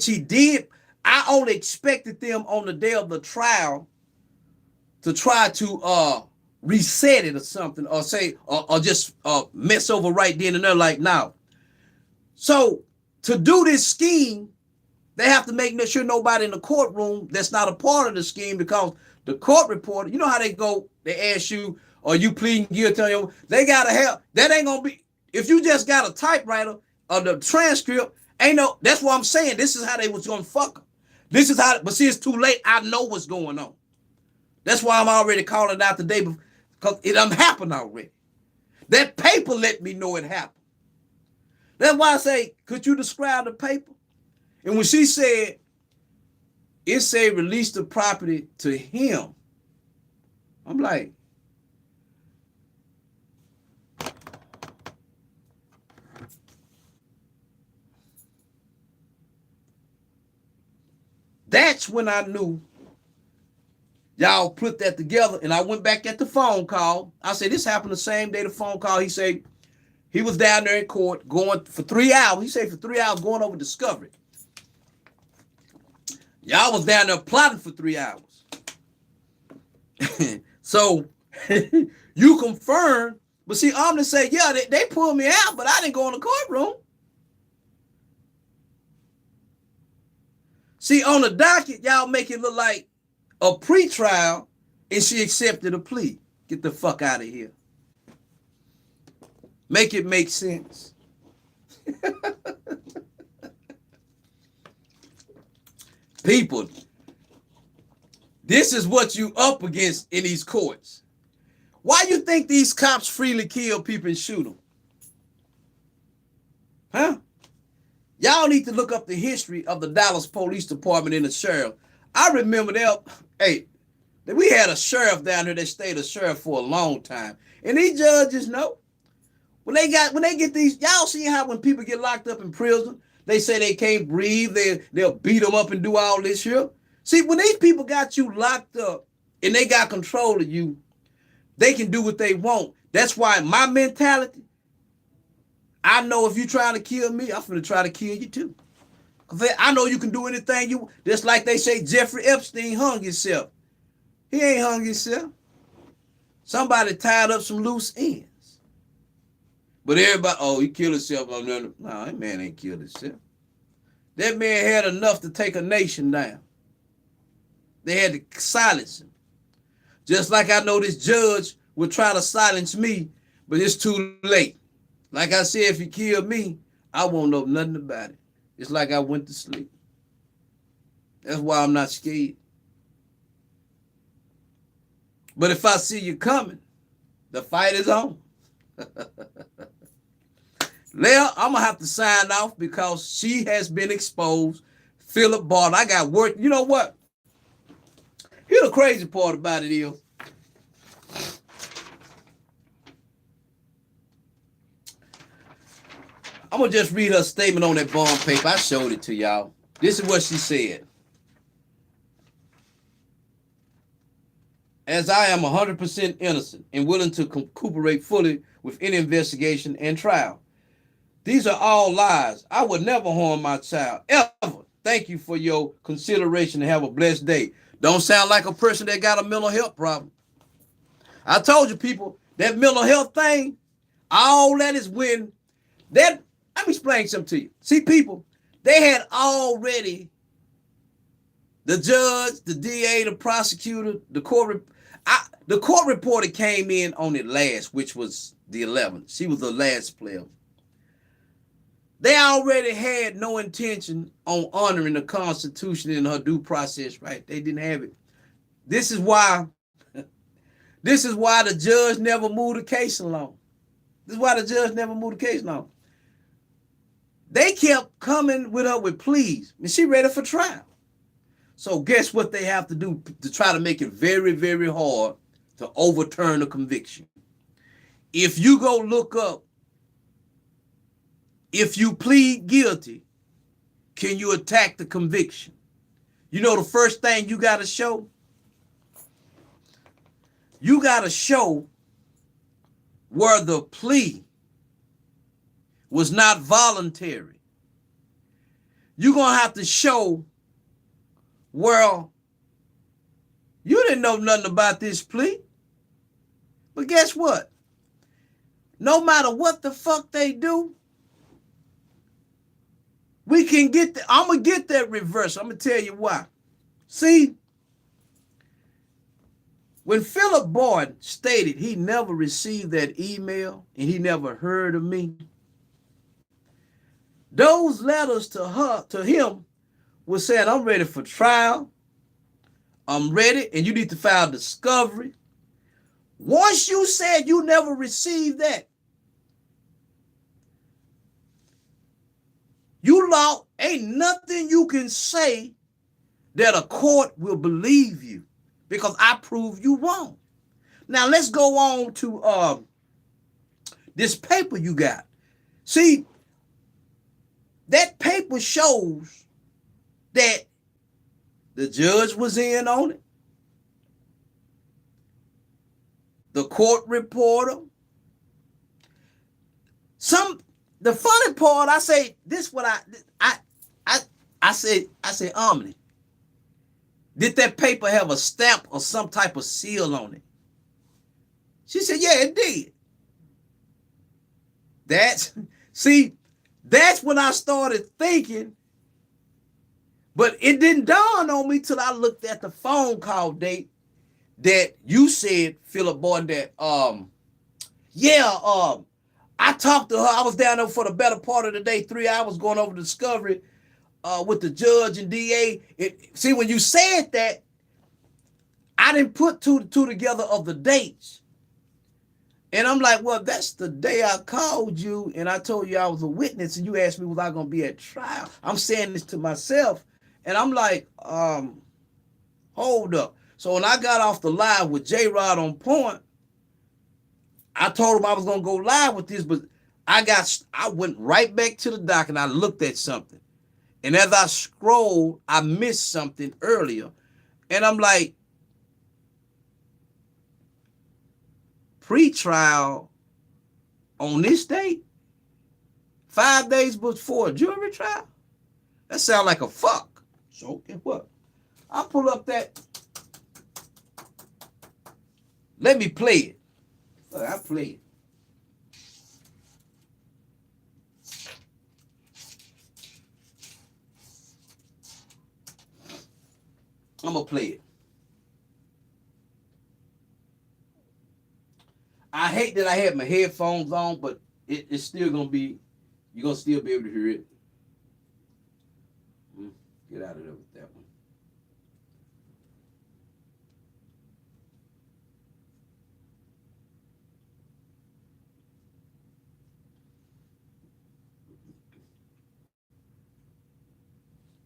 he did. I only expected them on the day of the trial to try to reset it or something, or say, or just mess over right then and there, like now. So to do this scheme, they have to make sure nobody in the courtroom that's not a part of the scheme, because the court reporter, you know how they go, they ask you, are you pleading guilty? They gotta have, that ain't gonna be, if you just got a typewriter or the transcript, that's what I'm saying. This is how they was gonna fuck them. This is how, but see, it's too late. I know what's going on. That's why I'm already calling it out today, because it done happened already. That paper let me know it happened. That's why I say, could you describe the paper? And when she said, it said release the property to him, I'm like, that's when I knew y'all put that together. And I went back at the phone call. I said, this happened the same day the phone call. He said he was down there in court going for 3 hours. He said for 3 hours going over discovery. Y'all was down there plotting for 3 hours. So you confirmed. But see, Omni said, yeah, they pulled me out, but I didn't go in the courtroom. See, on the docket, y'all make it look like a pre-trial, and she accepted a plea. Get the fuck out of here. Make it make sense. People, this is what you up against in these courts. Why you think these cops freely kill people and shoot them? Huh? Y'all need to look up the history of the Dallas Police Department and the sheriff. I remember we had a sheriff down here that stayed a sheriff for a long time. And these judges know. When they get these, y'all see how when people get locked up in prison, they say they can't breathe, they'll beat them up and do all this here. See, when these people got you locked up and they got control of you, they can do what they want. That's why my mentality, I know if you're trying to kill me, I'm finna try to kill you too. Because I know you can do anything you, just like they say Jeffrey Epstein hung himself. He ain't hung himself. Somebody tied up some loose ends. But everybody, oh, he killed himself. No, that man ain't killed himself. That man had enough to take a nation down. They had to silence him. Just like I know this judge would try to silence me, but it's too late. Like I said, if he killed me, I won't know nothing about it. It's like I went to sleep. That's why I'm not scared. But if I see you coming, the fight is on. Leah, I'm going to have to sign off because she has been exposed. Phillip Barton, I got work. You know what? Here's the crazy part about it is, I'm going to just read her statement on that bond paper. I showed it to y'all. This is what she said. As I am 100% innocent and willing to cooperate fully with any investigation and trial. These are all lies. I would never harm my child, ever. Thank you for your consideration and have a blessed day. Don't sound like a person that got a mental health problem. I told you, people, that mental health thing, all that is when that, let me explain something to you. See, people, they had already, the judge, the DA, the prosecutor, the court reporter came in on it last, which was the 11th. She was the last player. They already had no intention on honoring the Constitution in her due process, right? They didn't have it. This is why the judge never moved the case along. This is why the judge never moved the case along. They kept coming with her with pleas, and she ready for trial. So guess what they have to do to try to make it very, very hard to overturn a conviction? If you go look up, if you plead guilty, can you attack the conviction? You know the first thing you got to show? You got to show where the plea was not voluntary. You're going to have to show where you didn't know nothing about this plea. But guess what? No matter what the fuck they do, we can get I'm going to get that reverse. I'm going to tell you why. See, when Phillip Barton stated he never received that email and he never heard of me, those letters to him were saying, I'm ready for trial. I'm ready, and you need to file discovery. Once you said you never received that, you lost. Ain't nothing you can say that a court will believe you because I proved you wrong. Now let's go on to this paper you got. See, that paper shows that the judge was in on it. The court reporter. The funny part, I say, this what I say, Omni, did that paper have a stamp or some type of seal on it? She said, yeah, it did. That's when I started thinking, but it didn't dawn on me till I looked at the phone call date that you said, Phillip Barton, that I talked to her. I was down there for the better part of the day, 3 hours going over discovery with the judge and DA. See, when you said that, I didn't put two together of the dates. And I'm like, well, that's the day I called you and I told you I was a witness and you asked me was I going to be at trial. I'm saying this to myself. And I'm like, hold up. So when I got off the live with J-Rod on point, I told him I was going to go live with this, but I went right back to the doc and I looked at something. And as I scrolled, I missed something earlier. And I'm like, pre-trial on this date, 5 days before a jury trial? That sounds like a fuck. So guess what? I'll pull up that. Let me play it. I play it. I'm going to play it. I hate that I had my headphones on, but it's still gonna be, you're gonna still be able to hear it. Get out of there with that one.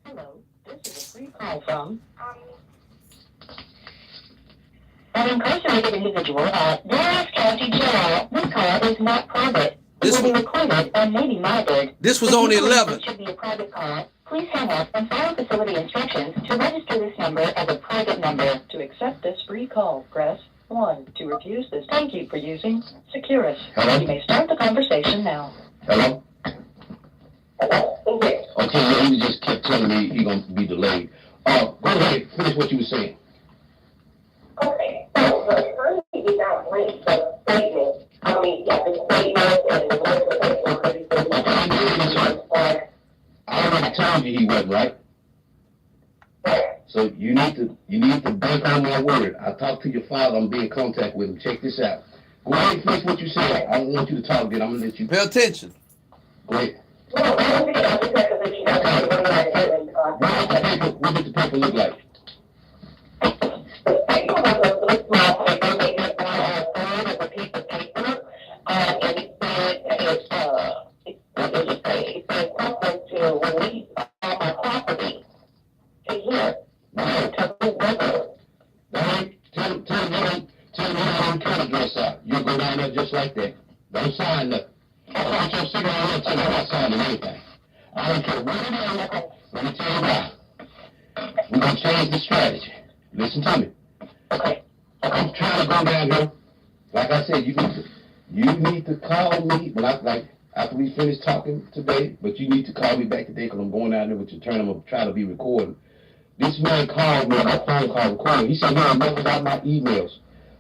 Hello, this is a free call from an incarcerated individual at Dallas County Jail. This call is not private. It will be recorded and may be monitored. This was on the 11th. It should be a private call. Please hang up and follow facility instructions to register this number as a private number. To accept this free call, press 1. To refuse this, thank you for using Securus. Hello? You may start the conversation now. Hello? Okay, yeah, he just kept telling me he gonna be delayed. Go ahead, finish what you were saying. Okay, so the attorney did not read the statement. I mean, yeah, the statement and the I already told you he wasn't, right? So you need to bank on my word. I talked to your father. I'm being in contact with him. Check this out. Go ahead and finish what you said. I don't want you to talk again. I'm gonna let you pay attention. Go ahead. No, I don't think I was that position. What did the paper look like? The paper was a little small paper. They had one on a third of a piece of paper, and it said it said something to release all my property to here. To the weather. Tell me how I'm trying to dress out. You'll go down there just like that. Don't sign nothing. I want your cigarette and tell you I'm not signing anything. I don't care what it is. Let me tell you why. We're going to change the strategy. Listen to me. I'm trying to go down here. Like I said, you need to call me after we finish talking today, but you need to call me back today because I'm going down there with your turn. I'm going to try to be recording. This man called me on my phone call recording. He said, I never got my emails.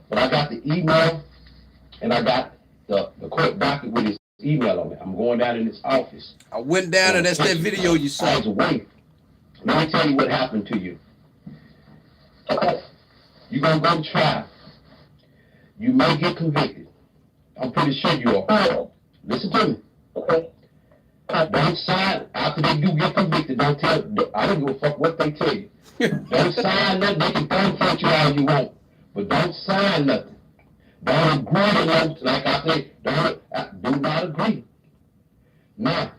But I got the email and I got the court docket with his email on it. I'm going down in his office. I went down and that's that video you saw. I was away. Let me tell you what happened to you. You're going to go to trial. You may get convicted. I'm pretty sure you are. Listen to me. Don't sign, after they do get convicted, don't tell, I don't give a fuck what they tell you. Don't sign nothing. They can confront you all you want. But don't sign nothing. Don't agree to nothing. Like I said, do not agree. Now,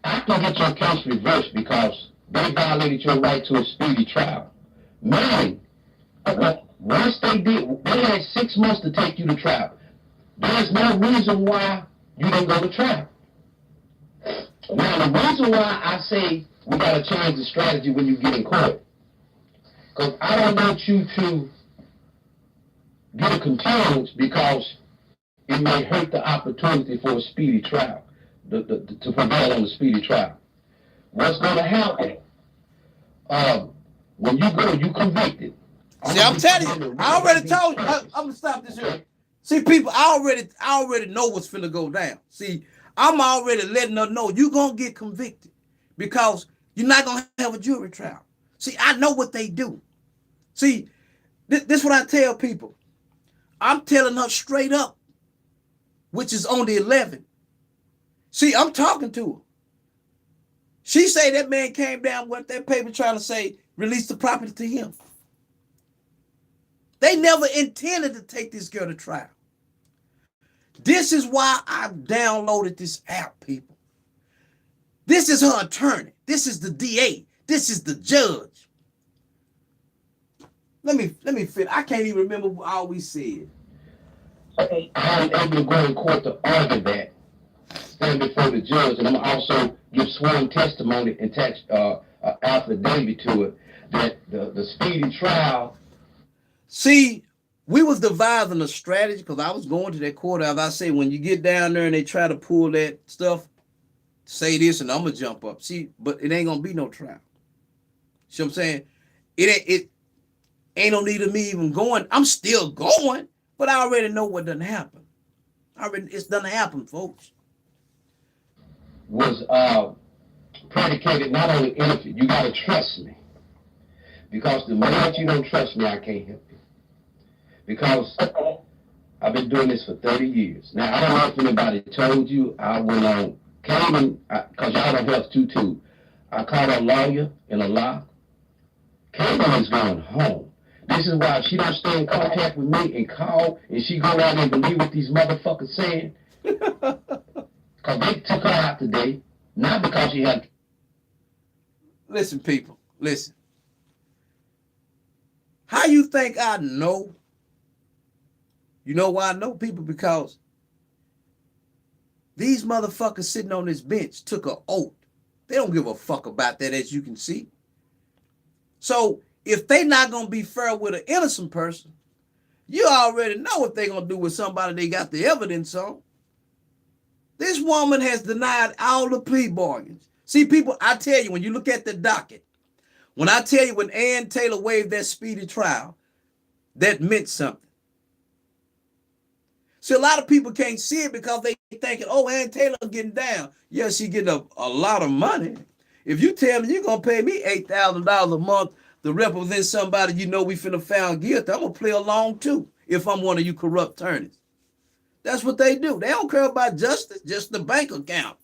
I can get your case reversed because they violated your right to a speedy trial. Meaning, once they did, they had 6 months to take you to trial. There's no reason why you didn't go to trial. Now, the reason why I say we got to change the strategy when you get in court, because I don't want you to get a continuance because it may hurt the opportunity for a speedy trial, to prevail on the speedy trial. What's going to happen? When you go, you convicted. See, I'm telling you, I already told you. I'm gonna stop this here. See, people, I already know what's finna go down. See, I'm already letting them know you're gonna get convicted because you're not gonna have a jury trial. See, I know what they do. See, this is what I tell people. I'm telling her straight up, which is on the 11th. See, I'm talking to her. She say that man came down with that paper trying to say, release the property to him. They never intended to take this girl to trial. This is why I downloaded this app, people. This is her attorney. This is the DA. This is the judge. Let me fit. I can't even remember what all we said. Okay, I'm able to go in court to argue that, stand before the judge, and I'm also give sworn testimony and attach affidavit to it that the speedy trial. See, we was devising a strategy because I was going to that court. As I say, when you get down there and they try to pull that stuff, say this and I'm gonna jump up. See, but it ain't gonna be no trial. See what I'm saying? It ain't no need of me even going. I'm still going, but I already know what done happen. It's done happen, folks. Was predicated not on the interview. You gotta trust me. Because the moment you don't trust me, I can't help you. Because I've been doing this for 30 years. Now, I don't know if anybody told you, I went on, because y'all don't have to. I called a lawyer in a law. Caitlin is going home. This is why she don't stay in contact with me and call, and she go out and believe what these motherfuckers saying. Because they took her out today, not because she had... Listen, people, listen. How you think I know? You know why I know, people? Because these motherfuckers sitting on this bench took an oath. They don't give a fuck about that, as you can see. So if they not going to be fair with an innocent person, you already know what they're going to do with somebody they got the evidence on. This woman has denied all the plea bargains. See, people, I tell you, when you look at the docket, when I tell you when Ann Taylor waived that speedy trial, that meant something. See, a lot of people can't see it because they thinking, oh, Ann Taylor getting down. Yeah, she getting a lot of money. If you tell me you're going to pay me $8,000 a month to represent somebody you know we finna found guilty, I'm going to play along too if I'm one of you corrupt attorneys. That's what they do. They don't care about justice, just the bank account.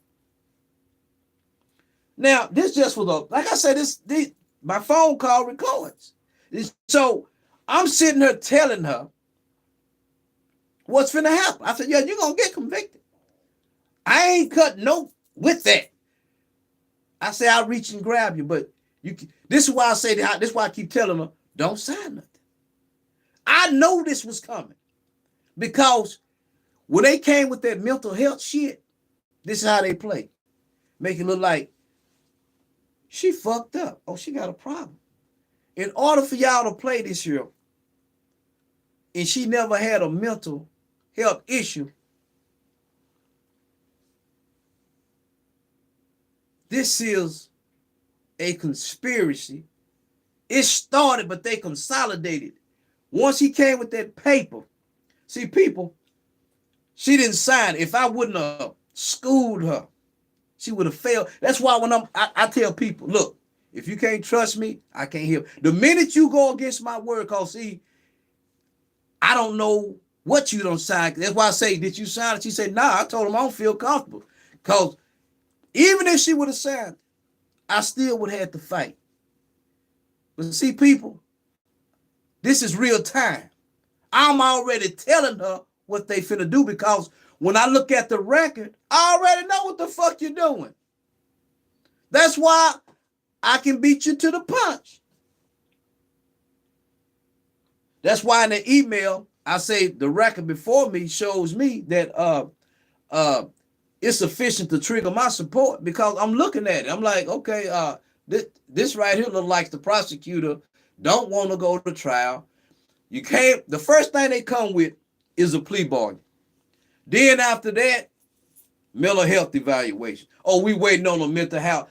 Now, this just was like I said, this my phone call records. So I'm sitting here telling her what's finna happen. I said, yeah, you're going to get convicted. I ain't cut no with that. I say I'll reach and grab you, but this is why I say that. This is why I keep telling her, don't sign nothing. I know this was coming because when they came with that mental health shit, this is how they play. Make it look like she fucked up. Oh, she got a problem. In order for y'all to play this year, and she never had a mental health issue, this is a conspiracy. It started, but they consolidated. Once he came with that paper, see, people, she didn't sign. If I wouldn't have schooled her, she would have failed. That's why when I tell people, look, if you can't trust me, I can't help. The minute you go against my word, cause see, I don't know what you don't sign. That's why I say, did you sign it? She said, nah, I told him I don't feel comfortable. Because even if she would have signed, I still would have had to fight. But see, people, this is real time. I'm already telling her what they finna do because when I look at the record, I already know what the fuck you're doing. That's why I can beat you to the punch. That's why in the email, I say the record before me shows me that it's sufficient to trigger my support because I'm looking at it. I'm like, okay, this right here looks like the prosecutor don't want to go to trial. You can't. The first thing they come with is a plea bargain. Then after that, mental health evaluation. Oh, we waiting on a mental health.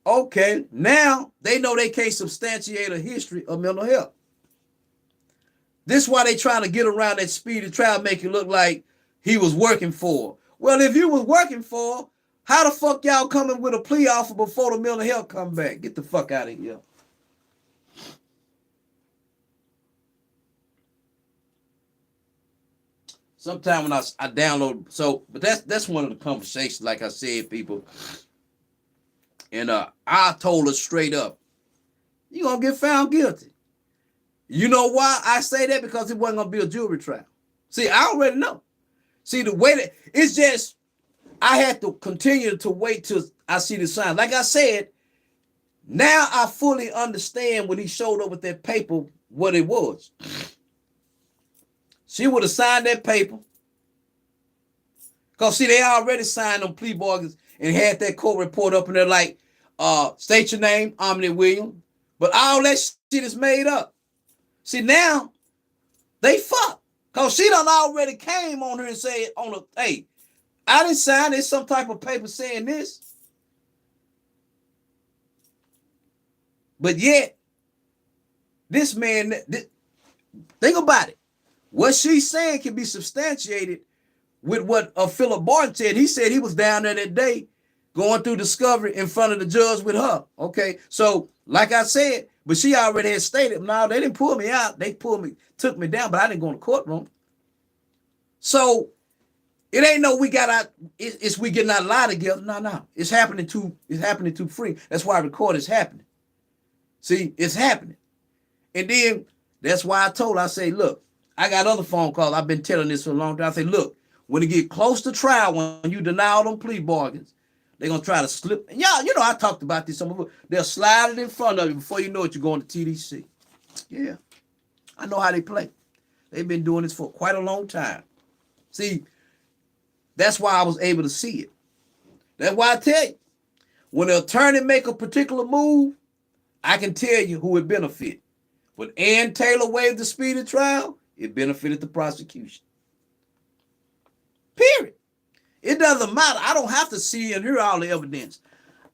Okay, now they know they can't substantiate a history of mental health. This is why they trying to get around that speedy trial, make it look like he was working for. Well, if you was working for, how the fuck y'all coming with a plea offer before the mental health come back? Get the fuck out of here. Sometimes when I download, but that's one of the conversations, like I said, people. And I told her straight up, you're going to get found guilty. You know why I say that? Because it wasn't going to be a jury trial. See, I already know. See, the way that, it's just, I had to continue to wait till I see the sign. Like I said, now I fully understand when he showed up with that paper, what it was. She would have signed that paper. Because, see, they already signed them plea bargains and had that court report up in there like, state your name, Omni Williams. But all that shit is made up. See, now they fuck. Because she done already came on her and said, hey, I didn't sign this, some type of paper saying this. But yet, this man, think about it. What she's saying can be substantiated with what Phillip Barton said. He said he was down there that day going through discovery in front of the judge with her. Okay, so like I said, but she already had stated, no, they didn't pull me out. They took me down, but I didn't go in the courtroom. So it ain't no we got our it's we getting our lie together. No. It's happening too free. That's why record is happening. See, it's happening. And then that's why I say, look, I got other phone calls. I've been telling this for a long time. I say, look, when it get close to trial, when you deny all them plea bargains, they're gonna try to slip. And y'all, you know, I talked about this. They'll slide it in front of you before you know it, you're going to TDC. Yeah. I know how they play. They've been doing this for quite a long time. See, that's why I was able to see it. That's why I tell you, when the attorney make a particular move, I can tell you who it benefit. When Ann Taylor waived the speedy trial, it benefited the prosecution. Period. It doesn't matter. I don't have to see and hear all the evidence.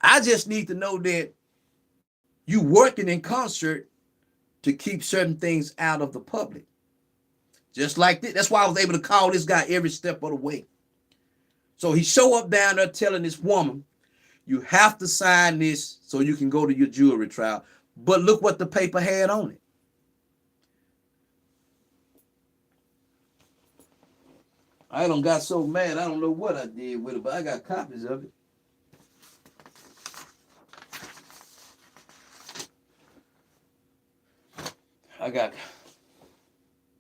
I just need to know that you working in concert to keep certain things out of the public. Just like this. That's why I was able to call this guy every step of the way. So he show up down there telling this woman, you have to sign this so you can go to your jury trial. But look what the paper had on it. I done got so mad, I don't know what I did with it, but I got copies of it.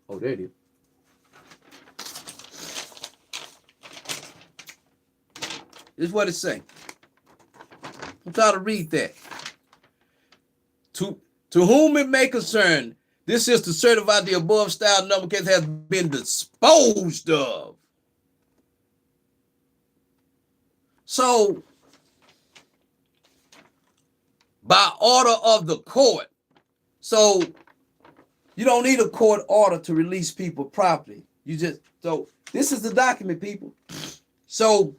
Oh, there it is. This is what it say. I'm trying to read that. To whom it may concern, this is to certify the above style number case has been disposed of. So, by order of the court. So, you don't need a court order to release people properly. So this is the document, people. So,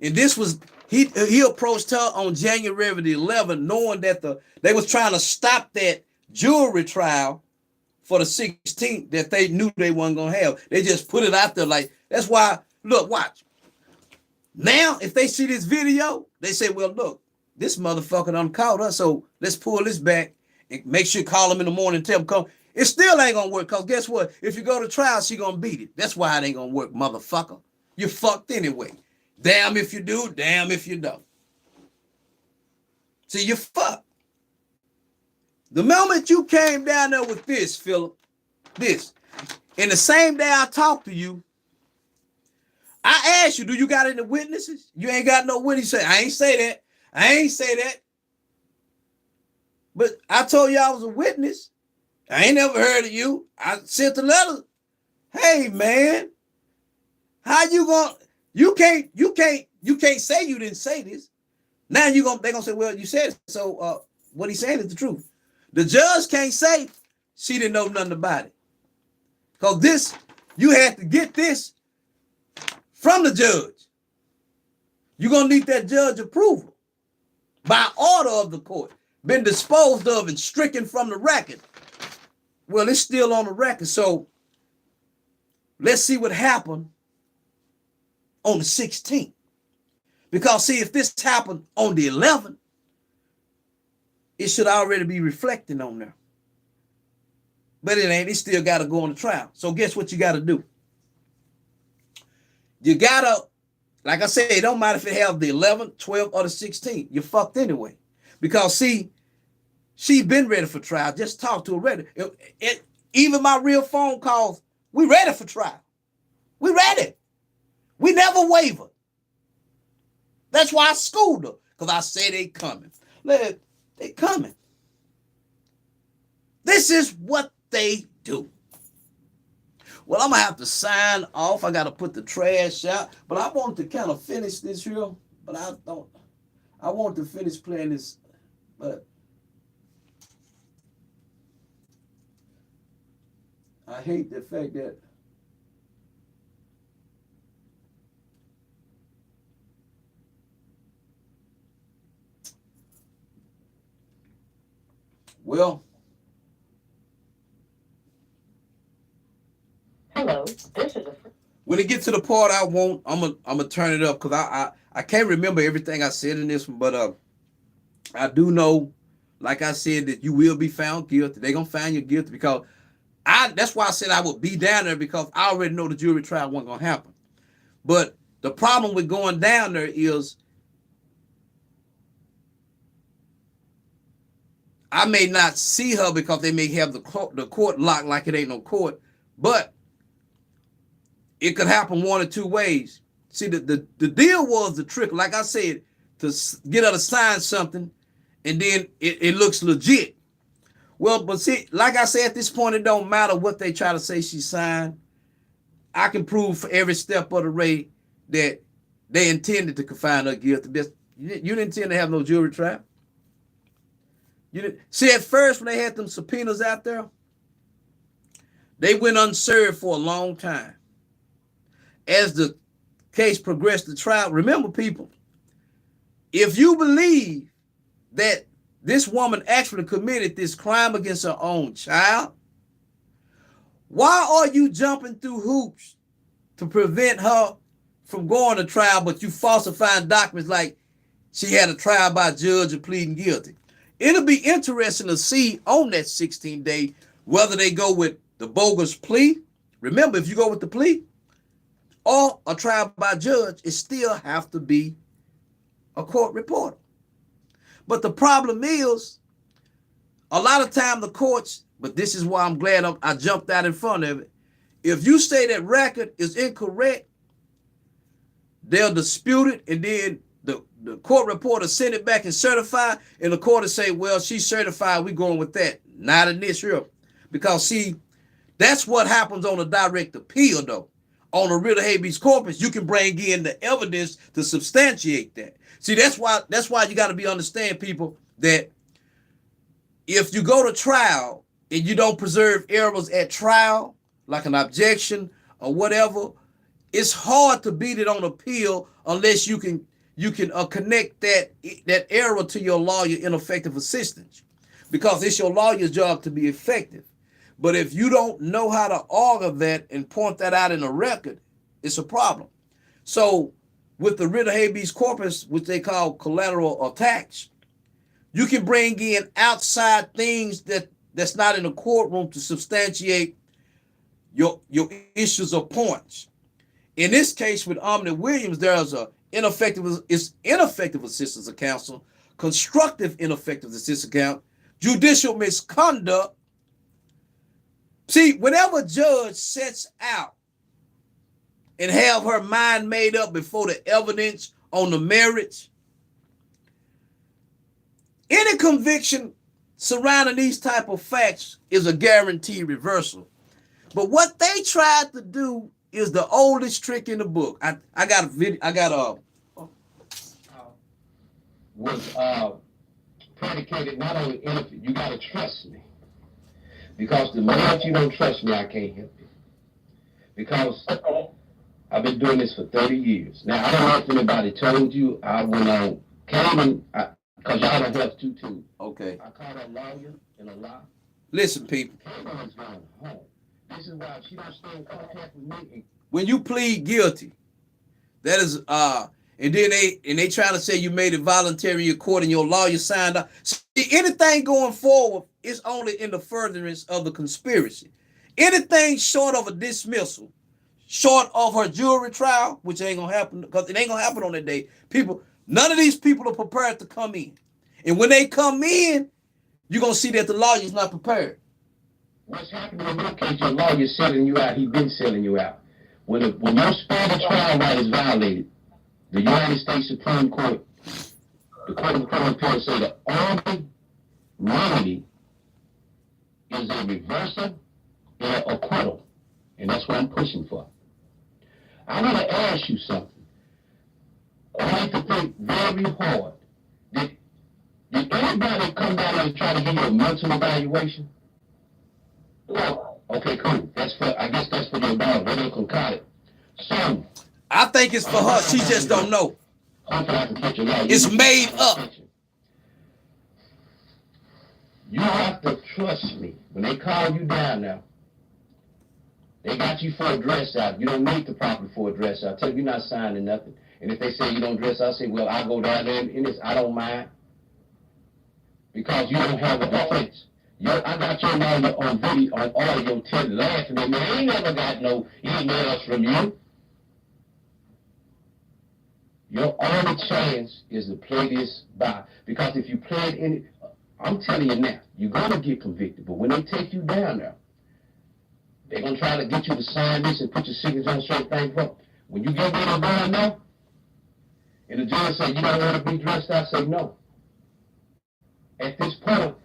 and this was, he approached her on January the 11th, knowing that they was trying to stop that jury trial for the 16th that they knew they wasn't going to have. They just put it out there like, that's why, look, watch. Now, if they see this video, they say, well, look, this motherfucker done caught us, so let's pull this back and make sure you call him in the morning and tell him come. It still ain't going to work, because guess what? If you go to trial, she going to beat it. That's why it ain't going to work, motherfucker. You're fucked anyway. Damn if you do, damn if you don't. See, you're fucked. The moment you came down there with this, Phillip, this, and the same day I talked to you, I asked you, do you got any witnesses? You ain't got no witnesses. I ain't say that. I ain't say that. But I told you I was a witness. I ain't never heard of you. I sent a letter. Hey, man, how you gonna, you can't say you didn't say this. Now they're gonna say, well, you said it. So what he's saying is the truth. The judge can't say she didn't know nothing about it. Because this, you had to get this from the judge. You're going to need that judge approval by order of the court. Been disposed of and stricken from the record. Well, it's still on the record. So let's see what happened on the 16th. Because see, if this happened on the 11th, it should already be reflecting on there. But it ain't. It still got to go on the trial. So guess what you got to do? You got to, like I said, it don't matter if it has the 11th, 12th, or the 16th. You're fucked anyway. Because see, she's been ready for trial. Just talk to her ready. Even my real phone calls, we ready for trial. We ready. We never wavered. That's why I schooled her. Because I say they coming. They coming. This is what they do. Well, I'm going to have to sign off. I got to put the trash out. But I want to kind of finish this here. But I want to finish playing this. But I hate the fact that well, Hello, this is a... when it gets to the part I want, I'm gonna turn it up because I can't remember everything I said in this one, but I do know, like I said, that you will be found guilty. They're gonna find you guilty because That's why I said I would be down there, because I already know the jury trial wasn't gonna happen. But the problem with going down there is I may not see her because they may have the court locked like it ain't no court, but it could happen one or two ways. See, the deal was the trick, like I said, to get her to sign something, and then it looks legit. Well, but see, like I said, at this point, it don't matter what they try to say she signed. I can prove for every step of the way that they intended to confine her guilty. You didn't intend to have no jury trial. You didn't. See, at first, when they had them subpoenas out there, they went unserved for a long time. As the case progressed to trial, remember, people, if you believe that this woman actually committed this crime against her own child, why are you jumping through hoops to prevent her from going to trial, but you falsifying documents like she had a trial by judge or pleading guilty? It'll be interesting to see on that 16-day whether they go with the bogus plea. Remember, if you go with the plea or a trial by judge, it still have to be a court reporter. But the problem is, a lot of time the courts, but this is why I'm glad I jumped out in front of it. If you say that record is incorrect, they'll dispute it, and then the court reporter send it back and certify, and the court will say, well, she's certified, we're going with that. Not in this here. Because, see, that's what happens on a direct appeal, though. On a writ of habeas corpus, you can bring in the evidence to substantiate that. See, that's why you got to understand, people, that if you go to trial and you don't preserve errors at trial, like an objection or whatever, it's hard to beat it on appeal unless you can connect that error to your lawyer ineffective assistance, because it's your lawyer's job to be effective. But if you don't know how to argue that and point that out in a record, it's a problem. So with the writ of habeas corpus, which they call collateral attacks, you can bring in outside things that's not in the courtroom to substantiate your issues or points. In this case with Omni Williams, there's ineffective assistance of counsel, constructive ineffective assistance of counsel, judicial misconduct. See, whenever a judge sets out and have her mind made up before the evidence on the merits, any conviction surrounding these type of facts is a guaranteed reversal. But what they tried to do is the oldest trick in the book. I got a video. Was predicated not only innocent, you gotta trust me. Because the moment you don't trust me, I can't help you. Because I've been doing this for 30 years. Now, I don't know if anybody told you, I went on, because y'all don't have to too. Okay. I called a lawyer in a lie. Listen, people. Cameron's going home. This is why she don't stay in contact with me. When you plead guilty, that is, and then they trying to say you made it voluntary in your court and your lawyer signed up. See, anything going forward is only in the furtherance of the conspiracy. Anything short of a dismissal, short of her jury trial, which ain't gonna happen, because it ain't gonna happen on that day. None of these people are prepared to come in. And when they come in, you're gonna see that the lawyer's not prepared. What's happening in your case, your lawyer's selling you out. He's been selling you out. When your spirit of trial right is violated, the United States Supreme Court, the Court of Appeal Appeals say the only remedy is a reversal and an acquittal. And that's what I'm pushing for. I want to ask you something. I like to think very hard. Did anybody come down and try to give you a mental evaluation? No. Okay, cool. I guess that's for your daughter. They're going to concoct it. So, I think it's for her. She just don't know. hopefully I can catch you right. It's made up. You have to trust me. When they call you down now, they got you for a dress out. You don't need the property for a dress out. Tell you you're not signing nothing. And if they say you don't dress out, I say, well, I'll go down there in this. I don't mind. Because you don't have a defense. I got your number on video, on audio, laughing at me. I ain't never got no emails from you. Your only chance is to play this by, because if you play it in, I'm telling you now, you're gonna get convicted. But when they take you down there, they're gonna try to get you to sign this and put your signature on certain things. When you get where they're going now, and the judge say you don't want to be dressed out, say no. At this point,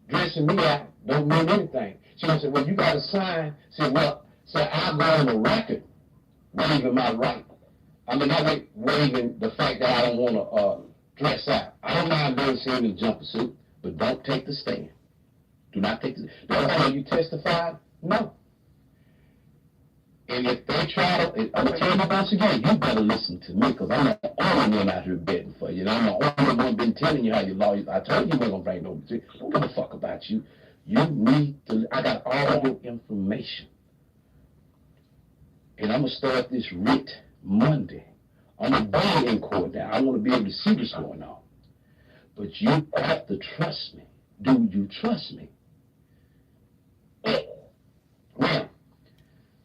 dressing me out don't mean anything. She gonna say, well, you got to sign. Say, well, I'll go on the record waiving my right. I mean, not waiving the fact that I don't want to dress out. I don't mind being seen in a jumpsuit, but don't take the stand. Do not take the stand. Don't say you testified. No. And if they try to, I'm going to tell you once again, you better listen to me, because I'm the only one out here betting for you. And I'm the only one been telling you how your lawyers, I told you we're going to bring no, don't give a fuck about you. You need to, I got all your information. And I'm going to start this writ Monday. I'm going to be in court now. I want to be able to see what's going on. But you have to trust me. Do you trust me?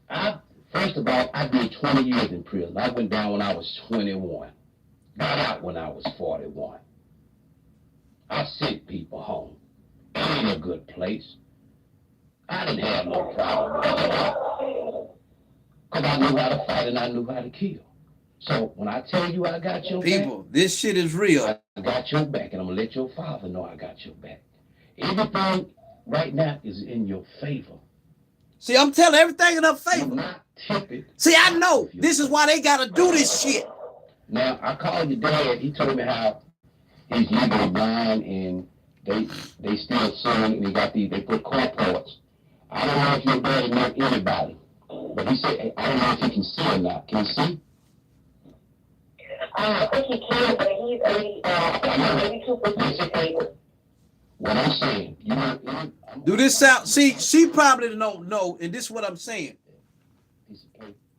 Now, first of all, I did 20 years in prison. I went down when I was 21. Got out when I was 41. I sent people home. It ain't a good place. I didn't have no problem with it. Because I knew how to fight and I knew how to kill. So when I tell you I got your People, back, this shit is real. I got your back, and I'm going to let your father know I got your back. Everything right now is in your favor. See, I'm telling everything in her favor. Not tepid. See, I know. This is why they got to do this shit. Now, I called your dad. He told me how he's legally blind, and they still suing, and they put court reports. I don't know if your daddy know anybody, but he said, I don't know if he can see or not. Can he see? I think he can, but he's 82% disabled. What I'm saying, Do this sound? See, she probably don't know, and this is what I'm saying.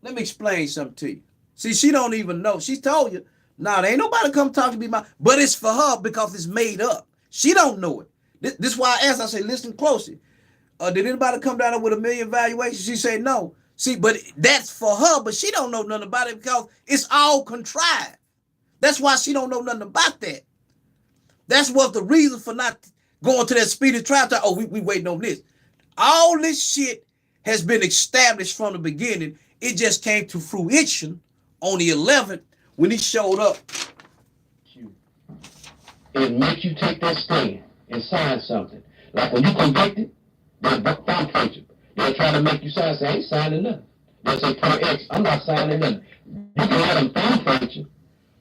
Let me explain something to you. See, she don't even know. She told you, nah, there ain't nobody come talk to me about, but it's for her because it's made up. She don't know it. This is why I asked, I say, listen closely. Did anybody come down there with $1 million valuation? She said no. See, but that's for her, but she don't know nothing about it because it's all contrived. That's why she don't know nothing about that. That's what the reason for not going to that speedy trial. Oh, we waiting on this. All this shit has been established from the beginning. It just came to fruition on the 11th when he showed up. It makes you take that stand and sign something. Like when you convicted, they'll thumbprint you. They'll try to make you sign. Say, I ain't signing nothing. They'll say, per X, I'm not signing nothing. You can let them thumbprint you,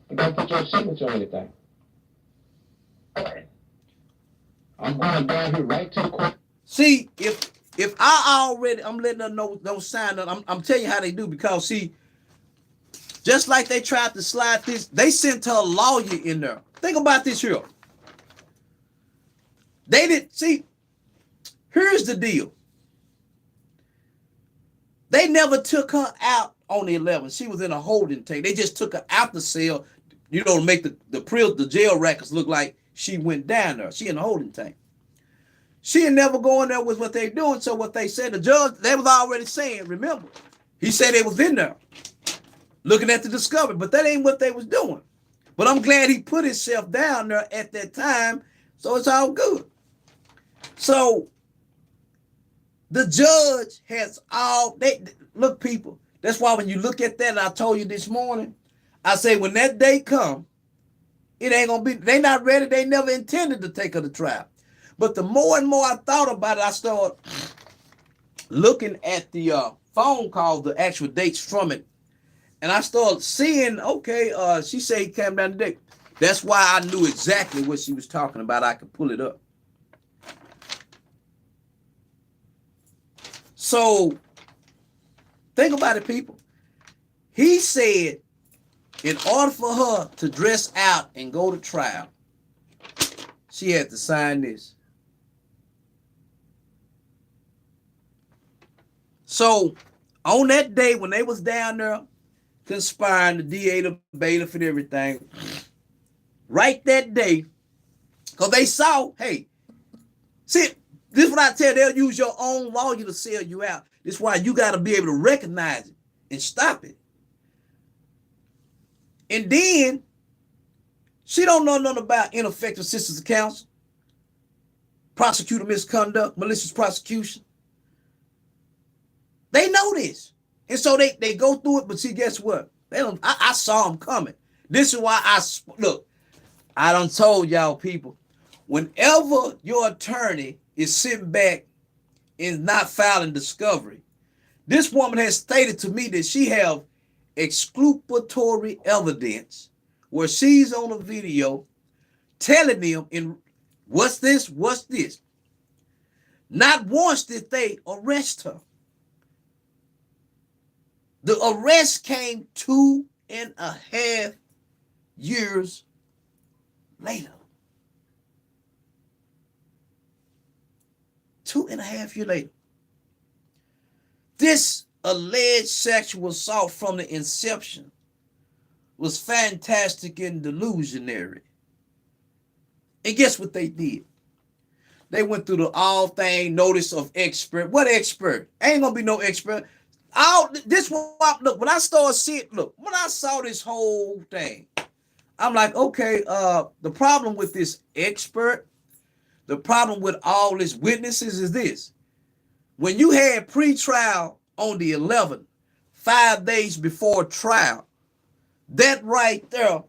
but don't put your signature on anything. I'm going down here right to the court. See, if I'm letting her know, don't sign up. I'm telling you how they do, because see, just like they tried to slide this, they sent her lawyer in there. Think about this here. They didn't see. Here's the deal. They never took her out on the 11th. She was in a holding tank. They just took her out the cell, to make the jail records look like she went down there. She in a holding tank. She ain't never going there with what they doing. So what they said, the judge, they was already saying, remember, he said they was in there looking at the discovery, but that ain't what they was doing. But I'm glad he put himself down there at that time, so it's all good. So the judge has look, people, that's why when you look at that, and I told you this morning, I say when that day come, it ain't gonna be, they not ready, they never intended to take her to trial. But the more and more I thought about it, I started looking at the phone call, the actual dates from it. And I started seeing, okay, she said he came down today. That's why I knew exactly what she was talking about. I could pull it up. So think about it, people. He said in order for her to dress out and go to trial, she had to sign this. So on that day when they was down there conspiring, the DA, the bailiff and everything, right that day, because they saw, hey, See, this is what I tell you, they'll use your own lawyer to sell you out. This is why you got to be able to recognize it and stop it. And then she don't know nothing about ineffective assistance of counsel, prosecutor misconduct, malicious prosecution. They know this. And so they go through it, but see, guess what? They don't. I saw them coming. This is why I done told y'all people, whenever your attorney is sitting back and not filing discovery, this woman has stated to me that she have exculpatory evidence where she's on a video telling them, in what's this? Not once did they arrest her. The arrest came 2.5 years later. 2.5 years later. This alleged sexual assault from the inception was fantastic and delusionary. And guess what they did? They went through the all thing notice of expert. What expert? Ain't gonna be no expert. This one, look, when I started seeing, when I saw this whole thing, I'm like, okay, the problem with this expert, the problem with all these witnesses is this. When you had pre-trial on the 11th, 5 days before trial, that right there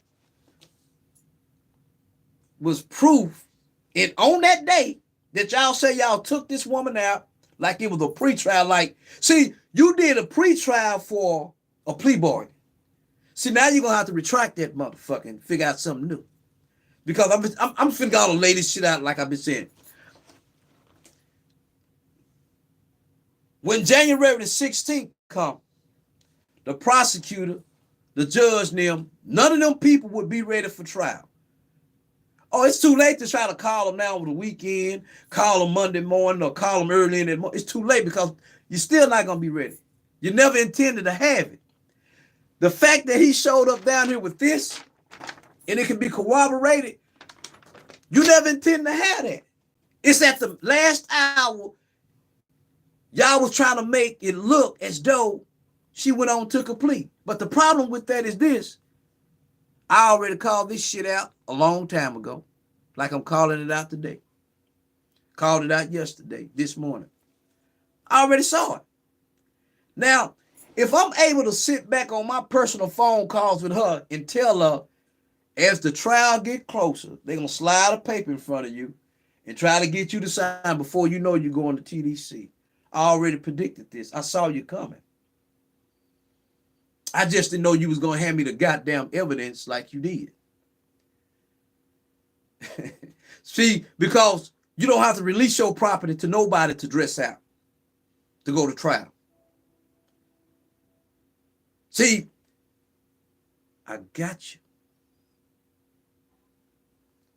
was proof. And on that day that y'all say y'all took this woman out like it was a pre-trial, like, see, you did a pre-trial for a plea bargain. See, now you're going to have to retract that motherfucker and figure out something new. Because I'm figuring all the latest shit out like I've been saying. When January the 16th come, the prosecutor, the judge, none of them people would be ready for trial. Oh, it's too late to try to call them now over the weekend, call them Monday morning, or call them early in the morning. It's too late because you're still not going to be ready. You never intended to have it. The fact that he showed up down here with this, and it can be corroborated, you never intended to have that. It's at the last hour, y'all was trying to make it look as though she went on to complete. But the problem with that is this. I already called this shit out a long time ago, like I'm calling it out today. Called it out yesterday, this morning. I already saw it. Now, if I'm able to sit back on my personal phone calls with her and tell her, as the trial get closer, they're going to slide a paper in front of you and try to get you to sign before you know you're going to TDC. I already predicted this. I saw you coming. I just didn't know you was going to hand me the goddamn evidence like you did. See, because you don't have to release your property to nobody to dress out, to go to trial. See, I got you.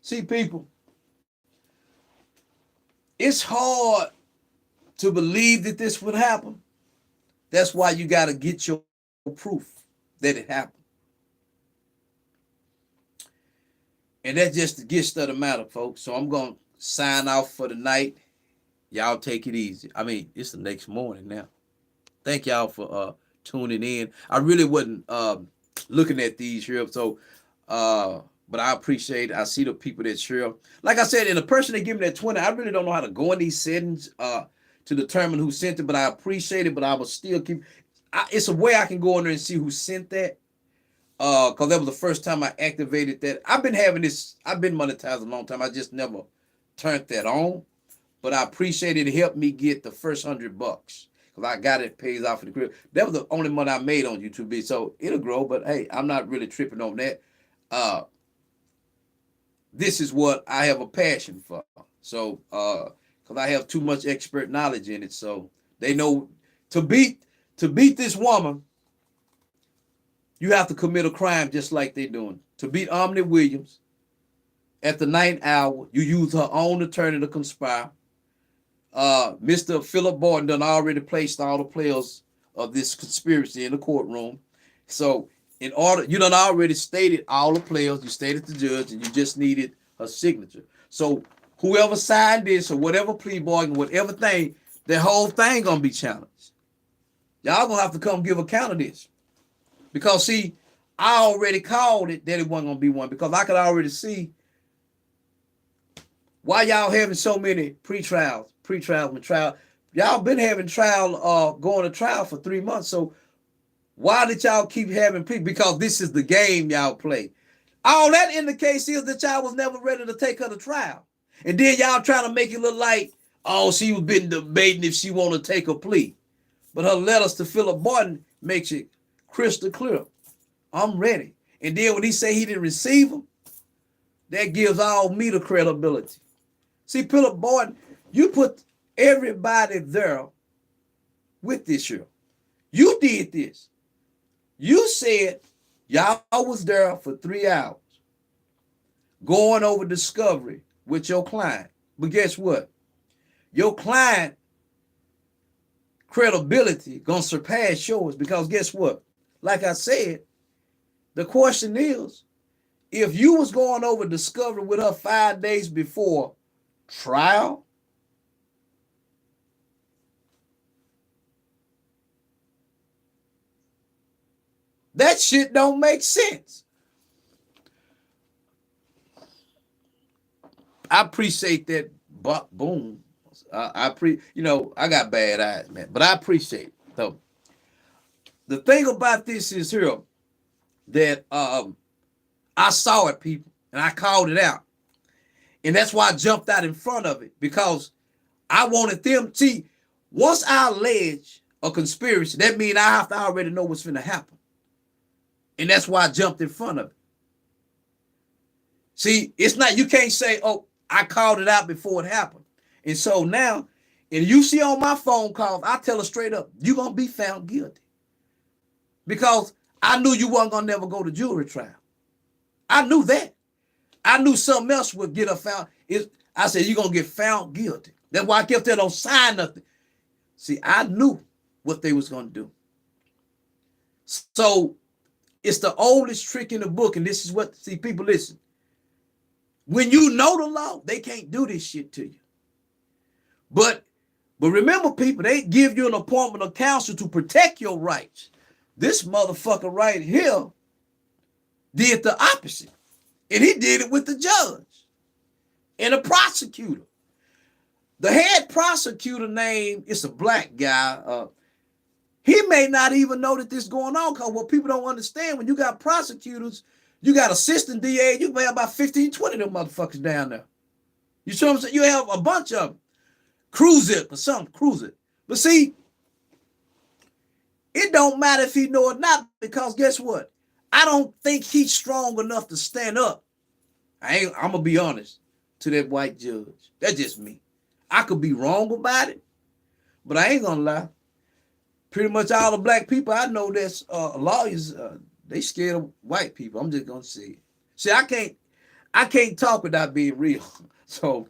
See, people, it's hard to believe that this would happen. That's why you got to get your proof that it happened. And that's just the gist of the matter, folks. So I'm going to sign off for the night. Y'all take it easy. I mean, it's the next morning now. Thank y'all for tuning in. I really wasn't looking at these here. So, but I appreciate it. I see the people that share. Like I said, and the person that gave me that 20, I really don't know how to go in these settings to determine who sent it, but I appreciate it. But I will still keep. It's a way I can go in there and see who sent that. Because that was the first time I activated that. I've been having this. I've been monetized a long time. I just never turned that on. But I appreciate it. It helped me get the first $100 because I got it pays off for the crib. That was the only money I made on YouTube. So it'll grow. But hey, I'm not really tripping on that. This is what I have a passion for. So because I have too much expert knowledge in it. So they know to beat this woman, you have to commit a crime just like they're doing. To beat Omni Williams at the 9th hour, you use her own attorney to conspire. Mr. Phillip Barton done already placed all the players of this conspiracy in the courtroom. So in order, you done already stated all the players, you stated the judge, and you just needed her signature. So whoever signed this or whatever plea bargain, whatever thing, the whole thing gonna be challenged. Y'all gonna have to come give account of this. Because see, I already called it that it wasn't gonna be one, because I could already see why y'all having so many pre-trials and trial. Y'all been having trial, going to trial for 3 months. So why did y'all keep having plea? Because this is the game y'all play. All that indicates is that y'all was never ready to take her to trial. And then y'all trying to make it look like, oh, she was been debating if she want to take a plea. But her letters to Phillip Barton makes it crystal clear. I'm ready. And then when he say he didn't receive them, that gives all me the credibility. See, Phillip Barton, you put everybody there with this year. You did this. You said y'all was there for 3 hours going over discovery with your client. But guess what? Your client credibility gonna surpass yours, because guess what? Like I said, the question is, if you was going over discovery with her 5 days before trial, that shit don't make sense. I appreciate that, boom. I got bad eyes, man, but I appreciate it. So the thing about this is here that I saw it, people, and I called it out. And that's why I jumped out in front of it, because I wanted them. See, once I allege a conspiracy, that means I have to already know what's going to happen. And that's why I jumped in front of it. See, it's not, you can't say, oh, I called it out before it happened. And so now, and you see on my phone calls, I tell her straight up, you're going to be found guilty. Because I knew you wasn't going to never go to jury trial. I knew that. I knew something else would get her found. I said, you're going to get found guilty. That's why I kept telling her, don't sign nothing. See, I knew what they was going to do. So it's the oldest trick in the book. And this is what, see, people, listen. When you know the law, they can't do this shit to you. But remember, people, they give you an appointment of counsel to protect your rights. This motherfucker right here did the opposite. And he did it with the judge and the prosecutor. The head prosecutor name is a black guy. He may not even know that this is going on, because what people don't understand, when you got prosecutors, you got assistant DA, you may have about 15, 20 of them motherfuckers down there. You see what I'm saying? You have a bunch of them. Cruise it or something, cruise it. But see, it don't matter if he know it not, because guess what? I don't think he's strong enough to stand up. I'm going to be honest, to that white judge. That's just me. I could be wrong about it, but I ain't going to lie. Pretty much all the black people I know that's lawyers, they scared of white people. I'm just going to say it. See, I can't talk without being real. So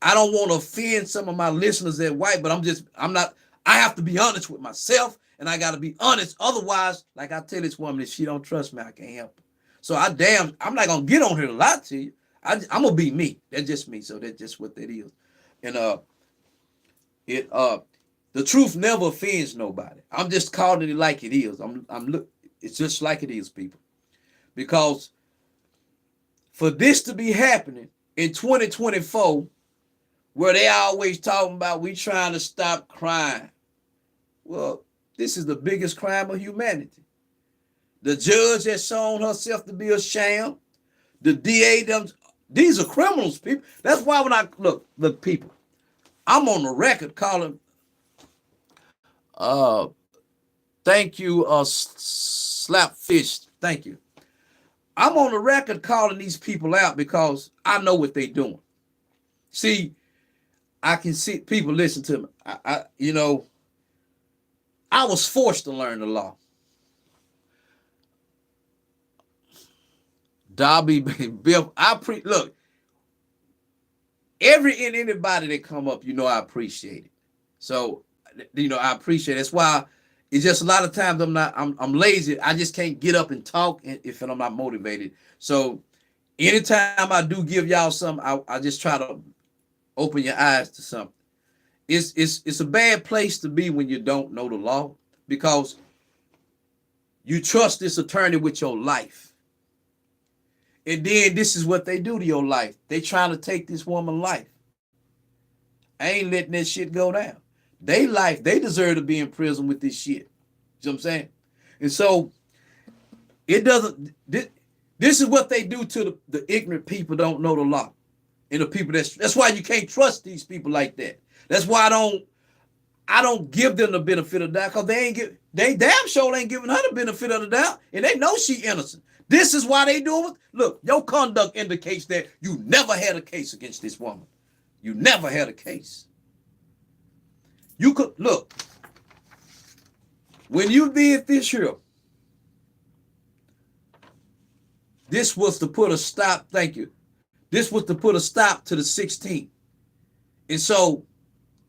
I don't want to offend some of my listeners that white, but I have to be honest with myself, and I got to be honest. Otherwise, like I tell this woman, if she don't trust me, I can't help her. So I'm not going to get on here to lie to you. I'm going to be me. That's just me. So that's just what that is. And the truth never offends nobody. I'm just calling it like it is. It's just like it is, people. Because for this to be happening in 2024, where they always talking about we trying to stop crime. Well, this is the biggest crime of humanity. The judge has shown herself to be a sham. The DA, these are criminals, people. That's why when I look, people, I'm on the record calling. Thank you, Slapfish. Thank you. I'm on the record calling these people out because I know what they're doing. See, I can see people listen to me. I was forced to learn the law. Dobby, Bill, look, anybody that come up, I appreciate it. So, I appreciate it. That's why it's just a lot of times I'm lazy. I just can't get up and talk if I'm not motivated. So anytime I do give y'all something, I just try to Open your eyes to something. It's a bad place to be when you don't know the law, because you trust this attorney with your life. And then this is what they do to your life. They trying to take this woman's life. I ain't letting that shit go down. They life, they deserve to be in prison with this shit. You know what I'm saying? And so it doesn't, this is what they do to the ignorant people don't know the law. And the people that's why you can't trust these people like that. That's why I don't give them the benefit of the doubt, because they damn sure ain't giving her the benefit of the doubt, and they know she innocent. This is why they do it. Look, your conduct indicates that you never had a case against this woman. You never had a case. You could look when you did this here. This was to put a stop. Thank you. This was to put a stop to the 16th, and so.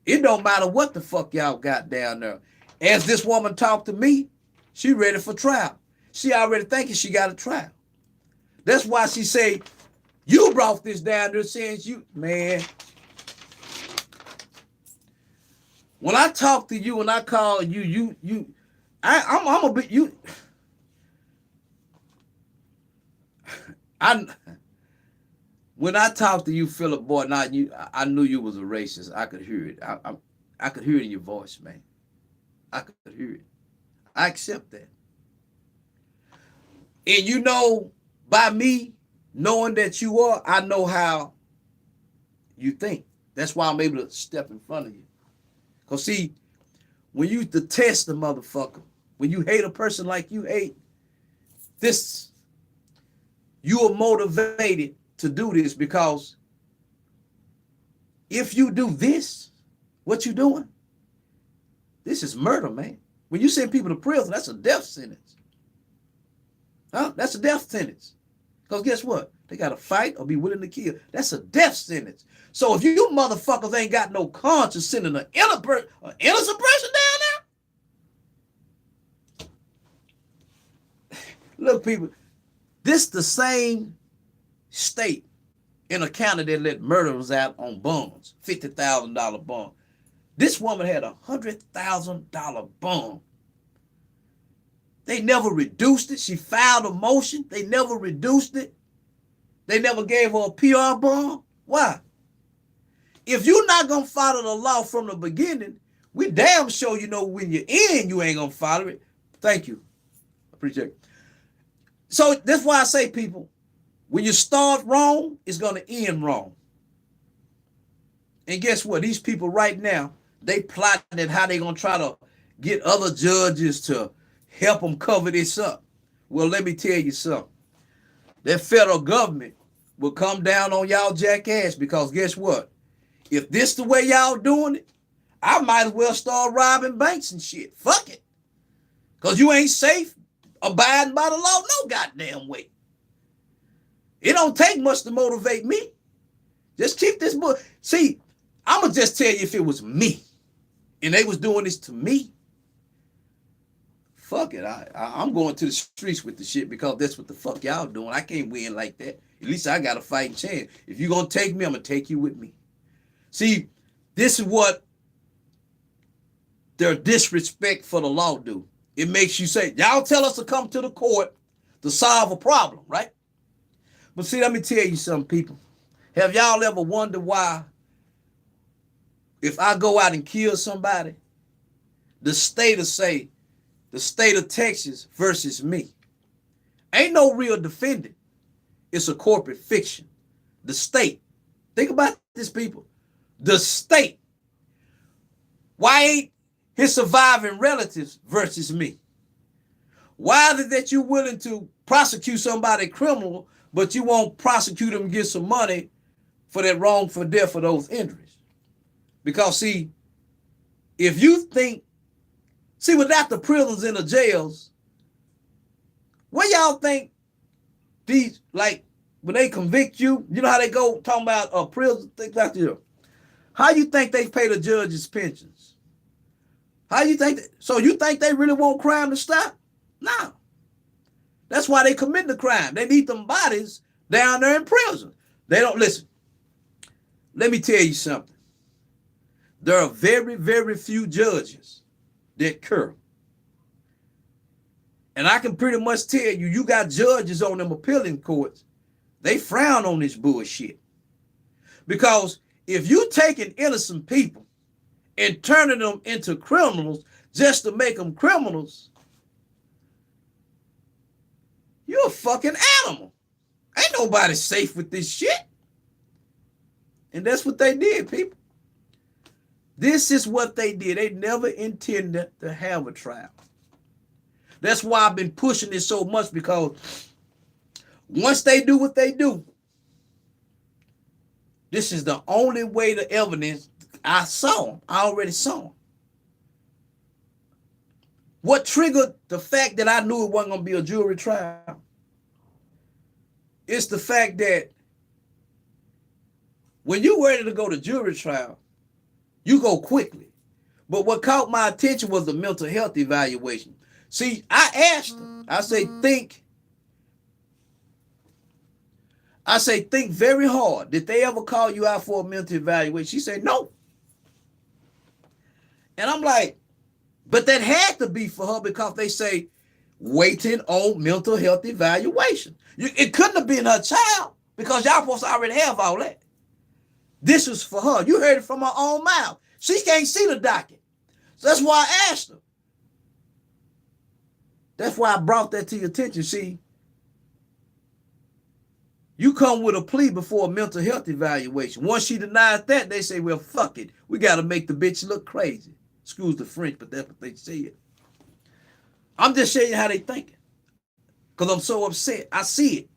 It don't matter what the fuck y'all got down there. As this woman talked to me, she ready for trial. She already thinking she got a trial. That's why she say, you brought this down there saying you, man. When I talk to you and I call you, I'm a bit, you. When I talked to you, Phillip Barton, I knew you was a racist. I could hear it. I could hear it in your voice, man. I could hear it. I accept that. And you know, by me knowing that you are, I know how you think. That's why I'm able to step in front of you. Because see, when you detest a motherfucker, when you hate a person like you hate, you are motivated to do this, because if you do this, what you doing? This is murder, man. When you send people to prison, that's a death sentence. Huh? That's a death sentence. Because guess what? They got to fight or be willing to kill. That's a death sentence. So if you motherfuckers ain't got no conscience sending an innocent person down there, look, people, this the same state in a county that let murderers out on bonds, $50,000 bond. This woman had $100,000 bond. They never reduced it. She filed a motion. They never reduced it. They never gave her a PR bond. Why? If you're not going to follow the law from the beginning, we damn sure you know when you're in, you ain't going to follow it. Thank you. Appreciate it. So that's why I say, people, when you start wrong, it's going to end wrong. And guess what? These people right now, they plotting at how they going to try to get other judges to help them cover this up. Well, let me tell you something. That federal government will come down on y'all jackass, because guess what? If this the way y'all doing it, I might as well start robbing banks and shit. Fuck it. Because you ain't safe abiding by the law no goddamn way. It don't take much to motivate me. Just keep this book. See, I'm going to just tell you, if it was me and they was doing this to me, fuck it. I'm going to the streets with the shit, because that's what the fuck y'all doing. I can't win like that. At least I got a fighting chance. If you're going to take me, I'm going to take you with me. See, this is what their disrespect for the law do. It makes you say, y'all tell us to come to the court to solve a problem, right? But see, let me tell you something, people. Have y'all ever wondered why, if I go out and kill somebody, the state of Texas versus me, ain't no real defendant. It's a corporate fiction. The state. Think about this, people. The state. Why ain't his surviving relatives versus me? Why is it that you're willing to prosecute somebody criminal, but you won't prosecute them and get some money for that wrongful death for those injuries? Because see, if you think, without the prisons and the jails, what y'all think these, like, when they convict you, you know how they go talking about prison, things like that. How you think they pay the judges' pensions? How you think so you think they really want crime to stop? No. That's why they commit the crime. They need them bodies down there in prison. They don't listen. let me tell you something. There are very, very few judges that care. And I can pretty much tell you, you got judges on them appealing courts, they frown on this bullshit. Because if you taking innocent people and turning them into criminals just to make them criminals, you're a fucking animal. Ain't nobody safe with this shit. And that's what they did, people. This is what they did. They never intended to have a trial. That's why I've been pushing this so much, because once they do what they do, this is the only way the evidence I saw them. I already saw them. What triggered the fact that I knew it wasn't going to be a jury trial is the fact that when you're ready to go to jury trial, you go quickly. But what caught my attention was the mental health evaluation. See, I asked her, I say, think very hard. Did they ever call you out for a mental evaluation? She said, no. And I'm like, but that had to be for her, because they say waiting on mental health evaluation. It couldn't have been her child, because y'all supposed to already have all that. This was for her. You heard it from her own mouth. She can't see the docket. So that's why I asked her. That's why I brought that to your attention. See, you come with a plea before a mental health evaluation. Once she denies that, they say, well, fuck it. We got to make the bitch look crazy. Excuse the French, but that's what they said. I'm just showing you how they thinking, because I'm so upset. I see it.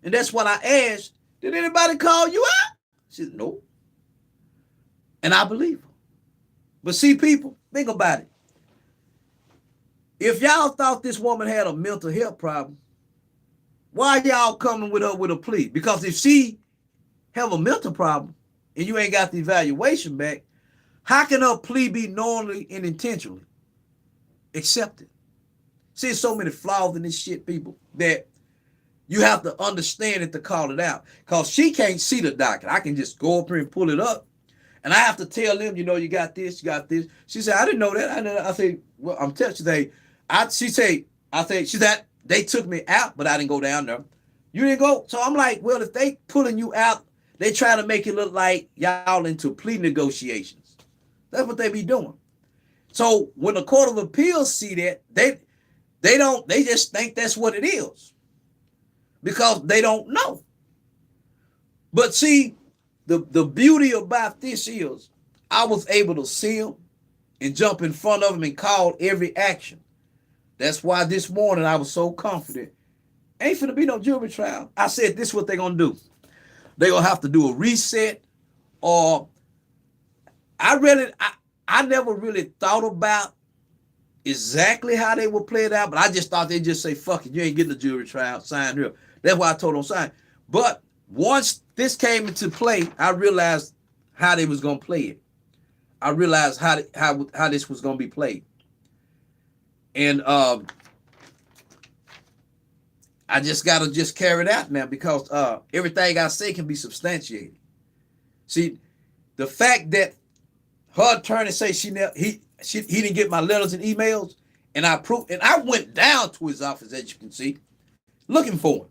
And that's what I asked. Did anybody call you out? She said, no. And I believe her. But see, people, think about it. If y'all thought this woman had a mental health problem, why y'all coming with her with a plea? Because if she have a mental problem and you ain't got the evaluation back, how can her plea be knowingly and intentionally accepted? See, there's so many flaws in this shit, people, that you have to understand it to call it out. Because she can't see the docket. I can just go up here and pull it up. And I have to tell them, you know, you got this, you got this. She said, I didn't know that. I say, well, I'm telling you, she said, they took me out, but I didn't go down there. You didn't go? So I'm like, well, if they pulling you out, they trying to make it look like y'all into plea negotiations. That's what they be doing. So when the Court of Appeals see that, they just think that's what it is, because they don't know. But see, the beauty about this is I was able to see them and jump in front of them and call every action. That's why this morning I was so confident. Ain't finna be no jury trial. I said, this is what they're gonna do. They're gonna have to do a reset, or I never really thought about exactly how they would play it out, but I just thought they'd just say, fuck it, you ain't getting a jury trial, sign here. That's why I told them sign. But once this came into play, I realized how they was gonna play it. I realized how this was gonna be played. And I just gotta just carry it out now, because everything I say can be substantiated. See, the fact that her attorney say he didn't get my letters and emails, and I went down to his office, as you can see, looking for him.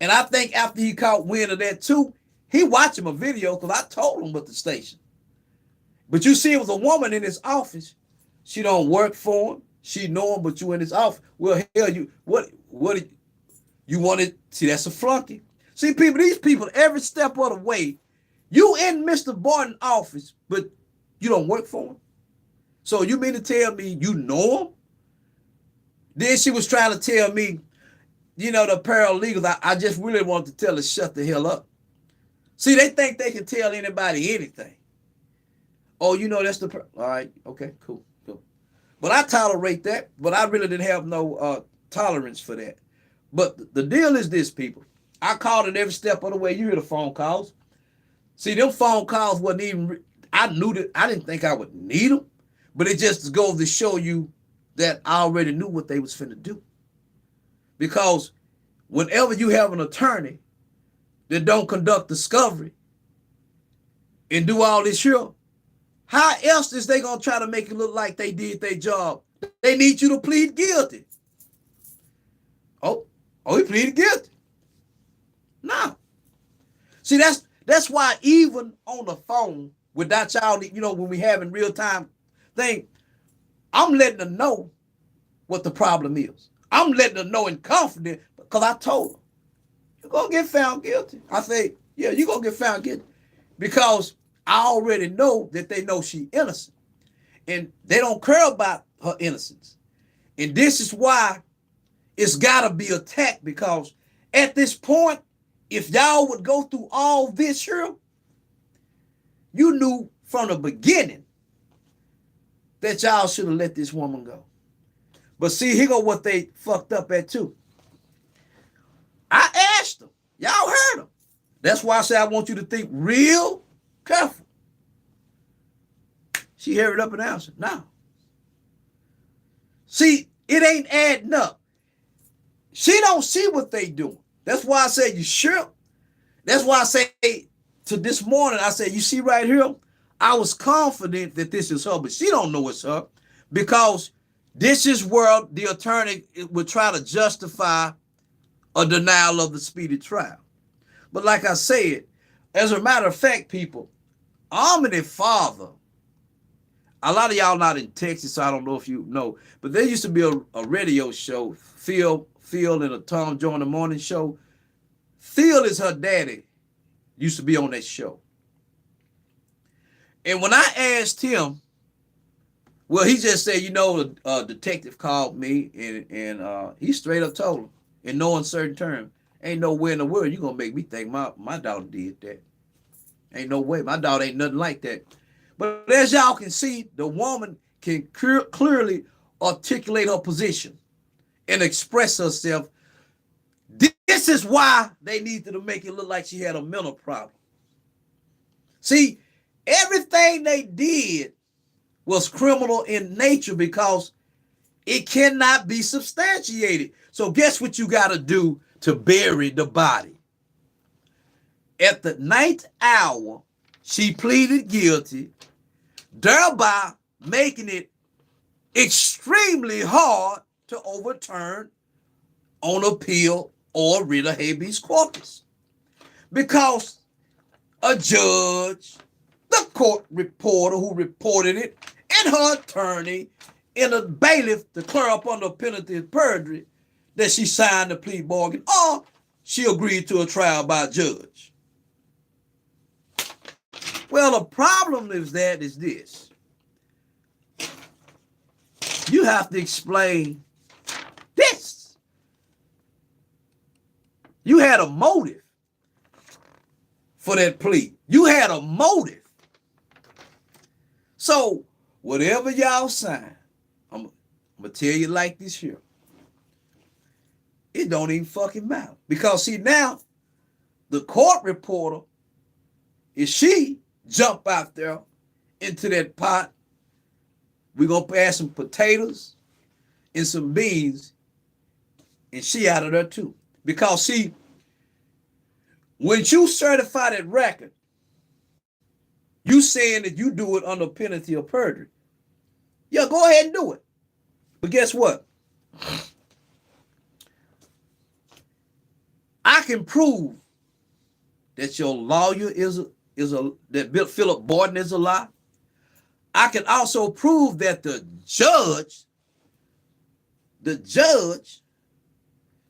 And I think after he caught wind of that too, he watched my video, because I told him what the station. But you see, it was a woman in his office. She don't work for him. She know him, but you in his office. Well, hell, what you wanted? See, that's a flunky. See, people, these people, every step of the way, you in Mr. Barton's office, but you don't work for him. So you mean to tell me you know him? Then she was trying to tell me, you know, the paralegals, I just really wanted to tell her, shut the hell up. See, they think they can tell anybody anything. Oh, you know, that's all right, okay, cool. But I tolerate that, but I really didn't have no tolerance for that. But the deal is this, people. I called it every step of the way. You hear the phone calls. See, them phone calls wasn't even, I knew that, I didn't think I would need them, but it just goes to show you that I already knew what they was finna do. Because whenever you have an attorney that don't conduct discovery, and do all this here, how else is they gonna try to make it look like they did their job? They need you to plead guilty. Oh, he pleaded guilty. No. See, that's why even on the phone without y'all, when we having real time thing, I'm letting them know what the problem is. I'm letting them know in confidence because I told them, you're going to get found guilty. I say, yeah, you're going to get found guilty because I already know that they know she's innocent and they don't care about her innocence. And this is why it's got to be attacked, because at this point, if y'all would go through all this here, you knew from the beginning that y'all should have let this woman go. But see, here go what they fucked up at too. I asked them. Y'all heard them. That's why I say I want you to think real careful. She hurried up and answered, no. See, it ain't adding up. She don't see what they doing. That's why I say, you sure? That's why I say to this morning, I said, you see right here, I was confident that this is her, but she don't know it's her, because this is where the attorney would try to justify a denial of the speedy trial. But like I said, as a matter of fact, people, Omni father, a lot of y'all not in Texas, so I don't know if you know, but there used to be a radio show, Phil and a Tom Joe in the morning show. Phil is her daddy, used to be on that show. And when I asked him, well, he just said, a detective called me and he straight up told him in no uncertain terms, ain't no way in the world you gonna make me think my daughter did that. Ain't no way. My daughter ain't nothing like that. But as y'all can see, the woman can clearly articulate her position and express herself. This is why they needed to make it look like she had a mental problem. See, everything they did was criminal in nature because it cannot be substantiated. So guess what you got to do to bury the body? At the 9th hour, she pleaded guilty, thereby making it extremely hard to overturn on appeal or writ of habeas corpus. Because a judge, the court reporter who reported it, and her attorney, and a bailiff to clear up under penalty of perjury that she signed the plea bargain, or she agreed to a trial by a judge. Well, the problem is this. You have to explain this. You had a motive for that plea. You had a motive. So, whatever y'all sign, I'm going to tell you like this here. It don't even fucking matter. Because, see, now, the court reporter, if she jump out there into that pot, we're going to add some potatoes and some beans, and she out of there too. Because, see, when you certify that record, you saying that you do it under penalty of perjury. Yeah, go ahead and do it. But guess what? I can prove that your lawyer that Phillip Barton is a lie. I can also prove that the judge,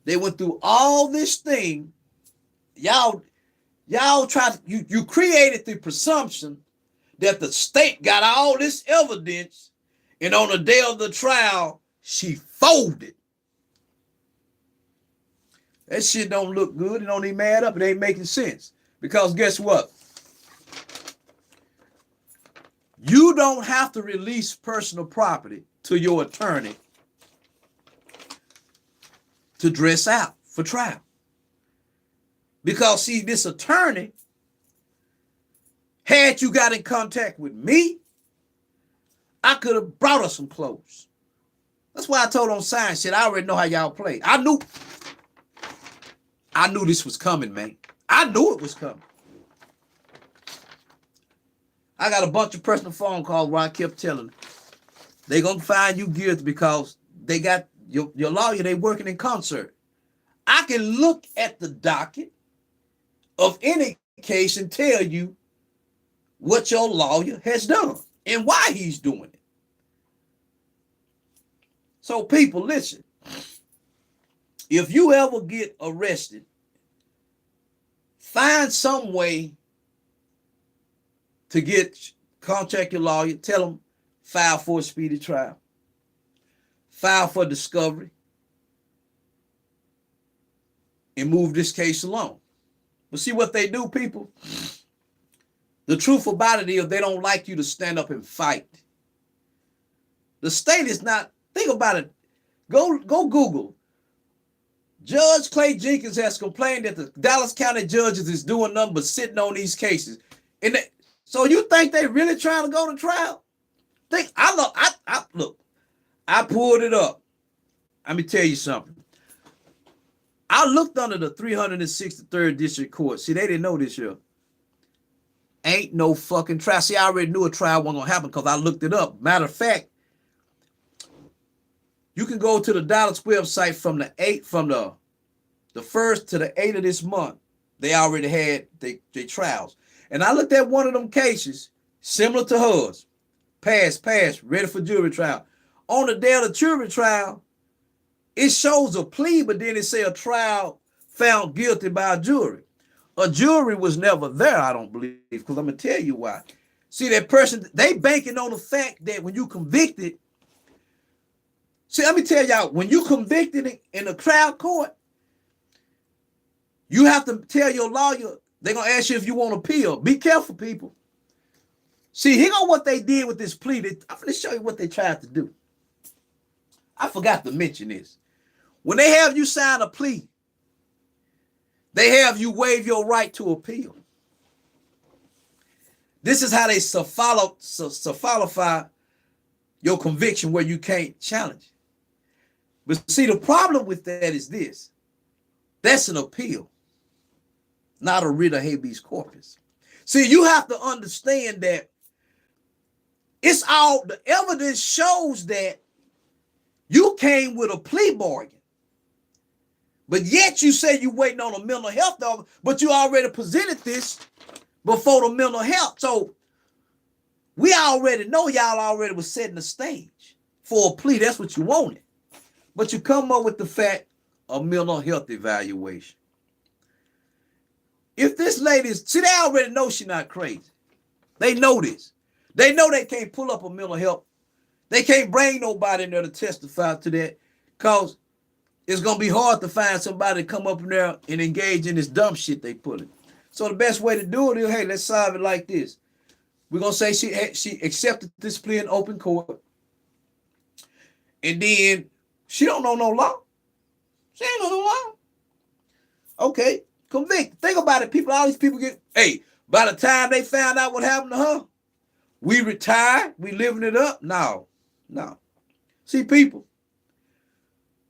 they went through all this thing. Y'all tried, you created the presumption that the state got all this evidence, and on the day of the trial, she folded. That shit don't look good. It don't even add up. It ain't making sense. Because guess what? You don't have to release personal property to your attorney to dress out for trial. Because, see, this attorney, had you got in contact with me, I could have brought her some clothes. That's why I told on science shit. I already know how y'all play. I knew this was coming, man. I knew it was coming. I got a bunch of personal phone calls where I kept telling them, they're going to find you guilty because they got your lawyer, they working in concert. I can look at the docket of any case and tell you what your lawyer has done and why he's doing it. So people, listen, if you ever get arrested, find some way to contact your lawyer, tell them, file for a speedy trial, file for discovery, and move this case along. But see what they do, people? The truth about it is they don't like you to stand up and fight. The state is not, think about it. Go Google. Judge Clay Jenkins has complained that the Dallas County judges is doing nothing but sitting on these cases. So you think they really trying to go to trial? Look, I pulled it up. Let me tell you something. I looked under the 363rd District Court. See, they didn't know this year. Ain't no fucking trial. See, I already knew a trial wasn't gonna happen because I looked it up. Matter of fact, you can go to the Dallas website from the 1st to the 8th of this month. They already had their trials. And I looked at one of them cases, similar to hers. Passed, ready for jury trial. On the day of the jury trial, it shows a plea, but then it say a trial found guilty by a jury. A jury was never there, I don't believe, because I'm going to tell you why. See, that person, they banking on the fact that when you convicted, see, let me tell y'all, when you convicted in a trial court, you have to tell your lawyer, they're going to ask you if you want to appeal. Be careful, people. See, here go what they did with this plea. I'm going to show you what they tried to do. I forgot to mention this. When they have you sign a plea, they have you waive your right to appeal. This is how they suffalify your conviction where you can't challenge. But see, the problem with that is this. That's an appeal, not a writ of habeas corpus. See, you have to understand that the evidence shows that you came with a plea bargain. But yet you say you waiting on a mental health dog, but you already presented this before the mental health. So we already know y'all already was setting the stage for a plea. That's what you wanted. But you come up with the fact of mental health evaluation. If this lady is, see, they already know she's not crazy. They know this. They know they can't pull up a mental health. They can't bring nobody in there to testify to that because it's going to be hard to find somebody to come up in there and engage in this dumb shit they put in. So the best way to do it is, hey, let's solve it like this. We're going to say she accepted this plea in open court. And then she don't know no law. She ain't know no law. Okay, convict. Think about it, people. All these people by the time they found out what happened to her, we retired, we living it up. No. See, people,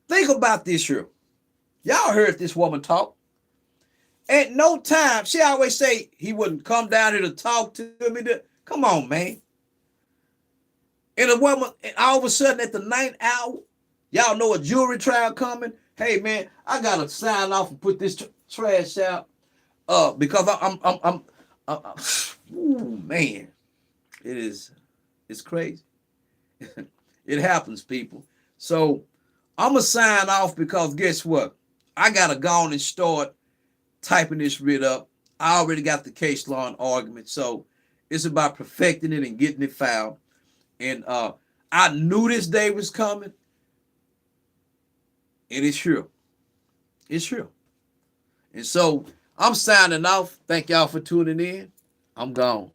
think about this here. Y'all heard this woman talk. At no time, she always say he wouldn't come down here to talk to me. Come on, man. And a woman, and all of a sudden at the 9th hour, y'all know a jury trial coming. Hey, man, I got to sign off and put this trash out because man, it's crazy. It happens, people. So I'm going to sign off because guess what? I got to go on and start typing this writ up. I already got the case law and argument. So it's about perfecting it and getting it filed. And I knew this day was coming. And it's here. It's here. And so I'm signing off. Thank y'all for tuning in. I'm gone.